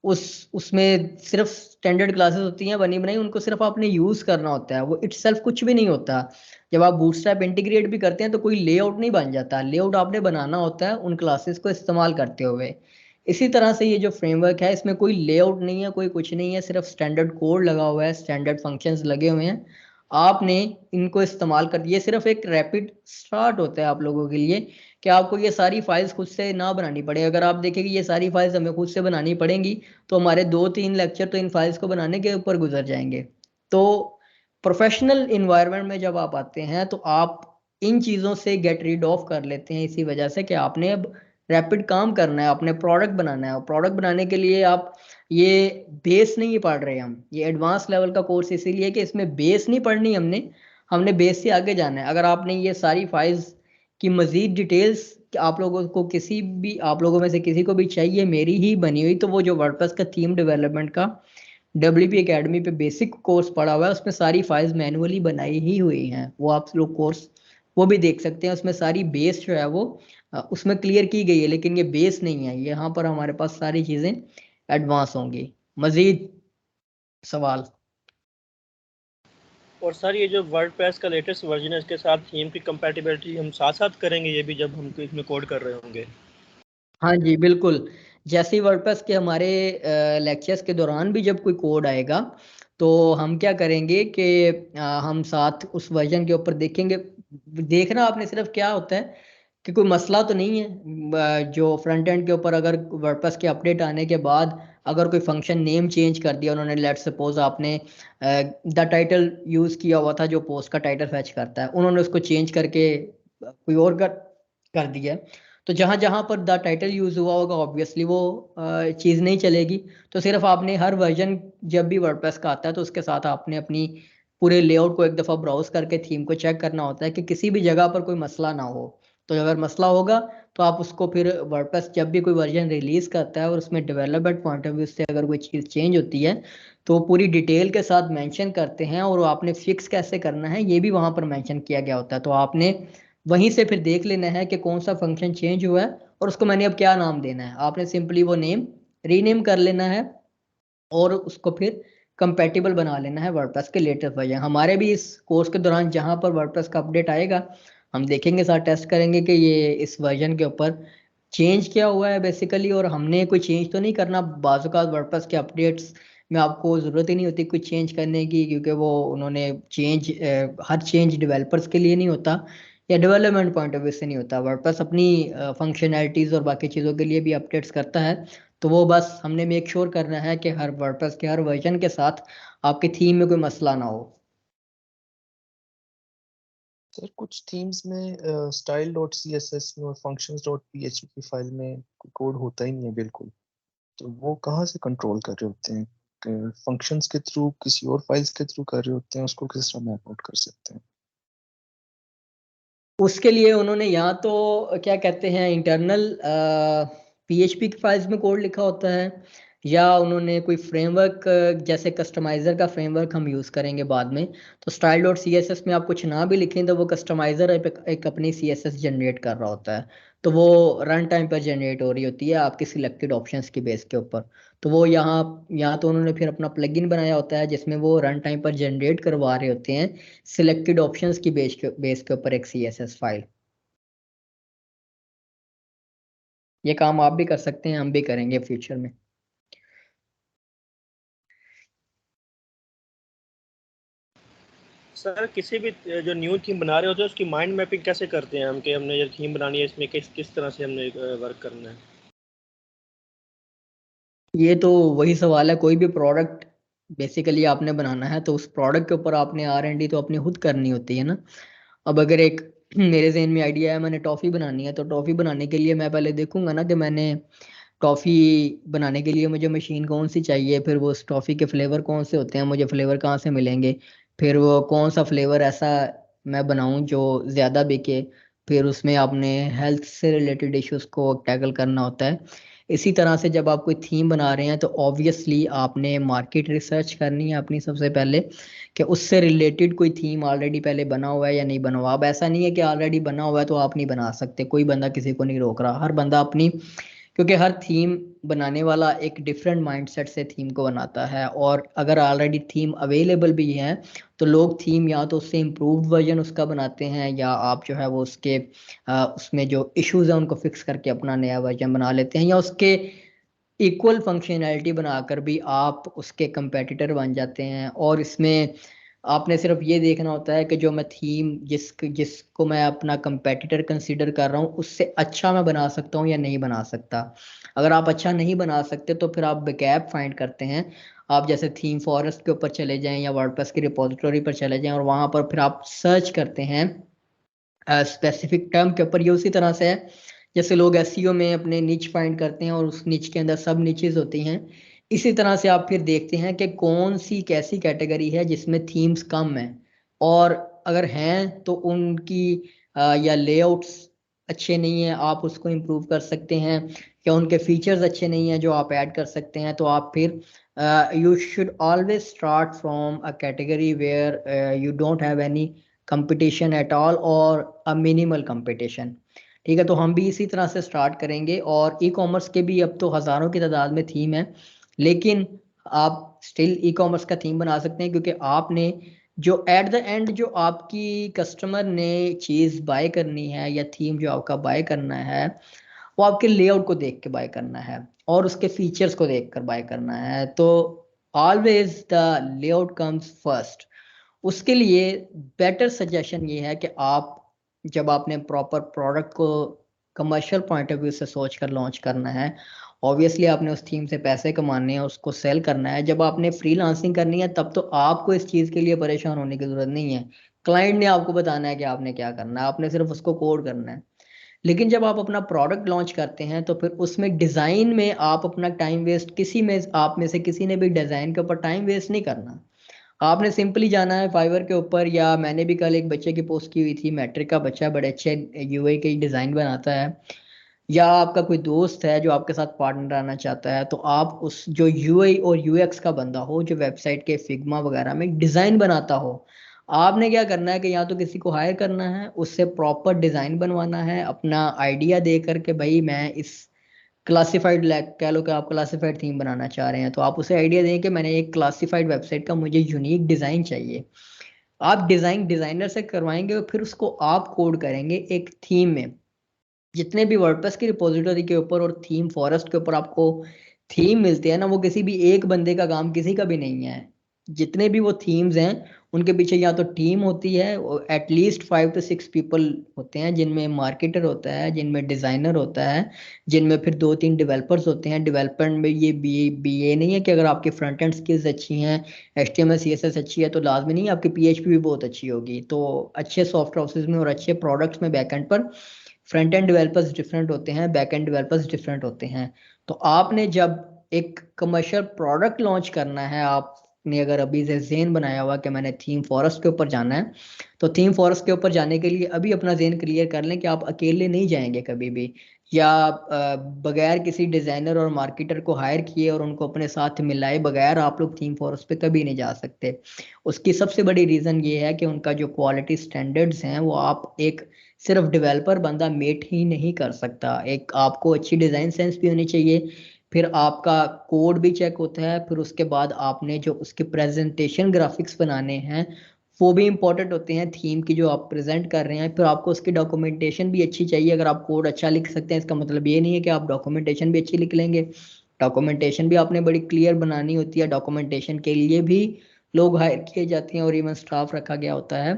उसमें सिर्फ स्टैंडर्ड क्लासेस होती हैं बनी बनाई, उनको सिर्फ आपने यूज करना होता है, वो इटसेल्फ कुछ भी नहीं होता। जब आप बूटस्ट्रैप इंटीग्रेट भी करते हैं तो कोई लेआउट नहीं बन जाता, लेआउट आपने बनाना होता है उन क्लासेस को इस्तेमाल करते हुए। इसी तरह से ये जो फ्रेमवर्क है, इसमें कोई लेआउट नहीं है, कोई कुछ नहीं है, सिर्फ स्टैंडर्ड कोड लगा हुआ है, स्टैंडर्ड फंक्शंस लगे हुए हैं। आपने इनको इस्तेमाल कर, ये सिर्फ एक रैपिड स्टार्ट होता है आप लोगों के लिए कि आपको ये सारी फाइल्स खुद से ना बनानी पड़े। अगर आप देखेंगे ये सारी फाइल्स हमें खुद से बनानी पड़ेंगी तो हमारे 2-3 लेक्चर तो इन फाइल्स को बनाने के ऊपर गुजर जाएंगे। तो प्रोफेशनल इन्वायरमेंट में जब आप आते हैं तो आप इन चीज़ों से गेट रीड ऑफ कर लेते हैं, इसी वजह से कि आपने अब रैपिड काम करना है, आपने प्रोडक्ट बनाना है। और प्रोडक्ट बनाने के लिए आप ये बेस नहीं पढ़ रहे, हम ये एडवांस लेवल का कोर्स इसीलिए कि इसमें बेस नहीं पढ़नी हमने, हमने बेस से आगे जाना है। अगर आपने ये सारी फाइल्स की मजीद डिटेल्स आप लोगों को, किसी भी आप लोगों में से किसी को भी चाहिए मेरी ही बनी हुई, तो वो जो वर्डप्रेस का थीम डेवलपमेंट का WP एकेडमी पे बेसिक कोर्स पड़ा हुआ है, उसमें सारी फाइल्स मैनुअली बनाई ही हुई हैं, वो आप लोग कोर्स वो भी देख सकते हैं। उसमें सारी बेस जो है वो उसमें क्लियर की गई है, लेकिन ये बेस नहीं है। यहाँ पर हमारे पास सारी चीज़ें एडवांस होंगी। मजीद सवाल? और सर ये जो वर्डप्रेस का लेटेस्ट वर्जन है, इसके साथ थीम की कंपैटिबिलिटी हम साथ साथ करेंगे ये भी, जब हम इसमें कोड कर रहे होंगे? हाँ जी बिल्कुल। जैसे ही वर्डप्रेस के हमारे लेक्चर्स के दौरान भी जब कोई कोड आएगा तो हम क्या करेंगे कि हम साथ उस वर्जन के ऊपर देखेंगे। देखना आपने सिर्फ क्या होता है कि कोई मसला तो नहीं है। जो फ्रंट एंड के ऊपर अगर वर्डप्रेस के अपडेट आने के बाद अगर कोई फंक्शन नेम चेंज कर दिया उन्होंने, लेट्स सपोज आपने द टाइटल यूज किया हुआ था जो पोस्ट का टाइटल फैच करता है, उन्होंने उसको चेंज करके कोई और कर दिया, तो जहां जहां पर द टाइटल यूज हुआ होगा ऑब्वियसली वो चीज़ नहीं चलेगी। तो सिर्फ आपने हर वर्जन जब भी वर्डप्रेस का आता है तो उसके साथ आपने अपनी पूरे लेआउट को एक दफ़ा ब्राउज करके थीम को चेक करना होता है कि किसी भी जगह पर कोई मसला ना हो। तो अगर मसला होगा तो आप उसको फिर वर्डप्रेस जब भी कोई वर्जन रिलीज करता है और उसमें डेवलपमेंट पॉइंट ऑफ व्यू से अगर कोई चीज़ चेंज होती है तो पूरी डिटेल के साथ मेंशन करते हैं, और वो आपने फिक्स कैसे करना है ये भी वहां पर मेंशन किया गया होता है। तो आपने वहीं से फिर देख लेना है कि कौन सा फंक्शन चेंज हुआ है और उसको मैंने अब क्या नाम देना है। आपने सिंपली वो नेम रीनेम कर लेना है और उसको फिर कंपैटिबल बना लेना है वर्डप्रेस के लेटेस्ट वर्जन। हमारे भी इस कोर्स के दौरान जहां पर वर्डप्रेस का अपडेट आएगा हम देखेंगे, साथ टेस्ट करेंगे कि ये इस वर्जन के ऊपर चेंज क्या हुआ है बेसिकली, और हमने कोई चेंज तो नहीं करना। बाज़-औक़ात वर्डप्रेस के अपडेट्स में आपको ज़रूरत ही नहीं होती कुछ चेंज करने की, क्योंकि वो उन्होंने चेंज हर चेंज डेवलपर्स के लिए नहीं होता या डेवलपमेंट पॉइंट ऑफ व्यू से नहीं होता। वर्डप्रेस अपनी फंक्शनैलिटीज़ और बाकी चीज़ों के लिए भी अपडेट्स करता है। तो वो बस हमने मेक श्योर करना है कि हर वर्डप्रेस के हर वर्जन के साथ आपकी थीम में कोई मसला ना हो। सर कुछ थीम्स में स्टाइल डॉट CSS में और फंक्शंस डॉट PHP फाइल में कोड होता ही नहीं है बिल्कुल, तो वो कहाँ से कंट्रोल कर रहे होते हैं? फंक्शंस के थ्रू, किसी और फाइल्स के थ्रू कर रहे होते हैं, उसको किस तरह मैप आउट कर सकते हैं? उसके लिए उन्होंने यहाँ तो क्या कहते हैं इंटरनल PHP की फाइल्स में कोड लिखा होता है, या उन्होंने कोई फ्रेमवर्क जैसे कस्टमाइज़र का फ्रेमवर्क हम यूज़ करेंगे बाद में, तो स्टाइल डॉट CSS में आप कुछ ना भी लिखें तो वो कस्टमाइज़र एक अपनी CSS जनरेट कर रहा होता है, तो वो रन टाइम पर जनरेट हो रही होती है आपके सिलेक्टेड ऑप्शंस की बेस के ऊपर। तो वो यहाँ तो उन्होंने फिर अपना प्लगइन बनाया होता है जिसमें वो रन टाइम पर जनरेट करवा रहे होते हैं सिलेक्टेड ऑप्शंस की बेस के ऊपर एक CSS फाइल। ये काम आप भी कर सकते हैं, हम भी करेंगे फ्यूचर में। सर किसी भी जो न्यू थीम बना रहे होते हैं उसकी माइंड मैपिंग कैसे करते हैं हम, कि हमने ये थीम बनानी है, इसमें किस तरह से हमने वर्क करना है? ये तो वही सवाल है, कोई भी प्रोडक्ट बेसिकली आपने बनाना है तो उस प्रोडक्ट के ऊपर आपने R&D तो अपनी खुद करनी होती है ना। अब अगर एक मेरे जहन में आइडिया है, मैंने टॉफ़ी बनानी है, तो टॉफ़ी बनाने के लिए मैं पहले देखूंगा ना कि मैंने टॉफ़ी बनाने के लिए मुझे मशीन कौन सी चाहिए, फिर वो उस टॉफ़ी के फ्लेवर कौन से होते हैं, मुझे फ्लेवर कहाँ से मिलेंगे, फिर वो कौन सा फ्लेवर ऐसा मैं बनाऊं जो ज़्यादा बिके, फिर उसमें आपने हेल्थ से रिलेटेड इश्यूज को टैकल करना होता है। इसी तरह से जब आप कोई थीम बना रहे हैं तो ऑब्वियसली आपने मार्केट रिसर्च करनी है अपनी सबसे पहले, कि उससे रिलेटेड कोई थीम ऑलरेडी पहले बना हुआ है या नहीं बना हुआ। अब ऐसा नहीं है कि ऑलरेडी बना हुआ है तो आप नहीं बना सकते, कोई बंदा किसी को नहीं रोक रहा, हर बंदा अपनी, क्योंकि हर थीम बनाने वाला एक डिफरेंट माइंडसेट से थीम को बनाता है, और अगर ऑलरेडी थीम अवेलेबल भी है तो लोग थीम या तो उससे इम्प्रूव्ड वर्जन उसका बनाते हैं, या आप जो है वो उसके उसमें जो इश्यूज हैं उनको फिक्स करके अपना नया वर्जन बना लेते हैं, या उसके इक्वल फंक्शनैलिटी बनाकर भी आप उसके कंपेटिटर बन जाते हैं। और इसमें आपने सिर्फ ये देखना होता है कि जो मैं थीम जिसको मैं अपना कंपेटिटर कंसीडर कर रहा हूँ उससे अच्छा मैं बना सकता हूँ या नहीं बना सकता। अगर आप अच्छा नहीं बना सकते तो फिर आप गैप फाइंड करते हैं, आप जैसे थीम फॉरेस्ट के ऊपर चले जाएं या वर्डप्रेस की रिपोजिटरी पर चले जाएं और वहां पर फिर आप सर्च करते हैं स्पेसिफिक टर्म के ऊपर। ये उसी तरह से है जैसे लोग SEO में अपने निच फाइंड करते हैं और उस निच के अंदर सब निचेस होती हैं, इसी तरह से आप फिर देखते हैं कि कौन सी कैसी कैटेगरी है जिसमें थीम्स कम हैं, और अगर हैं तो उनकी या लेआउट्स अच्छे नहीं है, आप उसको इम्प्रूव कर सकते हैं, या उनके फीचर्स अच्छे नहीं हैं जो आप ऐड कर सकते हैं। तो आप फिर you should always start from a category where you don't have any competition at all और अ मिनिमल कंपटीशन। ठीक है, तो हम भी इसी तरह से स्टार्ट करेंगे, और ई-कॉमर्स के भी अब तो हज़ारों की तादाद में थीम है, लेकिन आप स्टिल ई-कॉमर्स का थीम बना सकते हैं, क्योंकि आपने जो एट द एंड जो आपकी कस्टमर ने चीज़ बाय करनी है या थीम जो आपका बाय करना है वो आपके लेआउट को देख के बाय करना है और उसके फीचर्स को देख कर बाय करना है। तो always the layout comes first. उसके लिए बेटर सजेशन ये है कि आप जब आपने प्रॉपर प्रोडक्ट को कमर्शियल पॉइंट ऑफ व्यू से सोच कर लॉन्च करना है, ऑब्वियसली आपने उस थीम से पैसे कमाने हैं, उसको सेल करना है। जब आपने फ्रीलांसिंग करनी है तब तो आपको इस चीज़ के लिए परेशान होने की ज़रूरत नहीं है, क्लाइंट ने आपको बताना है कि आपने क्या करना है, आपने सिर्फ उसको कोड करना है। लेकिन जब आप अपना प्रोडक्ट लॉन्च करते हैं तो फिर उसमें डिज़ाइन में आप अपना टाइम वेस्ट, किसी में आप में से किसी ने भी डिज़ाइन के ऊपर टाइम वेस्ट नहीं करना। आपने सिंपली जाना है फाइवर के ऊपर, या मैंने भी कल एक बच्चे की पोस्ट की हुई थी, मैट्रिक का बच्चा, बड़े अच्छे UI के डिज़ाइन बनाता है, या आपका कोई दोस्त है जो आपके साथ पार्टनर आना चाहता है, तो आप उस जो UI और UX का बंदा हो, जो वेबसाइट के फिग्मा वगैरह में डिज़ाइन बनाता हो, आपने क्या करना है कि या तो किसी को हायर करना है, उससे प्रॉपर डिज़ाइन बनवाना है, अपना आइडिया दे करके भाई मैं इस क्लासिफाइड, कह लो कि आप क्लासिफाइड थीम बनाना चाह रहे हैं, तो आप उसे आइडिया दें कि मैंने एक क्लासिफाइड वेबसाइट का मुझे यूनिक डिज़ाइन चाहिए। आप डिज़ाइन डिज़ाइनर से करवाएंगे और फिर उसको आप कोड करेंगे एक थीम में। जितने भी वर्डप्रेस की रिपोजिटरी के ऊपर और थीम फॉरेस्ट के ऊपर आपको थीम मिलते हैं ना, वो किसी भी एक बंदे का काम किसी का भी नहीं है। जितने भी वो थीम्स हैं उनके पीछे या तो टीम होती है, एटलीस्ट 5 to 6 पीपल होते हैं, जिनमें मार्केटर होता है, जिनमें डिज़ाइनर होता है, जिनमें फिर 2-3 डेवलपर्स होते हैं। डेवलपमेंट में ये बी ए नहीं है कि अगर आपकी फ्रंट एंड स्किल्स अच्छी हैं, HTML CSS अच्छी है तो लाजमी नहीं आपकी PHP भी बहुत अच्छी होगी। तो अच्छे सॉफ्ट हाउसेज में और अच्छे प्रोडक्ट्स में बैकएंड पर फ्रंट एंड डेवलपर्स डिफरेंट होते हैं, बैक एंड डेवलपर्स डिफरेंट होते हैं। तो आपने जब एक कमर्शियल प्रोडक्ट लॉन्च करना है, आप ने अगर अभी से ज़हन बनाया हुआ कि मैंने थीम फॉरेस्ट के ऊपर जाना है, तो थीम फॉरेस्ट के ऊपर जाने के लिए अभी अपना ज़हन क्लियर कर लें कि आप अकेले नहीं जाएंगे कभी भी, या बगैर किसी डिज़ाइनर और मार्केटर को हायर किए और उनको अपने साथ मिलाए बगैर आप लोग थीम फॉरेस्ट पे कभी नहीं जा सकते। उसकी सबसे बड़ी रीज़न ये है कि उनका जो क्वालिटी स्टैंडर्ड्स हैं वो आप एक सिर्फ डेवलपर बंदा मेट ही नहीं कर सकता, एक आपको अच्छी डिज़ाइन सेंस भी होनी चाहिए, फिर आपका कोड भी चेक होता है, फिर उसके बाद आपने जो उसके प्रेजेंटेशन ग्राफिक्स बनाने हैं वो भी इंपॉर्टेंट होते हैं थीम की जो आप प्रेजेंट कर रहे हैं, फिर आपको उसकी डॉक्यूमेंटेशन भी अच्छी चाहिए। अगर आप कोड अच्छा लिख सकते हैं इसका मतलब ये नहीं है कि आप डॉक्यूमेंटेशन भी अच्छी लिख लेंगे, डॉक्यूमेंटेशन भी आपने बड़ी क्लियर बनानी होती है, डॉक्यूमेंटेशन के लिए भी लोग हायर किए जाते हैं और इवन स्टाफ रखा गया होता है।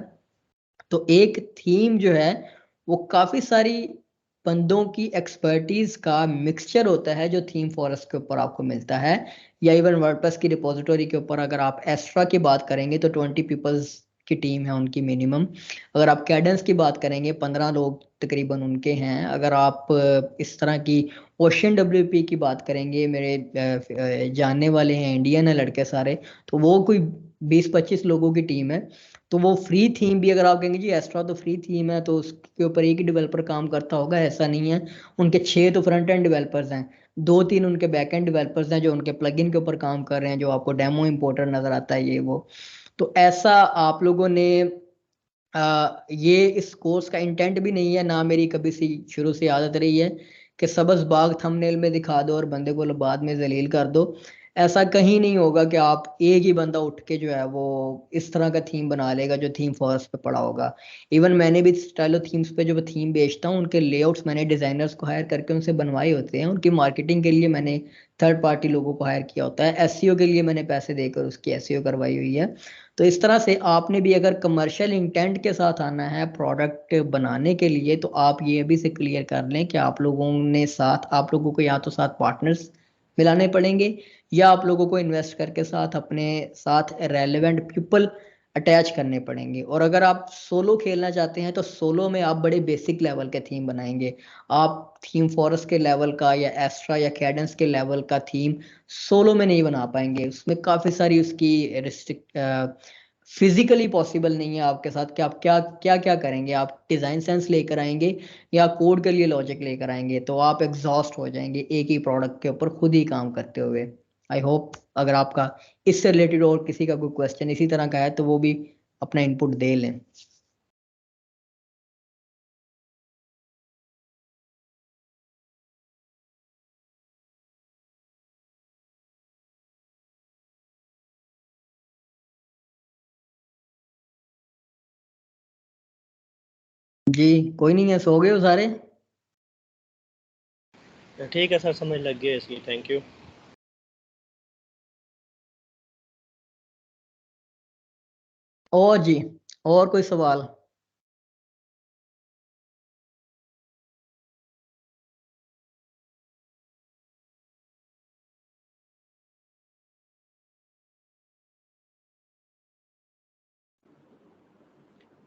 तो एक थीम जो है वो काफी सारी बंदों की एक्सपर्टीज का मिक्सचर होता है जो थीम फॉरेस्ट के ऊपर आपको मिलता है, या इवन वर्डप्रेस की रिपोजिटरी के ऊपर अगर आप एस्ट्रा की बात करेंगे तो 20 पीपल्स की टीम है उनकी मिनिमम। अगर आप कैडेंस की बात करेंगे 15 लोग तकरीबन उनके हैं। अगर आप इस तरह की ओशन डब्ल्यूपी की बात करेंगे, मेरे जानने वाले हैं इंडियन है लड़के सारे, तो वो कोई 20-25 लोगों की टीम है। तो वो फ्री थीम भी अगर आप कहेंगे जी एस्ट्रा तो फ्री थीम है तो उसके ऊपर एक ही डेवलपर काम करता होगा, ऐसा नहीं है। उनके 6 तो फ्रंट एंड डेवलपर्स हैं, 2-3 उनके बैक एंड डेवलपर्स हैं जो उनके प्लगइन के ऊपर काम कर रहे हैं, जो आपको डेमो इंपोर्टर नजर आता है ये वो। तो ऐसा आप लोगों ने ये इस कोर्स का इंटेंट भी नहीं है, ना मेरी कभी सी शुरू से आदत रही है कि सबस बाग थंबनेल में दिखा दो और बंदे को बाद में जलील कर दो। ऐसा कहीं नहीं होगा कि आप एक ही बंदा उठ के जो है वो इस तरह का थीम बना लेगा जो थीम फॉरेस्ट पे पड़ा होगा। इवन मैंने भी स्टाइलो थीम्स पे जो थीम बेचता हूँ उनके लेआउट्स मैंने डिजाइनर्स को हायर करके उनसे बनवाए होते हैं, उनकी मार्केटिंग के लिए मैंने थर्ड पार्टी लोगों को हायर किया होता है, एसईओ के लिए मैंने पैसे देकर उसकी एसईओ करवाई हुई है। तो इस तरह से आपने भी अगर कमर्शियल इंटेंट के साथ आना है प्रोडक्ट बनाने के लिए तो आप ये अभी से क्लियर कर लें कि आप लोगों ने साथ आप लोगों को या तो साथ पार्टनर्स मिलाने पड़ेंगे या आप लोगों को इन्वेस्ट करके साथ अपने साथ रेलेवेंट पीपल अटैच करने पड़ेंगे। और अगर आप सोलो खेलना चाहते हैं तो सोलो में आप बड़े बेसिक लेवल के थीम बनाएंगे, आप थीम फॉरेस्ट के लेवल का या एस्ट्रा या कैडेंस के लेवल का थीम सोलो में नहीं बना पाएंगे, उसमें काफी सारी उसकी रिस्ट्रिक्ट फिजिकली पॉसिबल नहीं है आपके साथ कि आप क्या क्या क्या करेंगे। आप डिजाइन सेंस लेकर आएंगे या कोड के लिए लॉजिक लेकर आएंगे तो आप एग्जॉस्ट हो जाएंगे एक ही प्रोडक्ट के ऊपर खुद ही काम करते हुए। आई होप अगर आपका इससे रिलेटेड और किसी का कोई क्वेश्चन इसी तरह का है तो वो भी अपना इनपुट दे लें। जी कोई नहीं है, सो गए हो सारे? ठीक है सर, समझ लग गया इसकी, थैंक यू। और जी और कोई सवाल?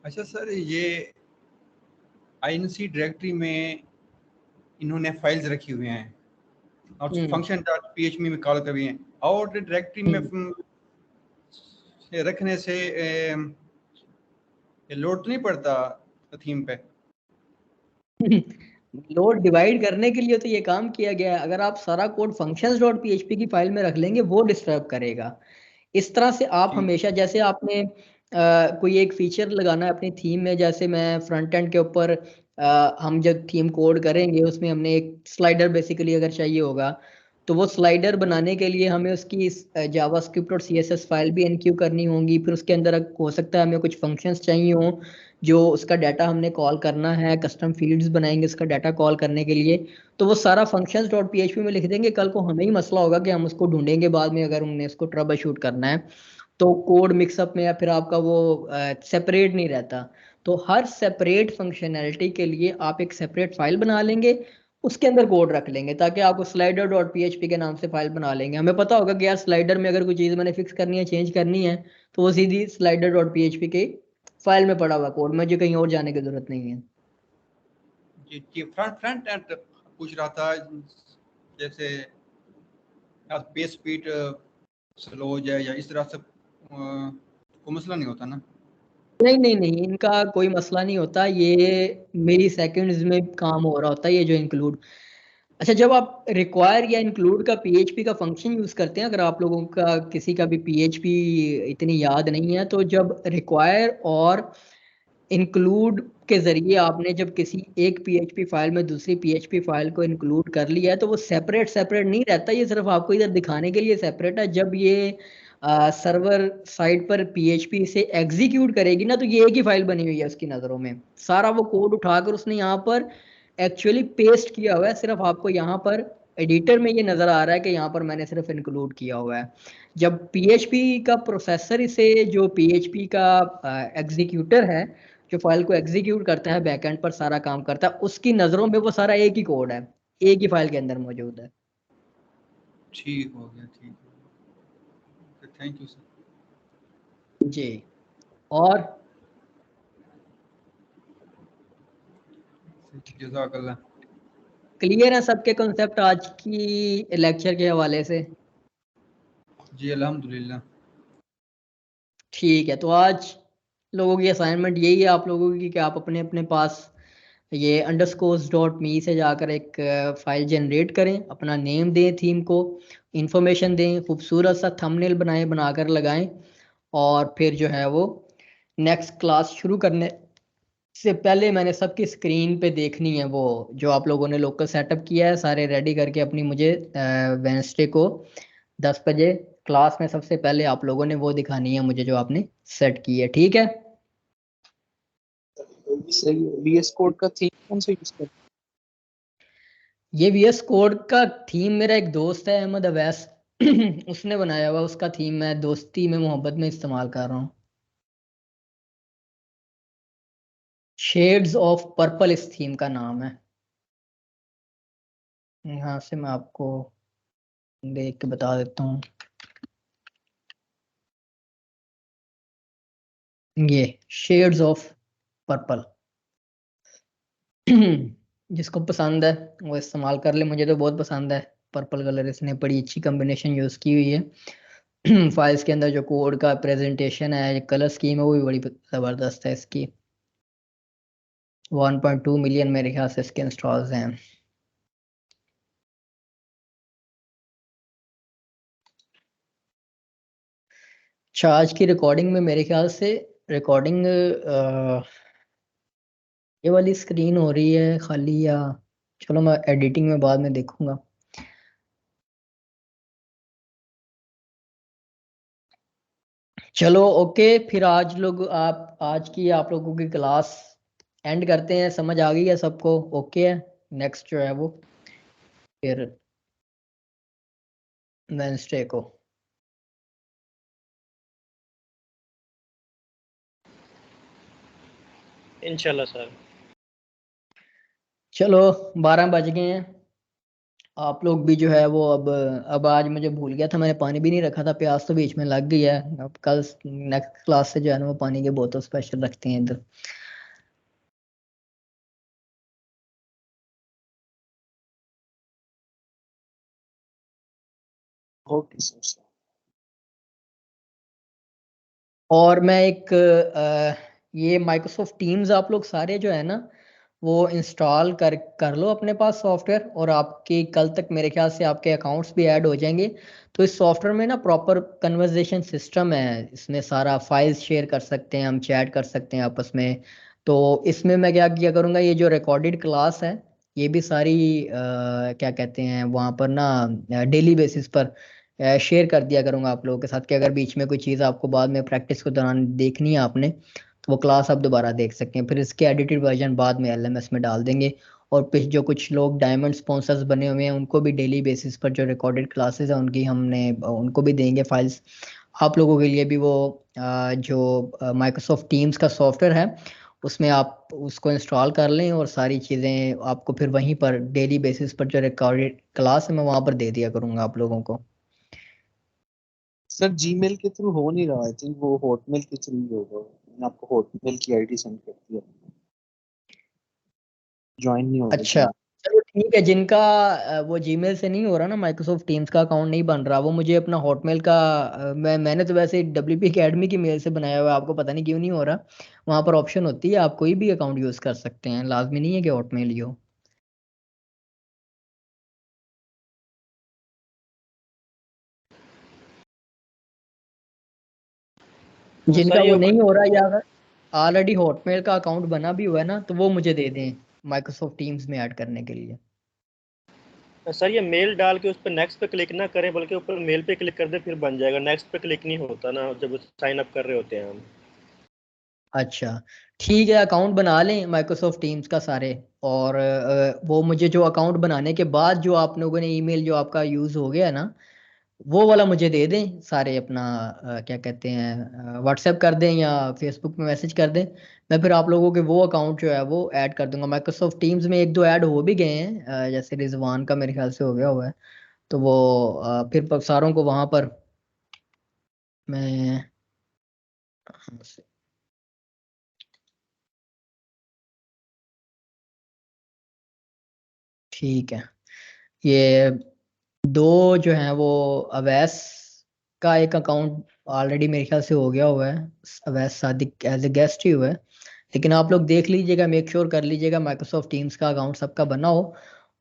अच्छा सर, ये आईएनसी डायरेक्टरी में इन्होंने फाइल्स रखी हुई हैं और फंक्शन डॉट पीएचपी में कॉल कर रही हैं और डायरेक्टरी में रखने से लोड तो नहीं पड़ता थीम पे? लोड डिवाइड करने के लिए तो ये काम किया गया है। अगर आप सारा कोड functions.php की फाइल में रख लेंगे वो डिस्टर्ब करेगा। इस तरह से आप हमेशा जैसे आपने कोई एक फीचर लगाना है अपनी थीम में, जैसे मैं फ्रंट एंड के ऊपर हम जब थीम कोड करेंगे उसमें हमने एक स्लाइडर बेसिकली अगर चाहिए होगा तो वो स्लाइडर बनाने के लिए हमें उसकी जावास्क्रिप्ट और सीएसएस फाइल भी एनक्यू करनी होंगी, फिर उसके अंदर हो सकता है हमें कुछ फंक्शंस चाहिए हों जो उसका डाटा हमने कॉल करना है, कस्टम फील्ड्स बनाएंगे उसका डाटा कॉल करने के लिए। तो वो सारा functions.php में लिख देंगे, कल को हमें ही मसला होगा कि हम उसको ढूंढेंगे बाद में अगर हमने उसको ट्रबल शूट करना है तो कोड मिक्सअप में या फिर आपका वो सेपरेट नहीं रहता। तो हर सेपरेट फंक्शनैलिटी के लिए आप एक सेपरेट फाइल बना लेंगे, उसके अंदर कोड रख लेंगे ताकि आपको स्लाइडर डॉट पीएचपी के नाम से फाइल बना लेंगे। हमें पता होगा कि यार स्लाइडर में अगर कोई चीज़ मैंने फिक्स करनी है चेंज करनी है तो वो सीधी स्लाइडर डॉट पीएचपी के फाइल में पड़ा हुआ कोड, मुझे कहीं और जाने की जरूरत नहीं है। जी फ्रंट एंड पूछ रहा था, जैसे पेज स्पीड स्लो हो जाए या इस तरह से कोई मसला नहीं होता ना? नहीं नहीं नहीं, इनका कोई मसला नहीं होता, ये मेरी सेकंड्स में काम हो रहा होता है ये जो इंक्लूड। अच्छा, जब आप रिक्वायर या इंक्लूड का पीएचपी का फंक्शन यूज करते हैं, अगर आप लोगों का किसी का भी पीएचपी इतनी याद नहीं है, तो जब रिक्वायर और इंक्लूड के जरिए आपने जब किसी एक पीएचपी फाइल में दूसरी पीएचपी फाइल को इंक्लूड कर लिया है, तो वो सेपरेट सेपरेट नहीं रहता, ये सिर्फ आपको इधर दिखाने के लिए सेपरेट है। जब ये सर्वर साइड पर पीएचपी से एग्जीक्यूट करेगी ना, तो ये एक ही फाइल बनी हुई है उसकी नज़रों में, सारा वो कोड उठाकर उसने यहाँ पर एक्चुअली पेस्ट किया हुआ है। सिर्फ आपको यहाँ पर एडिटर में ये नज़र आ रहा है कि यहाँ पर मैंने सिर्फ इंक्लूड किया हुआ है। जब पीएचपी का प्रोसेसर इसे, जो पीएचपी का एग्जीक्यूटर है जो फाइल को एग्जीक्यूट करता है, बैकएंड पर सारा काम करता है, उसकी नज़रों में वो सारा एक ही कोड है, एक ही फाइल के अंदर मौजूद है। ठीक हो गया, ठीक है, थैंक यू सर। जी, और जज़ाकल्लाह। क्लियर है सबके कॉन्सेप्ट आज की लेक्चर के हवाले से? जी अल्हम्दुलिल्लाह। ठीक है, तो आज लोगों की असाइनमेंट यही है आप लोगों की कि आप अपने अपने पास ये underscores.me से जाकर एक फाइल जनरेट करें, अपना नेम दें, थीम को इंफॉर्मेशन दें, खूबसूरत सा थंबनेल बनाकर लगाएं, और फिर जो है वो नेक्स्ट क्लास शुरू करने से पहले मैंने सबकी स्क्रीन पे देखनी है वो जो आप लोगों ने लोकल सेटअप किया है, सारे रेडी करके अपनी मुझे वेडनेसडे को 10 बजे क्लास में सबसे पहले आप लोगों ने वो दिखानी है मुझे जो आपने सेट की है। ठीक है, सही है। VS कोड का थीम कौन सा यूज करते ये VS कोड का थीम मेरा एक दोस्त है अहमद अवैस उसने बनाया हुआ, उसका थीम मैं दोस्ती में मोहब्बत में इस्तेमाल कर रहा हूँ। शेड्स ऑफ पर्पल इस थीम का नाम है। यहाँ से मैं आपको देख के बता देता हूँ। ये शेड्स ऑफ पर्पल जिसको पसंद है वो इस्तेमाल कर ले, मुझे तो बहुत पसंद है पर्पल कलर, इसने बड़ी अच्छी कॉम्बिनेशन यूज की हुई है। फाइल्स के अंदर जो कोड का प्रेजेंटेशन है, कलर स्कीम है, वो भी बड़ी जबरदस्त है इसकी। 1.2 मिलियन मेरे ख्याल से इसके इंस्टॉल्स हैं। अच्छा, आज की रिकॉर्डिंग में मेरे ख्याल से रिकॉर्डिंग ये वाली स्क्रीन हो रही है खाली, या चलो मैं एडिटिंग में बाद में देखूंगा। चलो ओके, फिर आज लोग आप आज की आप लोगों की क्लास एंड करते हैं। समझ आ गई है सबको? ओके है, नेक्स्ट जो है वो फिर वेडनेसडे को। इंशाल्लाह सर। चलो 12 बज गए हैं, आप लोग भी जो है वो अब आज मुझे भूल गया था, मैंने पानी भी नहीं रखा था, प्यास तो बीच में लग गई है। अब कल नेक्स्ट क्लास से जो है ना वो पानी की बोतल स्पेशल रखते हैं इधर। Okay sir. और मैं एक ये माइक्रोसॉफ्ट टीम्स आप लोग सारे जो है ना वो इंस्टॉल कर लो अपने पास सॉफ्टवेयर, और आपके कल तक मेरे ख्याल से आपके अकाउंट्स भी ऐड हो जाएंगे। तो इस सॉफ्टवेयर में ना प्रॉपर कन्वर्सेशन सिस्टम है, इसमें सारा फाइल्स शेयर कर सकते हैं हम, चैट कर सकते हैं आपस में। तो इसमें मैं क्या किया करूँगा, ये जो रिकॉर्डेड क्लास है ये भी सारी क्या कहते हैं वहाँ पर ना डेली बेसिस पर शेयर कर दिया करूँगा आप लोगों के साथ, कि अगर बीच में कोई चीज़ आपको बाद में प्रैक्टिस के दौरान देखनी है आपने, तो वो क्लास आप दोबारा देख सकते हैं। फिर इसके एडिटेड वर्जन बाद में LMS में डाल देंगे। और फिर जो कुछ लोग डायमंड स्पॉन्सर्स बने हुए हैं उनको भी डेली बेसिस पर जो रिकॉर्डेड क्लासेस हैं उनकी हमने उनको भी देंगे फाइल्स। आप लोगों के लिए भी वो जो माइक्रोसॉफ्ट टीम्स का सॉफ्टवेयर है उसमें आप उसको इंस्टॉल कर लें, और सारी चीज़ें आपको फिर वहीं पर डेली बेसिस पर जो रिकॉर्डेड क्लास है मैं वहाँ पर दे दिया करूँगा आप लोगों को। सर जीमेल के थ्रू हो नहीं रहा, आई थिंक वो हॉटमेल के थ्रू ही होगा। मैंने आपको हॉटमेल की आईडी सेंड कर दिया, ज्वाइन नहीं हो रहा अच्छा Gmail। चलो ठीक है, जिनका वो जीमेल से नहीं हो रहा ना, माइक्रोसॉफ्ट टीम्स का अकाउंट नहीं बन रहा, वो मुझे अपना हॉटमेल का मैंने तो वैसे WP Academy की मेल से बनाया हुआ है, आपको पता नहीं क्यों नहीं हो रहा। वहाँ पर ऑप्शन होती है, आप कोई भी अकाउंट यूज़ कर सकते हैं, लाजमी नहीं है कि हॉटमेल ही हो। जिनका सर ये वो नहीं हो रहा, या अगर ऑलरेडी हॉटमेल का अकाउंट बना भी हुआ है ना, तो वो मुझे दे दें माइक्रोसॉफ्ट टीम्स में ऐड करने के लिए। सर ये मेल डाल के उस पर नेक्स्ट पे क्लिक ना करें, बल्कि ऊपर मेल पे क्लिक कर दे, फिर बन जाएगा। नेक्स्ट पे क्लिक नहीं होता ना जब साइन अप कर रहे होते हैं हम। अच्छा ठीक है, अकाउंट बना लें माइक्रोसॉफ्ट टीम्स का सारे, और वो मुझे जो अकाउंट बनाने के बाद जो आप लोगों ने ईमेल जो आपका यूज़ हो गया है ना, वो वाला मुझे दे दें सारे अपना, क्या कहते हैं, व्हाट्सएप कर दें या फेसबुक में मैसेज कर दें। मैं फिर आप लोगों के वो अकाउंट जो है वो ऐड कर दूंगा माइक्रोसॉफ्ट टीम्स में। एक दो ऐड हो भी गए हैं, जैसे रिजवान का मेरे ख्याल से हो गया हुआ है, तो वो फिर सारों को वहाँ पर मैं, ठीक है, ये दो जो हैं वो अवैस का एक अकाउंट ऑलरेडी मेरे ख्याल से हो गया हुआ है, Awais Sadiq as a guest ही हुआ है। लेकिन आप लोग देख लीजिएगा, मेक श्योर कर लीजिएगा माइक्रोसॉफ्ट टीम्स का अकाउंट सबका बना हो,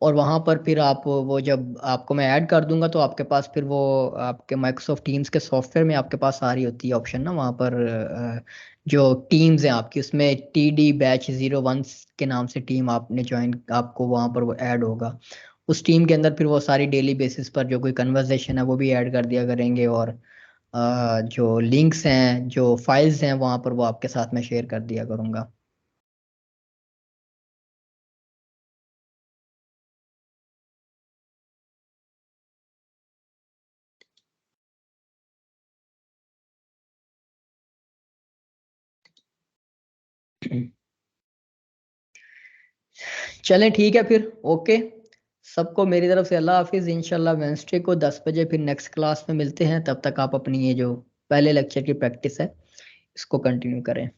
और वहाँ पर फिर आप वो जब आपको मैं ऐड कर दूंगा तो आपके पास फिर वो आपके माइक्रोसॉफ्ट टीम्स के सॉफ्टवेयर में आपके पास आ रही होती है ऑप्शन ना, वहाँ पर जो टीम्स हैं आपकी, उसमें TD Batch 01 के नाम से टीम आपने ज्वाइन, आपको वहाँ पर वो ऐड होगा। उस टीम के अंदर फिर वो सारी डेली बेसिस पर जो कोई कन्वर्सेशन है वो भी ऐड कर दिया करेंगे, और जो लिंक्स हैं, जो फाइल्स हैं, वहाँ पर वो आपके साथ में शेयर कर दिया करूँगा। चलें ठीक है फिर, ओके। सबको मेरी तरफ से अल्लाह हाफिज़। इंशाल्लाह वेंसडे को 10 बजे फिर नेक्स्ट क्लास में मिलते हैं। तब तक आप अपनी ये जो पहले लेक्चर की प्रैक्टिस है इसको कंटिन्यू करें।